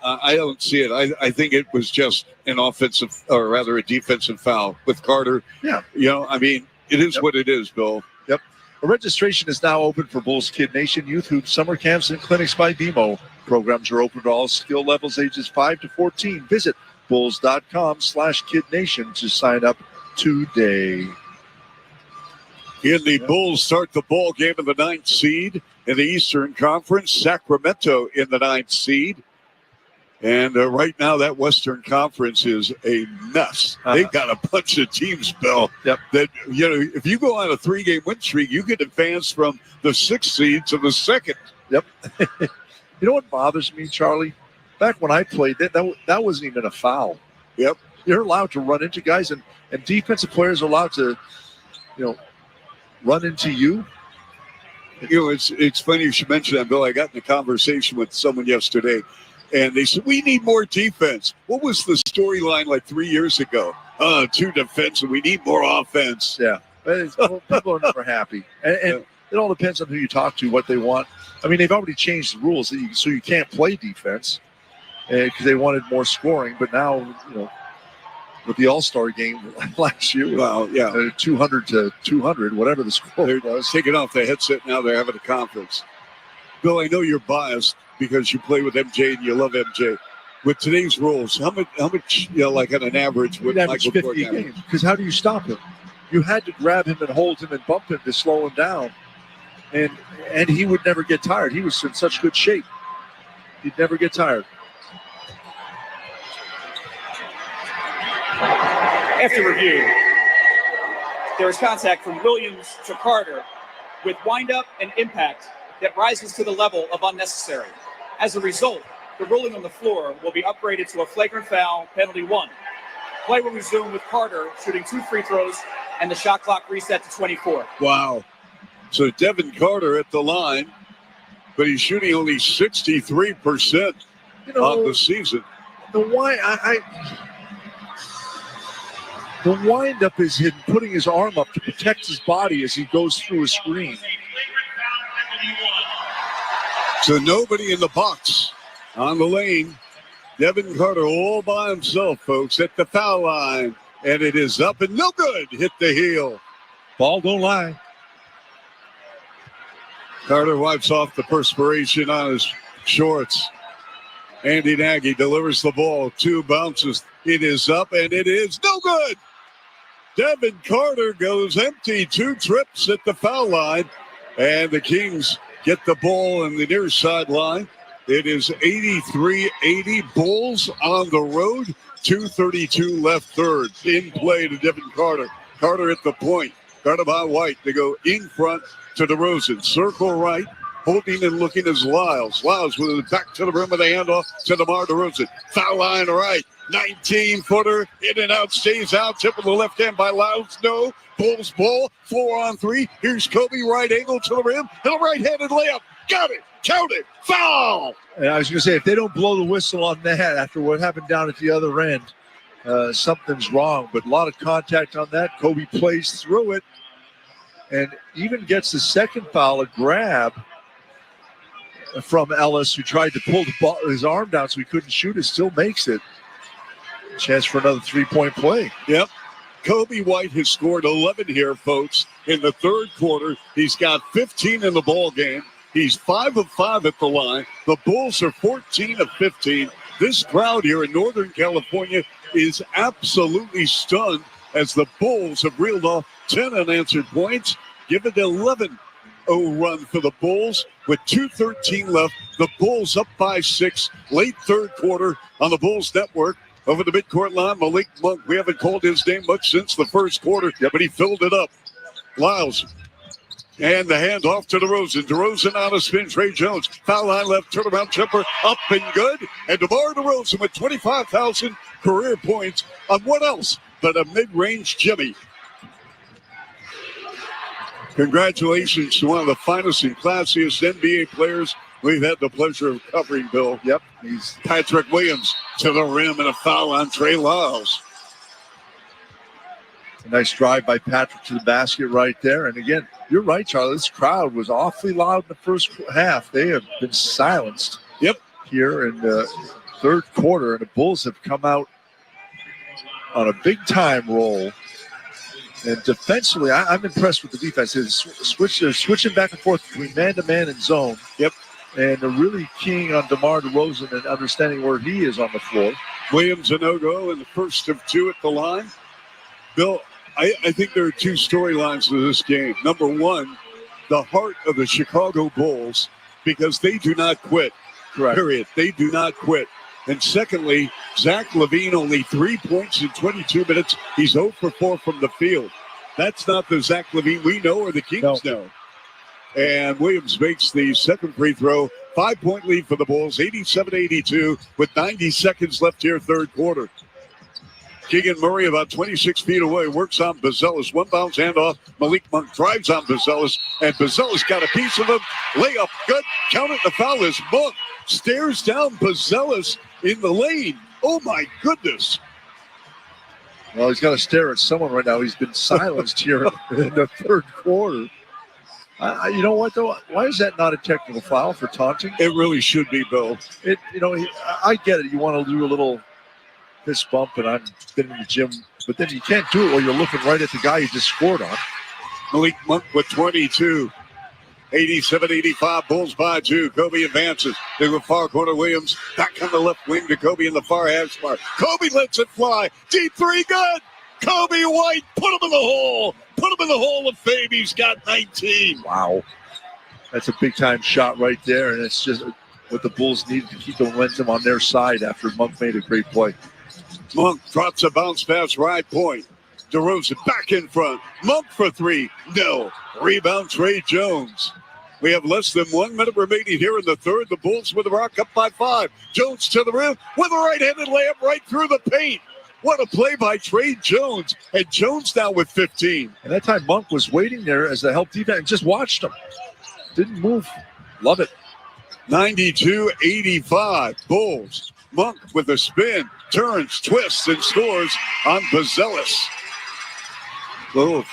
I don't see it. I think it was just an offensive, or rather a defensive foul with Carter. Yeah. I mean, it is what it is, Bill. Yep. Registration is now open for Bulls Kid Nation Youth Hoop Summer Camps and Clinics by BMO. Programs are open to all skill levels ages 5 to 14. Visit bulls.com/kidnation to sign up today. The Bulls start the ball game in the 9th seed in the Eastern Conference. Sacramento in the 9th seed. And right now, that Western Conference is a mess. They've got a bunch of teams, Bill, that, if you go on a 3-game win streak, you can advance from the 6th seed to the 2nd. Yep. You know what bothers me, Charlie? Back when I played, that wasn't even a foul. Yep. You're allowed to run into guys, and defensive players are allowed to, run into you. It's funny you should mention that, Bill. I got in a conversation with someone yesterday, and they said, we need more defense. What was the storyline like 3 years ago? 2 defense, and we need more offense. Yeah. People are never happy. And it all depends on who you talk to, what they want. I mean, they've already changed the rules so you can't play defense because they wanted more scoring. But now, with the All-Star game last year, 200 to 200, whatever the score was. Taking off the headset now, they're having a conference. Bill, I know you're biased because you play with MJ and you love MJ. With today's rules, how much like on an average would Michael 50 games? Because how do you stop him? You had to grab him and hold him and bump him to slow him down. And he would never get tired. He was in such good shape. He'd never get tired. After review, there is contact from Williams to Carter with windup and impact that rises to the level of unnecessary. As a result, the ruling on the floor will be upgraded to a flagrant foul, penalty 1. Play will resume with Carter shooting 2 free throws and the shot clock reset to 24. Wow. So Devin Carter at the line, but he's shooting only 63% on the season. The windup is him putting his arm up to protect his body as he goes through a screen. So nobody in the box on the lane. Devin Carter all by himself, folks, at the foul line. And it is up and no good. Hit the heel. Ball don't lie. Carter wipes off the perspiration on his shorts. Andy Nagy delivers the ball. 2 bounces. It is up and it is no good. Devin Carter goes empty. 2 trips at the foul line. And the Kings get the ball in the near sideline. It is 83-80. Bulls on the road. 2:32 left third. In play to Devin Carter. Carter at the point. Guarded by White. They go in front to DeRozan. Circle right. Holding and looking as Lyles. Lyles with his back to the rim with a handoff to DeMar DeRozan. Foul line right. 19-footer. In and out. Stays out. Tip of the left hand by Lyles. No. Bulls ball. 4-on-3. Here's Kobe. Right angle to the rim. And a right-handed layup. Got it. Count it. Foul. And I was going to say, if they don't blow the whistle on that after what happened down at the other end, something's wrong. But a lot of contact on that. Kobe plays through it and even gets the second foul, a grab from Ellis, who tried to pull his arm down so he couldn't shoot it, still makes it. Chance for another 3-point play. Yep. Kobe White has scored 11 here, folks, in the third quarter. He's got 15 in the ball game. He's 5 of 5 at the line. The Bulls are 14 of 15. This crowd here in Northern California is absolutely stunned as the Bulls have reeled off 10 unanswered points. Give it 11-0 run for the Bulls with 2:13 left. The Bulls up by 6, late third quarter on the Bulls Network. Over the midcourt line, Malik Monk. We haven't called his name much since the first quarter, but he filled it up. Lyles. And the handoff to DeRozan. DeRozan on a spin. Trey Jones. Foul line left. Turnaround jumper. Up and good. And DeMar DeRozan with 25,000 career points on what else but a mid-range Jimmy. Congratulations to one of the finest and classiest NBA players we've had the pleasure of covering, Bill. Yep. He's Patrick Williams to the rim and a foul on Trey Lyles. A nice drive by Patrick to the basket right there. And again, you're right, Charlie. This crowd was awfully loud in the first half. They have been silenced. Yep. Here, and third quarter, and the Bulls have come out on a big-time roll. And defensively, I'm impressed with the defense. They're switching back and forth between man-to-man and zone. Yep. And they're really keying on DeMar DeRozan and understanding where he is on the floor. Williams a no-go in the first of two at the line. Bill, I think there are two storylines to this game. Number one, the heart of the Chicago Bulls, because they do not quit. Correct. Period. They do not quit. And secondly, Zach LaVine, only 3 points in 22 minutes. He's 0 for 4 from the field. That's not the Zach LaVine we know or the Kings know. And Williams makes the second free throw. 5-point lead for the Bulls, 87-82, with 90 seconds left here, third quarter. Keegan Murray about 26 feet away, works on Bazelis. One bounce handoff. Malik Monk drives on Bazelis, and Bazelis got a piece of him. Layup, good. Count it. The foul is Monk. Stares down Bazelis in the lane. Oh, my goodness. Well, he's got to stare at someone right now. He's been silenced here in the third quarter. You know what, though? Why is that not a technical foul for taunting? It really should be, Bill. I get it. You want to do a little fist bump, and I've been in the gym, but then you can't do it while you're looking right at the guy you just scored on. Malik Monk with 22. 87-85, Bulls by 2. Kobe advances to the far corner. Williams back on the left wing to Kobe in the far half spot. Kobe lets it fly. Deep three, good. Kobe White, put him in the hole. Put him in the hole of fame. He's got 19. Wow. That's a big-time shot right there, and it's just what the Bulls needed to keep the momentum on their side after Monk made a great play. Monk drops a bounce pass right point. DeRozan back in front. Monk for three. No. Rebound, Trey Jones. We have less than 1 minute remaining here in the third. The Bulls with the rock up by 5. Jones to the rim with a right-handed layup right through the paint. What a play by Trey Jones. And Jones now with 15. And that time Monk was waiting there as the help defense and just watched him. Didn't move. Love it. 92-85. Bulls. Monk with a spin. Turns, twists, and scores on Bazelis. Little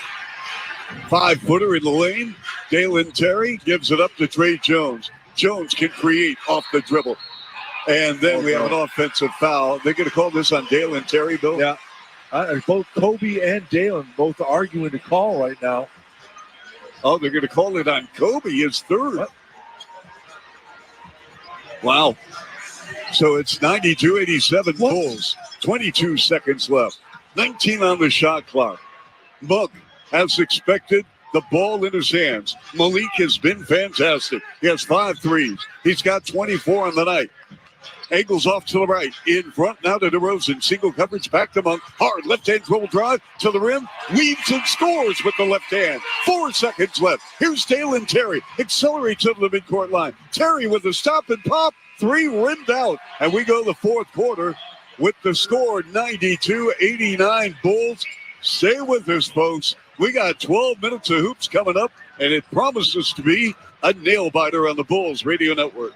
5-footer in the lane. Dalen Terry gives it up to Trey Jones. Jones can create off the dribble. And then we have an offensive foul. They're going to call this on Dalen Terry, Bill? Yeah. Both Kobe and Dalen both arguing the call right now. Oh, they're going to call it on Kobe, his third. What? Wow. So it's 92-87 Bulls. 22 seconds left. 19 on the shot clock. Monk, as expected, the ball in his hands. Malik has been fantastic. He has 5 threes. He's got 24 on the night. Angles off to the right. In front now to DeRozan. Single coverage back to Monk. Hard left-hand dribble drive to the rim. Weaves and scores with the left hand. 4 seconds left. Here's Dalen Terry. Accelerates to the midcourt line. Terry with a stop and pop. 3 rimmed out. And we go to the fourth quarter with the score 92-89 Bulls. Stay with us, folks. We got 12 minutes of hoops coming up, and it promises to be a nail-biter on the Bulls Radio Network.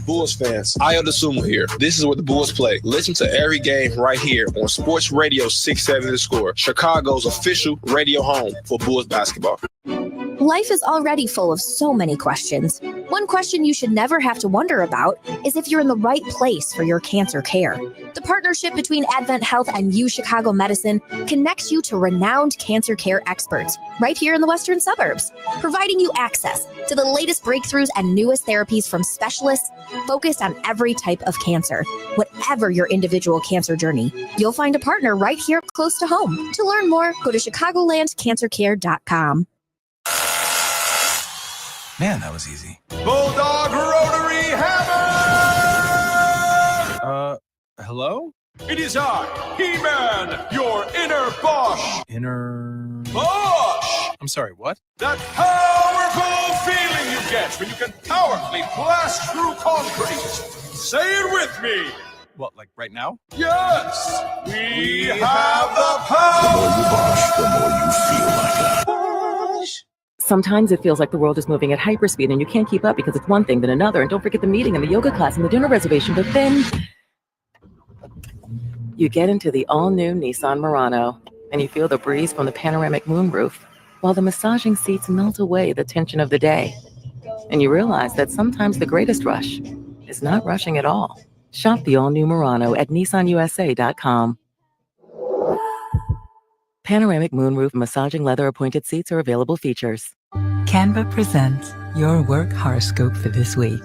Bulls fans, Ayo DeSumo here. This is where the Bulls play. Listen to every game right here on Sports Radio 670 The Score, Chicago's official radio home for Bulls basketball. Life is already full of so many questions. One question you should never have to wonder about is if you're in the right place for your cancer care. The partnership between Advent Health and U Chicago Medicine connects you to renowned cancer care experts right here in the western suburbs, providing you access to the latest breakthroughs and newest therapies from specialists focused on every type of cancer. Whatever your individual cancer journey, you'll find a partner right here close to home. To learn more, go to chicagolandcancercare.com. Man, that was easy. Bulldog Rotary Hammer! Hello? It is I, He-Man, your inner Bosch. Bosch! I'm sorry, what? That powerful feeling you get when you can powerfully blast through concrete. Say it with me. What, like right now? Yes! We have the power! The more you Bosch, the more you feel like that. Sometimes it feels like the world is moving at hyperspeed and you can't keep up because it's one thing then another. And don't forget the meeting and the yoga class and the dinner reservation. But then you get into the all-new Nissan Murano and you feel the breeze from the panoramic moonroof while the massaging seats melt away the tension of the day. And you realize that sometimes the greatest rush is not rushing at all. Shop the all-new Murano at nissanusa.com. Panoramic moonroof massaging leather appointed seats are available features. Canva presents your work horoscope for this week.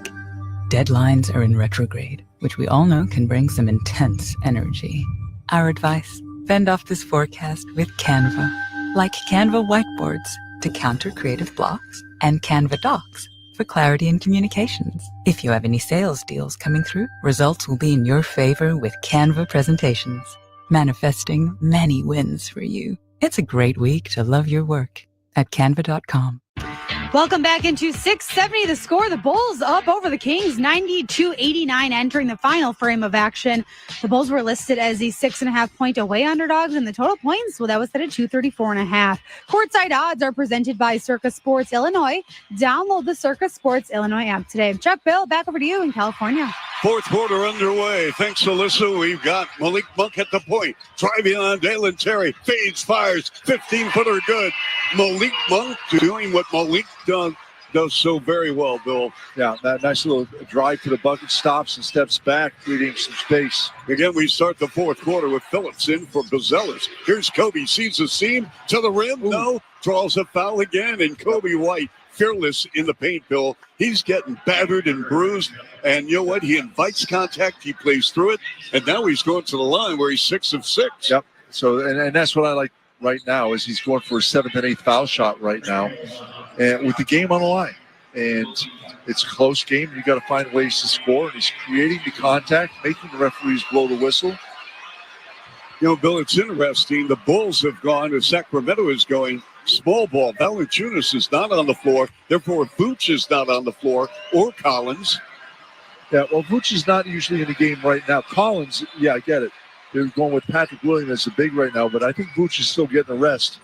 Deadlines are in retrograde, which we all know can bring some intense energy. Our advice: fend off this forecast with Canva. Like Canva whiteboards to counter creative blocks, and Canva docs for clarity in communications. If you have any sales deals coming through, results will be in your favor with Canva presentations, manifesting many wins for you. It's a great week to love your work at canva.com. Welcome back into 670 The Score. The Bulls up over the Kings 92-89 entering the final frame of action. The Bulls were listed as the 6.5-point away underdogs, and the total points, well, that was set at 234.5. Courtside odds are presented by Circa Sports Illinois. Download the Circa Sports Illinois app today. Chuck, Bill, back over to you in California. Fourth quarter underway. Thanks, Alyssa. We've got Malik Monk at the point. Driving on Dalen Terry. Fades, fires. 15-footer good. Malik Monk doing what Malik does so very well, Bill. Yeah, that nice little drive to the bucket, stops and steps back, creating some space. Again, we start the fourth quarter with Phillips in for Bazelis. Here's Kobe. Sees the seam to the rim. Ooh. No. Draws a foul again. And Kobe White, fearless in the paint, Bill. He's getting battered and bruised. And you know what? He invites contact. He plays through it. And now he's going to the line where he's 6 of 6. Yep. So, and that's what I like right now is he's going for a 7th and 8th foul shot right now. And with the game on the line. And it's a close game. You got to find ways to score. And he's creating the contact, making the referees blow the whistle. You know, Bill, it's interesting. The Bulls have gone, as Sacramento is going, small ball. Valanciunas is not on the floor. Therefore, Vooch is not on the floor, or Collins. Yeah, well, Vooch is not usually in the game right now. Collins, yeah, I get it. They're going with Patrick Williams as the big right now, but I think Vooch is still getting a rest.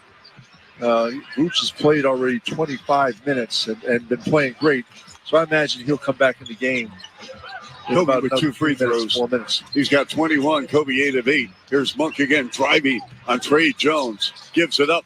Vooch has played already 25 minutes and been playing great. So I imagine he'll come back in the game. Kobe with 2 free throws. 4 minutes. He's got 21. Kobe 8 of 8. Here's Monk again driving on Trey Jones. Gives it up.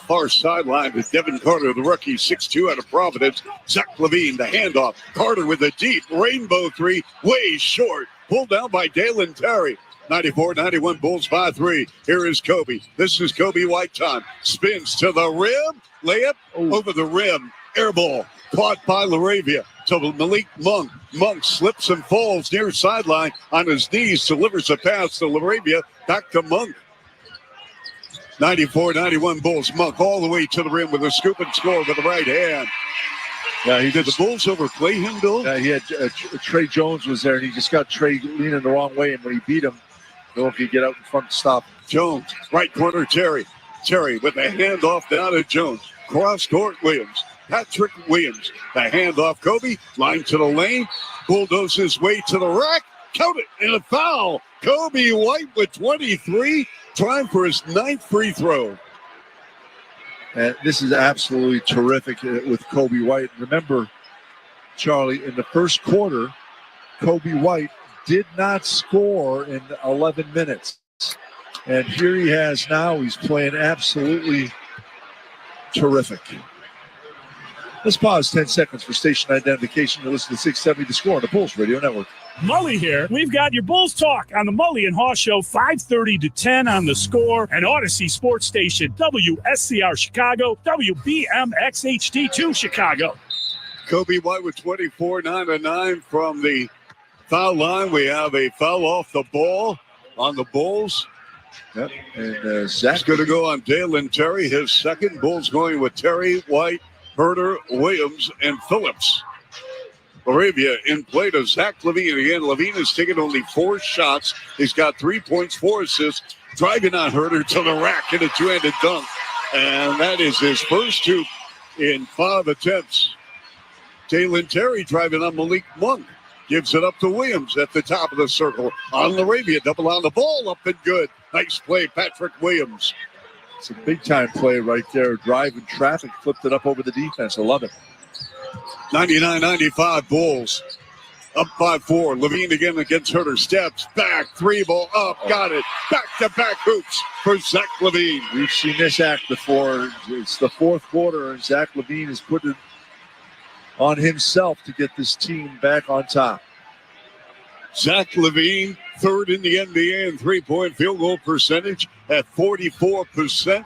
Far sideline to Devin Carter, the rookie, 6'2" out of Providence. Zach LaVine, the handoff. Carter with a deep rainbow three, way short. Pulled down by Dalen Terry. 94-91 Bulls 5-3. Here is Kobe. This is Kobe White time. Spins to the rim. Layup over the rim. Air ball. Caught by LaRavia. To Malik Monk. Monk slips and falls near sideline on his knees. Delivers a pass to LaRavia. Back to Monk. 94-91 Bulls. Monk all the way to the rim with a scoop and score with the right hand. Yeah, he did the Bulls overplay him, Bill? Yeah, he had Trey Jones was there, and he just got Trey leaning the wrong way, and when he beat him, no one could get out in front to stop him. Jones, right corner, Terry. Terry with a handoff down to Jones. Cross court, Williams. Patrick Williams. The handoff, Kobe. Line to the lane. Bulldoze his way to the rack. Count it, and a foul. Kobe White with 23. Trying for his 9th free throw. And this is absolutely terrific with Kobe White. Remember, Charlie, in the first quarter, Kobe White did not score in 11 minutes. And here he has now. He's playing absolutely terrific. Let's pause 10 seconds for station identification to listen to 670 The Score on the Bulls Radio Network. Mully here. We've got your Bulls talk on the Mully and Haw Show, 5:30 to 10 on The Score and Odyssey Sports Station, WSCR Chicago, WBMX HD2 Chicago. Kobe White with 24, 9 of 9 from the foul line. We have a foul off the ball on the Bulls. Yep, and Zach's going to go on Dalen Terry, his second. Bulls going with Terry, White, Herter, Williams, and Phillips. Arabia in play to Zach LaVine. Again, LaVine has taken only 4 shots. He's got 3 points, 4 assists. Driving on Herter to the rack in a 2-handed dunk. And that is his first 2 in 5 attempts. Dalen Terry driving on Malik Monk. Gives it up to Williams at the top of the circle. On LaRavia, double on the ball, up and good. Nice play, Patrick Williams. It's a big-time play right there. Driving traffic, flipped it up over the defense. I love it. 99-95 Bulls. Up 5-4. LaVine again against Herter. Steps back. 3-ball up. Got it. Back-to-back hoops for Zach LaVine. We've seen this act before. It's the 4th quarter, and Zach LaVine is putting it on himself to get this team back on top. Zach Levine, third in the NBA in three-point field goal percentage at 44%.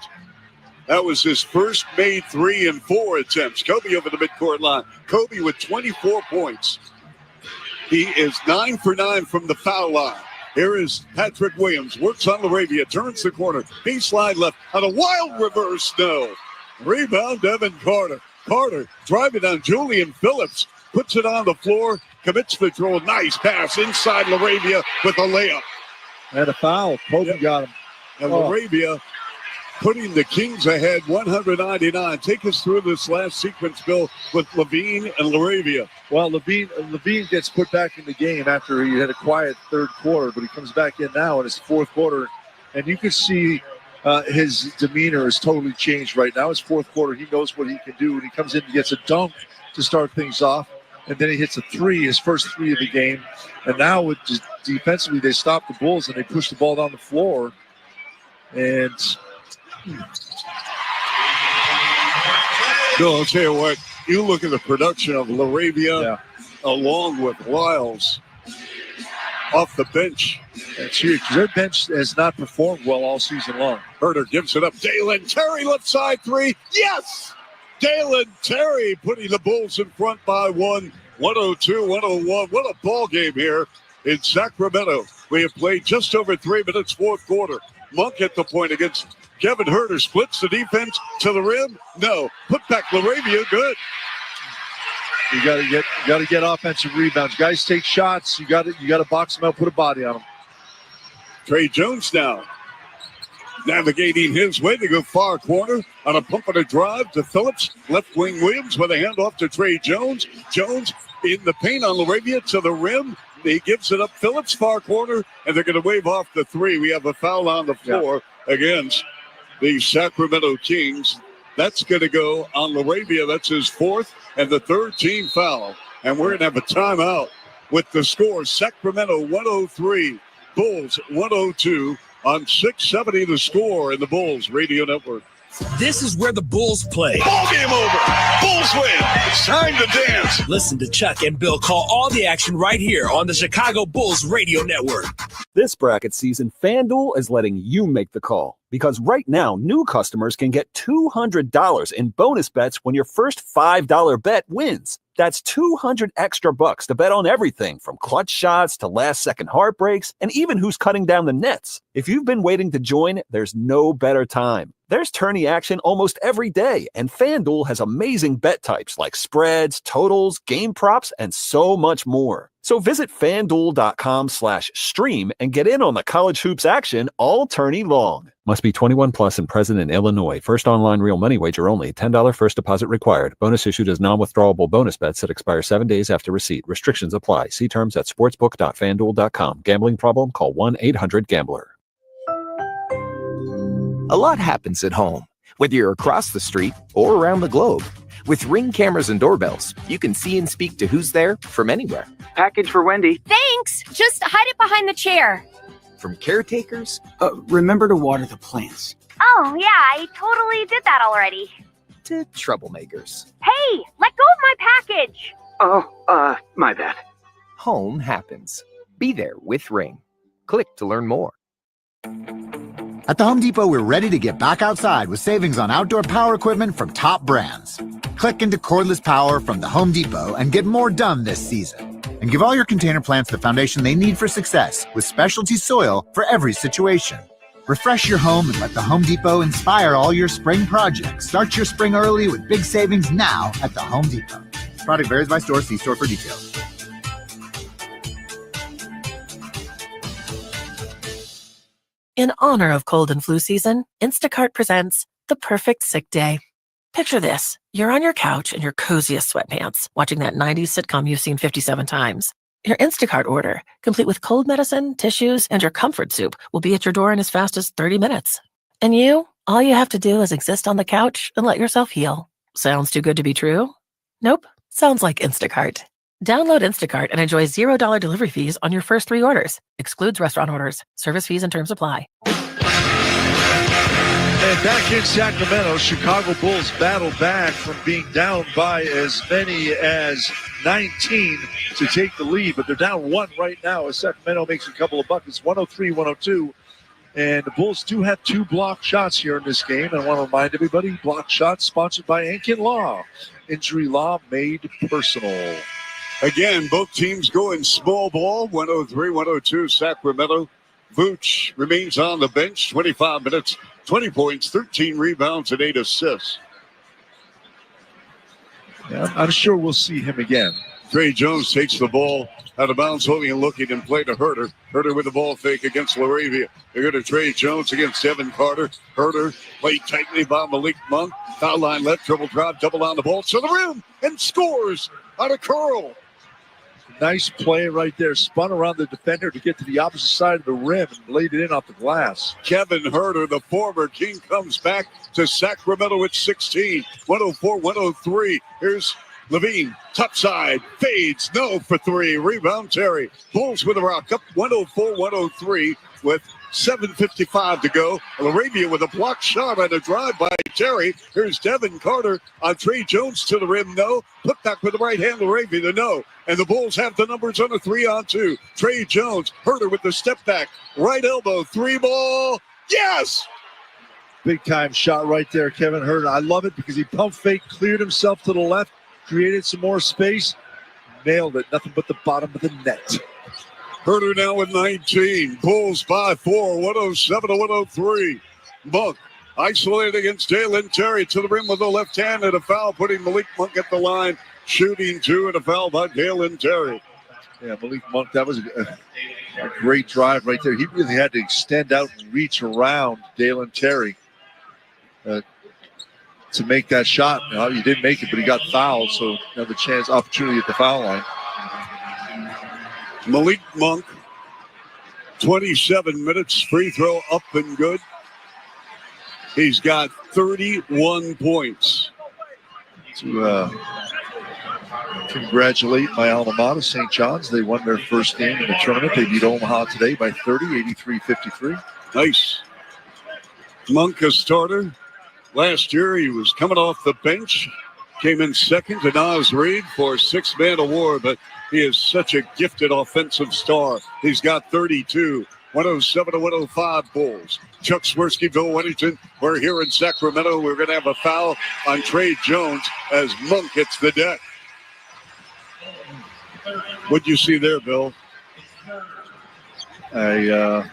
That was his first made 3 and 4 attempts. Kobe over the midcourt line. Kobe with 24 points. He is 9 for 9 from the foul line. Here is Patrick Williams. Works on LaRavia. Turns the corner. Baseline left. On a wild reverse. No. Rebound, Devin Carter. Carter driving on Julian Phillips. Puts it on the floor. Commits the throw. Nice pass inside LaRavia with a layup. And a foul. Kobe got him. And LaRavia putting the Kings ahead 199. Take us through this last sequence, Bill, with Levine and LaRavia. Well, Levine gets put back in the game after he had a quiet third quarter, but he comes back in now in his fourth quarter, and you can see his demeanor has totally changed right now. His fourth quarter, he knows what he can do, and he comes in and gets a dunk to start things off, and then he hits a three, his first three of the game. And now with defensively, they stop the Bulls and they push the ball down the floor. And Bill, I'll tell you what, you look at the production of LaRavia along with Lyles off the bench. That's huge. Their bench has not performed well all season long. Herder gives it up. Dalen Terry, left side three. Yes! Dalen Terry putting the Bulls in front by 102-101. What a ball game here in Sacramento. We have played just over 3 minutes, fourth quarter. Monk at the point against Kevin Herder. Splits the defense to the rim. No. Put back LaRavia. Good. You got to get offensive rebounds. Guys take shots. You got to box them out, put a body on them. Trey Jones now navigating his way to go far corner on a pump and a drive to Phillips. Left wing Williams with a handoff to Trey Jones. Jones in the paint on LaRavia to the rim. He gives it up Phillips, far corner, and they're going to wave off the three. We have a foul on the floor against the Sacramento Kings. That's going to go on LaRavia. That's his fourth and the third team foul. And we're going to have a timeout with the score. Sacramento 103, Bulls 102 on 670 The Score in the Bulls Radio Network. This is where the Bulls play. Ball game over. Bulls win. It's time to dance. Listen to Chuck and Bill call all the action right here on the Chicago Bulls Radio Network. This bracket season, FanDuel is letting you make the call. Because right now, new customers can get $200 in bonus bets when your first $5 bet wins. That's $200 extra bucks to bet on everything from clutch shots to last-second heartbreaks and even who's cutting down the nets. If you've been waiting to join, there's no better time. There's tourney action almost every day, and FanDuel has amazing bet types like spreads, totals, game props, and so much more. So visit FanDuel.com/stream and get in on the college hoops action all tourney long. Must be 21 plus and present in Illinois. First online real money wager only. $10 first deposit required. Bonus issued as non-withdrawable bonus bets that expire 7 days after receipt. Restrictions apply. See terms at sportsbook.fanduel.com. Gambling problem? Call 1-800-GAMBLER. A lot happens at home, whether you're across the street or around the globe. With Ring cameras and doorbells, you can see and speak to who's there from anywhere. Package for Wendy. Thanks. Just hide it behind the chair. From caretakers. Remember to water the plants. Oh, yeah, I totally did that already. To troublemakers. Hey, let go of my package. Oh, my bad. Home happens. Be there with Ring. Click to learn more. At the Home Depot, we're ready to get back outside with savings on outdoor power equipment from top brands. Click into cordless power from the Home Depot and get more done this season. And give all your container plants the foundation they need for success with specialty soil for every situation. Refresh your home and let the Home Depot inspire all your spring projects. Start your spring early with big savings now at the Home Depot. Product varies by store. See store for details. In honor of cold and flu season, Instacart presents the perfect sick day. Picture this. You're on your couch in your coziest sweatpants, watching that 90s sitcom you've seen 57 times. Your Instacart order, complete with cold medicine, tissues, and your comfort soup, will be at your door in as fast as 30 minutes. And all you have to do is exist on the couch and let yourself heal. Sounds too good to be true? Nope. Sounds like Instacart. Download Instacart and enjoy $0 delivery fees on your first 3 orders. Excludes restaurant orders. Service fees and terms apply. And back in Sacramento, Chicago Bulls battle back from being down by as many as 19 to take the lead, but they're down 1 right now as Sacramento makes a couple of buckets, 103-102. And the Bulls do have 2 block shots here in this game. And I want to remind everybody, block shots sponsored by Ankin Law. Injury law made personal. Again, both teams go in small ball, 103-102 Sacramento. Vooch remains on the bench, 25 minutes, 20 points, 13 rebounds, and 8 assists. Yeah, I'm sure we'll see him again. Trey Jones takes the ball out of bounds, holding and looking, and play to Herter. Herter with the ball fake against LaRavia. They go to Trey Jones against Devin Carter. Herter played tightly by Malik Monk. Foul line left, dribble drive, double on the ball to the rim, and scores on a curl. Nice play right there. Spun around the defender to get to the opposite side of the rim and laid it in off the glass. Kevin Herter, the former King, comes back to Sacramento at 16. 104-103. Here's Levine, top side, fades, no for 3. Rebound, Terry. Bulls with a rock up, 104-103 with 7:55 to go. LaRavia with a block shot on a drive by Terry. Here's Devin Carter on Trey Jones to the rim, no. Put back with the right hand, LaRavia, the no. And the Bulls have the numbers on a 3-on-2. Trey Jones, Herter with the step back, right elbow, 3 ball, yes! Big time shot right there, Kevin Herter. I love it because he pump fake, cleared himself to the left, created some more space, nailed it. Nothing but the bottom of the net. Herter now with 19. Bulls by 4, 107-103. Monk isolated against Dalen Terry to the rim with the left hand and a foul, putting Malik Monk at the line, shooting 2 and a foul by Dalen Terry. Yeah, Malik Monk, that was a great drive right there. He really had to extend out and reach around Dalen Terry to make that shot. Now, he didn't make it, but he got fouled, so another chance, opportunity at the foul line. Malik Monk, 27 minutes, free throw up and good. He's got 31 points. To congratulate my alma mater, St. John's. They won their first game in the tournament. They beat Omaha today by 30, 83-53. Nice. Monk, a starter. Last year, he was coming off the bench. Came in second to Naz Reid for 6-man award, but he is such a gifted offensive star. He's got 32, 107-105 Bulls. Chuck Swirsky, Bill Weddington, we're here in Sacramento. We're going to have a foul on Trey Jones as Monk hits the deck. What'd you see there, Bill? I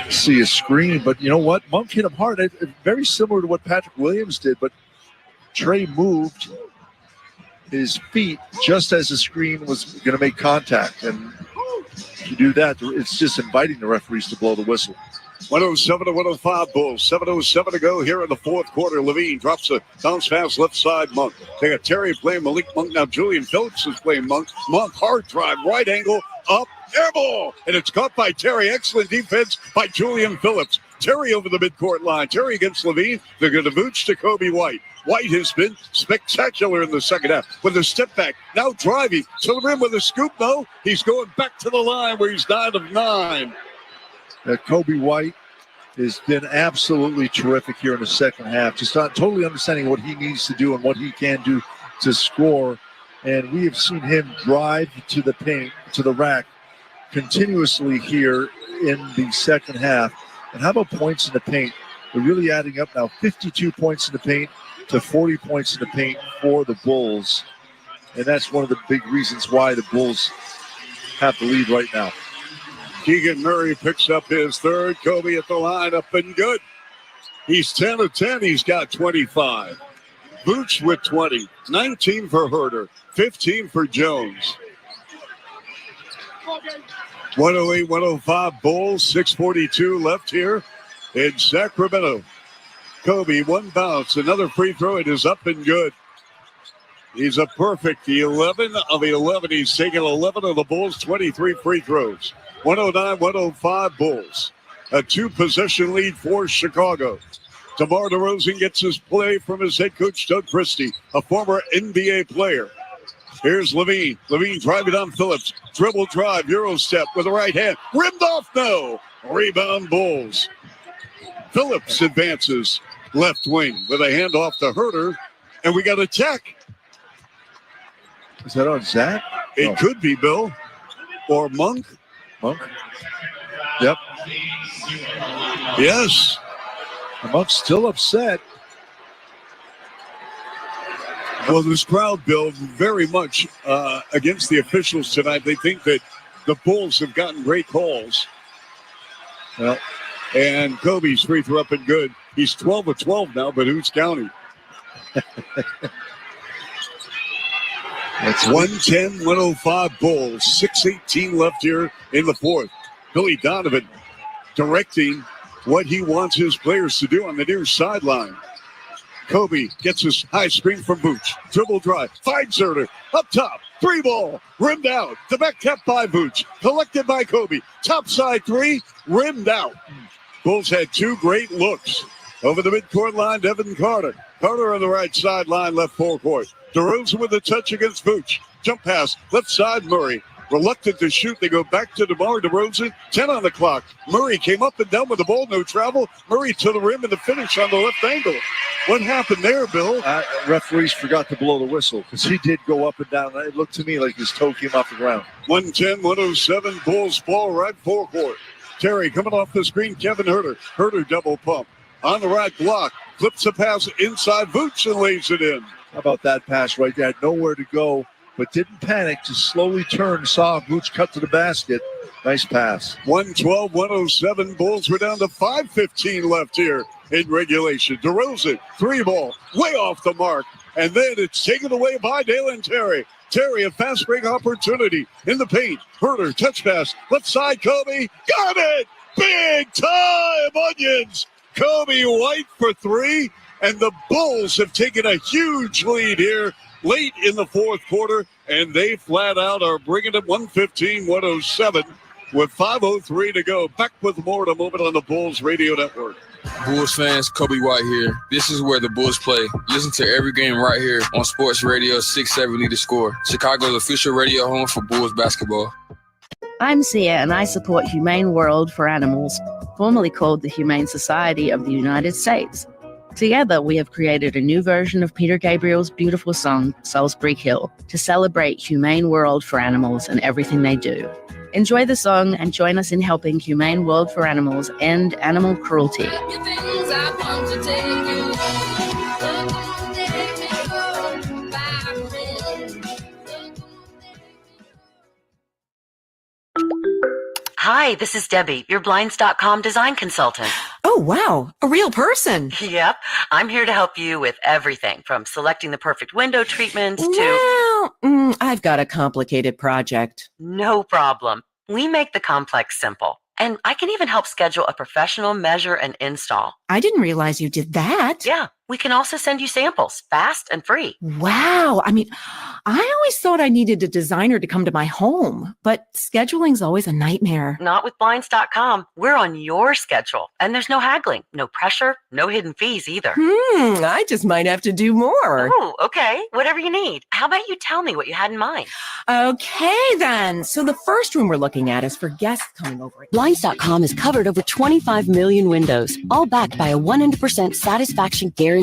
see a screen, but you know what? Monk hit him hard. Very similar to what Patrick Williams did, but Trey moved his feet just as the screen was going to make contact. And if you do that, it's just inviting the referees to blow the whistle. 107-105 Bulls. 7:07 to go here in the fourth quarter. Levine drops a bounce pass left side. Monk. They got Terry playing Malik Monk. Now Julian Phillips is playing Monk. Monk hard drive, right angle, up, air ball. And it's caught by Terry. Excellent defense by Julian Phillips. Terry over the midcourt line. Terry against Levine. They're going to Vooch to Kobe White. White has been spectacular in the second half with a step back. Now driving to the rim with a scoop. No, he's going back to the line where he's 9 of 9. Kobe White has been absolutely terrific here in the second half. Just not totally understanding what he needs to do and what he can do to score. And we have seen him drive to the paint, to the rack, continuously here in the second half. And how about points in the paint? They're really adding up now. 52 points in the paint to 40 points in the paint for the Bulls. And that's one of the big reasons why the Bulls have the lead right now. Keegan Murray picks up his third. Kobe at the line, up and good. He's 10 of 10. He's got 25. Vooch with 20. 19 for Herter. 15 for Jones. 108-105 Bulls. 6:42 left here in Sacramento. Kobe, one bounce. Another free throw. It is up and good. He's a perfect 11 of 11. He's taken 11 of the Bulls' 23 free throws. 109-105 Bulls. A 2-possession lead for Chicago. DeMar DeRozan gets his play from his head coach, Doug Christie, a former NBA player. Here's Levine. Levine driving on Phillips. Dribble drive, Euro step with the right hand. Rimmed off, no. Rebound Bulls. Phillips advances left wing with a handoff to Herter, and we got a check. Is that on Zach? It could be, Bill. Or Monk. Monk? Yep. Yes. And Monk's still upset. Well, this crowd, Bill, very much against the officials tonight. They think that the Bulls have gotten great calls. Well, and Kobe's free throw up and good. He's 12 of 12 now, but who's counting? It's 110-105 Bulls. 6:18 left here in the fourth. Billy Donovan directing what he wants his players to do on the near sideline. Kobe gets his high screen from Vooch. Dribble drive. Finds Herter. Up top. 3 ball. Rimmed out. The back kept by Vooch. Collected by Kobe. Top side 3. Rimmed out. Bulls had 2 great looks. Over the midcourt line, Devin Carter. Carter on the right sideline, left forecourt. DeRozan with a touch against Vooch. Jump pass. Left side, Murray. Reluctant to shoot. They go back to DeMar DeRozan. 10 on the clock. Murray came up and down with the ball. No travel. Murray to the rim and the finish on the left angle. What happened there, Bill? Referees forgot to blow the whistle because he did go up and down. It looked to me like his toe came off the ground. 110-107 Bulls ball right forecourt. Terry coming off the screen. Kevin Herter. Herter double pump. On the right block. Flips a pass inside Vooch and lays it in. How about that pass right there? Had nowhere to go, but didn't panic. Just slowly turned. Saw Vooch cut to the basket. Nice pass. 112-107. Bulls were down to 5:15 left here in regulation. DeRozan, 3 ball, way off the mark. And then it's taken away by Dalen Terry. Terry, a fast break opportunity in the paint. Herter, touch pass, left side, Kobe. Got it! Big time, Onions! Kobe White for 3. And the Bulls have taken a huge lead here late in the fourth quarter. And they flat out are bringing it 115-107 with 5:03 to go. Back with more in a moment on the Bulls Radio Network. Bulls fans, Kobe White here. This is where the Bulls play. Listen to every game right here on Sports Radio 670 The Score. Chicago's official radio home for Bulls basketball. I'm Sia, and I support Humane World for Animals, formerly called the Humane Society of the United States. Together, we have created a new version of Peter Gabriel's beautiful song, Salisbury Hill, to celebrate Humane World for Animals and everything they do. Enjoy the song and join us in helping Humane World for Animals end animal cruelty. Hi, this is Debbie, your Blinds.com design consultant. Oh, wow. A real person. Yep. I'm here to help you with everything from selecting the perfect window treatments to... Well, I've got a complicated project. No problem. We make the complex simple. And I can even help schedule a professional measure and install. I didn't realize you did that. Yeah. We can also send you samples, fast and free. Wow. I mean, I always thought I needed a designer to come to my home, but scheduling's always a nightmare. Not with Blinds.com. We're on your schedule, and there's no haggling, no pressure, no hidden fees either. I just might have to do more. Oh, okay. Whatever you need. How about you tell me what you had in mind? Okay, then. So the first room we're looking at is for guests coming over. Blinds.com has covered over 25 million windows, all backed by a 100% satisfaction guarantee.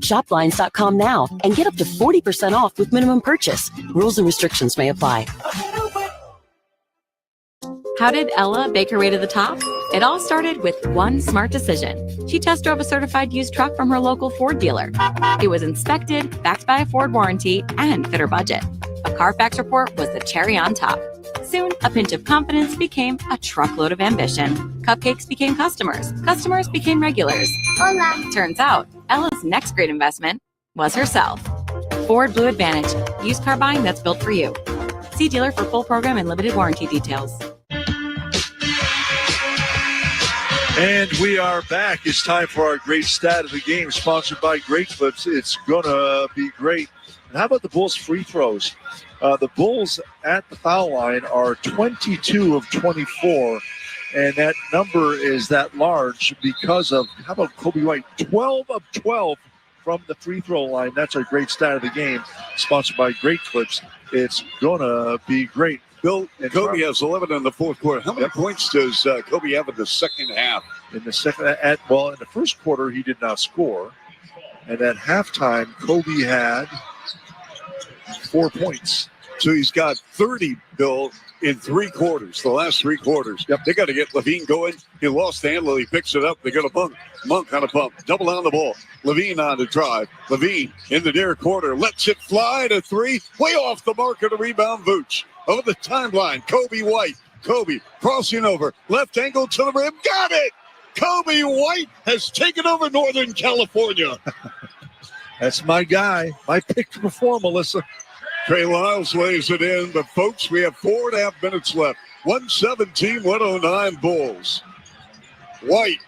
Shop Blinds.com now and get up to 40% off with minimum purchase. Rules and restrictions may apply. How did Ella make her way to the top? It all started with one smart decision. She test drove a certified used truck from her local Ford dealer. It was inspected, backed by a Ford warranty, and fit her budget. A Carfax report was the cherry on top. Soon, a pinch of confidence became a truckload of ambition. Cupcakes became customers. Customers became regulars. Hola. Turns out, Ella's next great investment was herself. Ford Blue Advantage. Used car buying that's built for you. See dealer for full program and limited warranty details. And we are back. It's time for our great stat of the game, sponsored by Great Clips. It's going to be great. And how about the Bulls' free throws? The Bulls at the foul line are 22 of 24, and that number is that large because of, how about Kobe White, 12 of 12 from the free throw line. That's our great stat of the game, sponsored by Great Clips. It's going to be great. Bill, Kobe has 11 in the fourth quarter. How many points does Kobe have in the second half? In the in the first quarter, he did not score. And at halftime, Kobe had 4 points. So he's got 30, Bill, in 3 quarters, the last 3 quarters. Yep. They got to get Levine going. He lost the handle. He picks it up. They got a Monk. Monk on a bump. Double on the ball. Levine on the drive. Levine in the near quarter. Lets it fly to 3. Way off the mark of the rebound. Vooch. Over the timeline. Kobe White. Kobe crossing over. Left angle to the rim. Got it! Kobe White has taken over Northern California. That's my guy. My pick to perform, Melissa. Trey Lyles lays it in, but folks, we have 4.5 minutes left. 117-109 Bulls. White,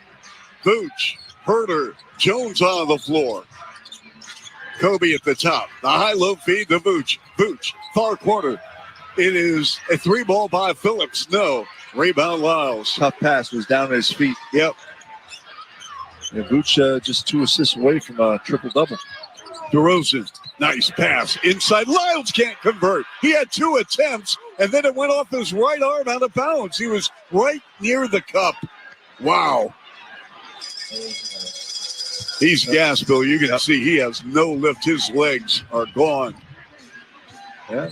Vooch, Herter, Jones on the floor. Kobe at the top. The high-low feed to Vooch. Vooch, far corner. It is a 3-ball by Phillips. No. Rebound Lyles. Tough pass, was down at his feet. Yep. And Vooch just 2 assists away from a triple-double. DeRozan, nice pass. Inside, Lyles can't convert. He had 2 attempts, and then it went off his right arm out of bounds. He was right near the cup. Wow. He's gassed, Bill. You can see he has no lift. His legs are gone. Yeah.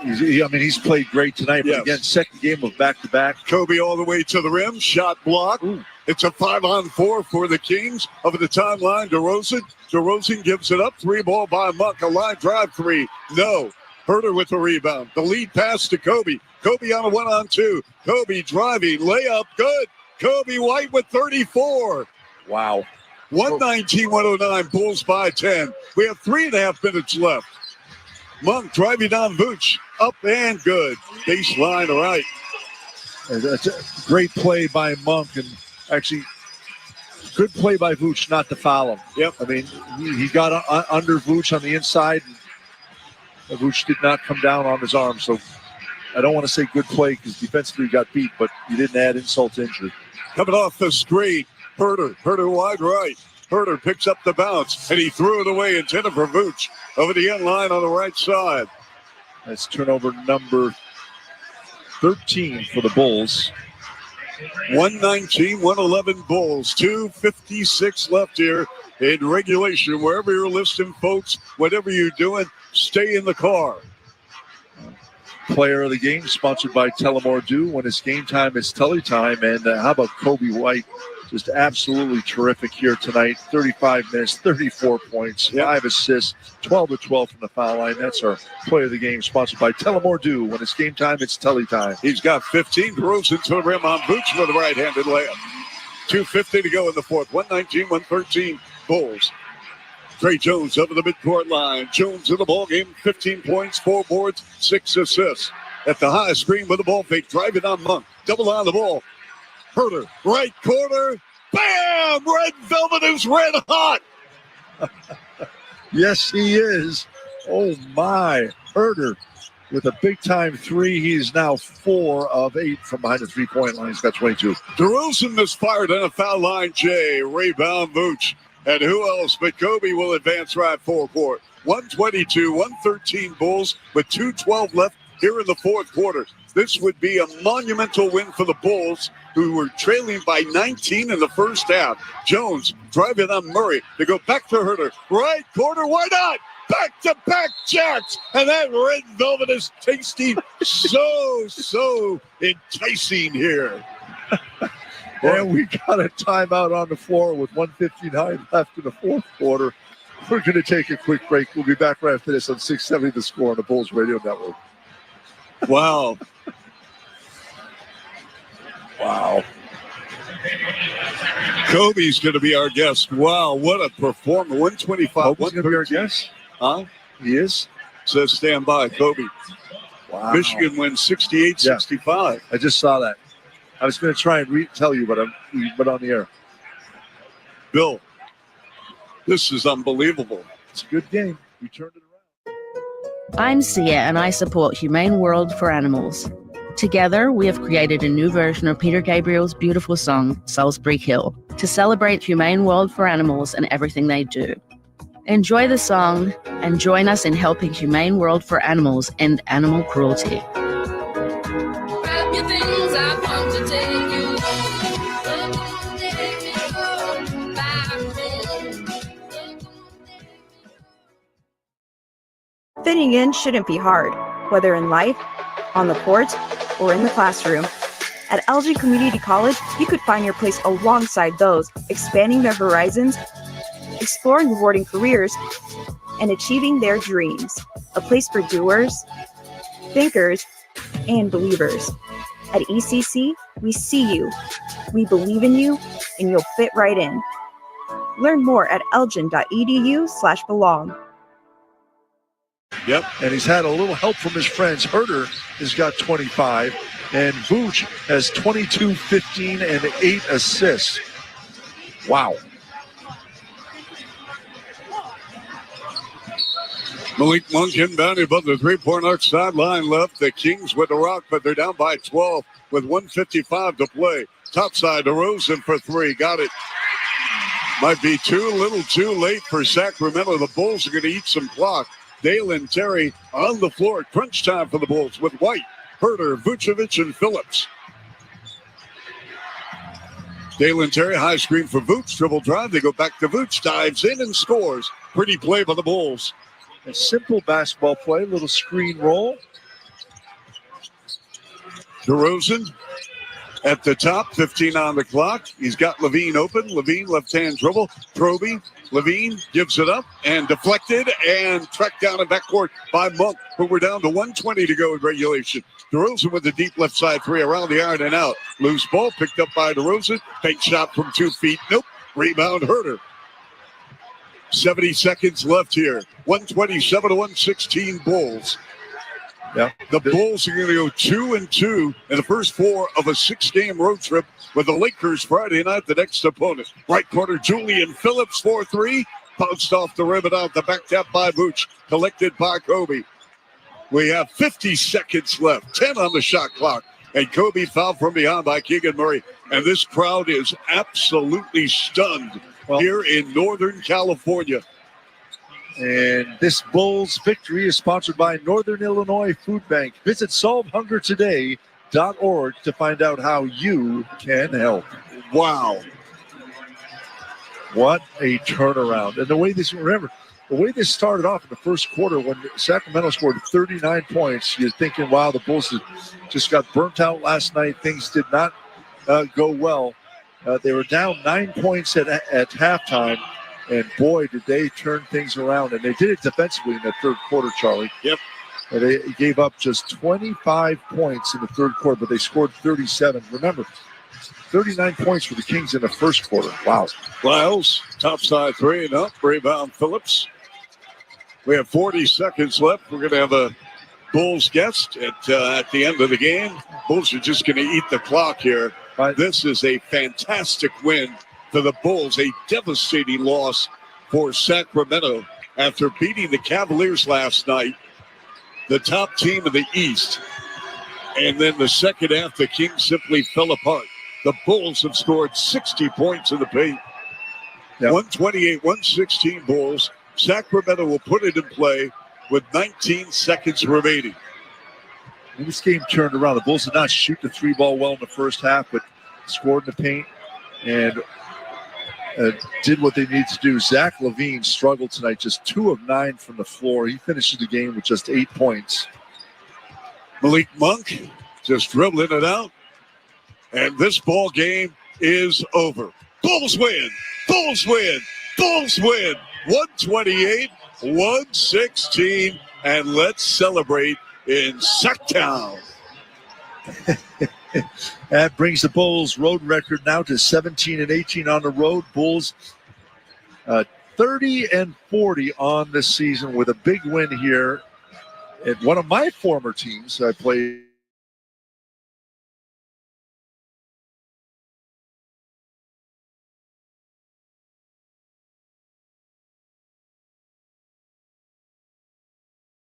He's played great tonight, but again, second game of back-to-back. Kobe all the way to the rim, shot block. Ooh. It's a 5-on-4 for the Kings. Over the timeline, DeRozan. DeRozan gives it up. 3-ball by Monk. A line drive 3. No. Herter with the rebound. The lead pass to Kobe. Kobe on a 1-on-2. Kobe driving. Layup. Good. Kobe White with 34. Wow. 119-109. Bulls by 10. We have 3.5 minutes left. Monk driving on Vooch. Up and good. Baseline right. That's a great play by Monk, and actually good play by Vooch not to foul him. Yep. I mean, he got under Vooch on the inside, and Vooch did not come down on his arm. So I don't want to say good play because defensively he got beat, but you didn't add insult to injury. Coming off the screen, Herter wide right. Herter picks up the bounce, and he threw it away, intended for Vooch. Over the end line on the right side. That's turnover number 13 for the Bulls. 119-111 Bulls. 2:56 left here in regulation. Wherever you're listening, folks, whatever you're doing, stay in the car. Player of the game, sponsored by Tullamore Dew. When it's game time, it's Tully time. And how about Kobe White? Just absolutely terrific here tonight. 35 minutes, 34 points, 5 assists, 12 to 12 from the foul line. That's our player of the game, sponsored by Tullamore Dew. When it's game time, it's Tully time. He's got 15. DeRozan to the rim on Vooch with a right-handed layup. 2:50 to go in the fourth. 119-113 Bulls. Trey Jones over the midcourt line. Jones in the ball game. 15 points, 4 boards, 6 assists. At the high screen with the ball fake. Driving on Monk. Double on the ball. Herter, right corner. Bam! Red Velvet is red hot. Yes, he is. Oh, my. Herter with a big-time 3. He is now 4 of 8 from behind the three-point line. He's got 22. DeRozan misfired on a foul line, Jay. Rebound, Vooch. And who else but Kobe will advance right forecourt. 122-113 Bulls with 2:12 left here in the fourth quarter. This would be a monumental win for the Bulls, who were trailing by 19 in the first half. Jones driving on Murray to go back to Herter. Right corner, why not? Back-to-back jacks. And that red velvet is tasting so enticing here. And we got a timeout on the floor with 1:59 left in the fourth quarter. We're going to take a quick break. We'll be back right after this on 670 The Score on the Bulls Radio Network. Wow. Wow. Kobe's going to be our guest. Wow, what a performer. 125. Kobe's going to be our guest? Huh? He is? Says stand by, Kobe. Wow. Michigan wins 68-65. I just saw that. I was going to try and tell you, but on the air. Bill, this is unbelievable. It's a good game. We turned it around. I'm Sia, and I support Humane World for Animals. Together, we have created a new version of Peter Gabriel's beautiful song, Salisbury Hill, to celebrate Humane World for Animals and everything they do. Enjoy the song and join us in helping Humane World for Animals end animal cruelty. Grab your things, I've come to take you. Fitting in shouldn't be hard, whether in life, on the court, or in the classroom. At LG Community College, you could find your place alongside those expanding their horizons, exploring rewarding careers, and achieving their dreams. A place for doers, thinkers, and believers. At ECC, we see you, we believe in you, and you'll fit right in. Learn more at elgin.edu/belong. Yep, and he's had a little help from his friends. Herter has got 25, and Vooch has 22, 15, and 8 assists. Wow. Malik Monk inbounding above the three-point arc sideline left. The Kings with the rock, but they're down by 12 with 1:55 to play. Topside to Rosen for three. Got it. Might be too little too late for Sacramento. The Bulls are going to eat some clock. Dale and Terry on the floor. Crunch time for the Bulls with White, Herter, Vucevic, and Phillips. Dale and Terry, high screen for Vooch. Dribble drive. They go back to Vooch. Dives in and scores. Pretty play by the Bulls. A simple basketball play, little screen roll. DeRozan at the top, 15 on the clock. He's got Levine open. Levine, left-hand dribble. Proby, Levine gives it up and deflected and tracked down in backcourt by Monk. But we're down to 1:20 to go in regulation. DeRozan with the deep left side three around the iron and out. Loose ball picked up by DeRozan. Fake shot from 2 feet. Nope. Rebound Herter. 70 seconds left here. 127 to 116 Bulls. Yeah. The Bulls are going to go 2-2 in the first 4 of a 6-game road trip with the Lakers Friday night, the next opponent. Right corner, Julian Phillips, 4-3. Bounced off the rim and out. The back tap by Vooch. Collected by Kobe. We have 50 seconds left. 10 on the shot clock. And Kobe fouled from behind by Keegan Murray. And this crowd is absolutely stunned here in Northern California. And this Bulls victory is sponsored by Northern Illinois Food Bank. Visit solvehungertoday.org to find out how you can help. Wow. What a turnaround. And the way this started off in the first quarter when Sacramento scored 39 points, you're thinking, wow, the Bulls just got burnt out last night. Things did not go well. They were down 9 points at halftime. And boy, did they turn things around. And they did it defensively in the third quarter, Charlie. Yep. And they gave up just 25 points in the third quarter, but they scored 37. Remember, 39 points for the Kings in the first quarter. Wow. Lyles, topside three and up. Rebound Phillips. We have 40 seconds left. We're going to have a Bulls guest at the end of the game. Bulls are just going to eat the clock here. This is a fantastic win for the Bulls, a devastating loss for Sacramento after beating the Cavaliers last night, the top team in the East. And then the second half, the Kings simply fell apart. The Bulls have scored 60 points in the paint. 128-116 Bulls. Sacramento will put it in play with 19 seconds remaining. And this game turned around. The Bulls did not shoot the three ball well in the first half, but scored in the paint and did what they needed to do. Zach LaVine struggled tonight, just 2 of 9 from the floor. He finishes the game with just 8 points. Malik Monk just dribbling it out. And this ball game is over. Bulls win. Bulls win. Bulls win. 128-116. And let's celebrate in Sacktown. That brings the Bulls road record now to 17-18 on the road. Bulls 30-40 on this season with a big win here at one of my former teams. I played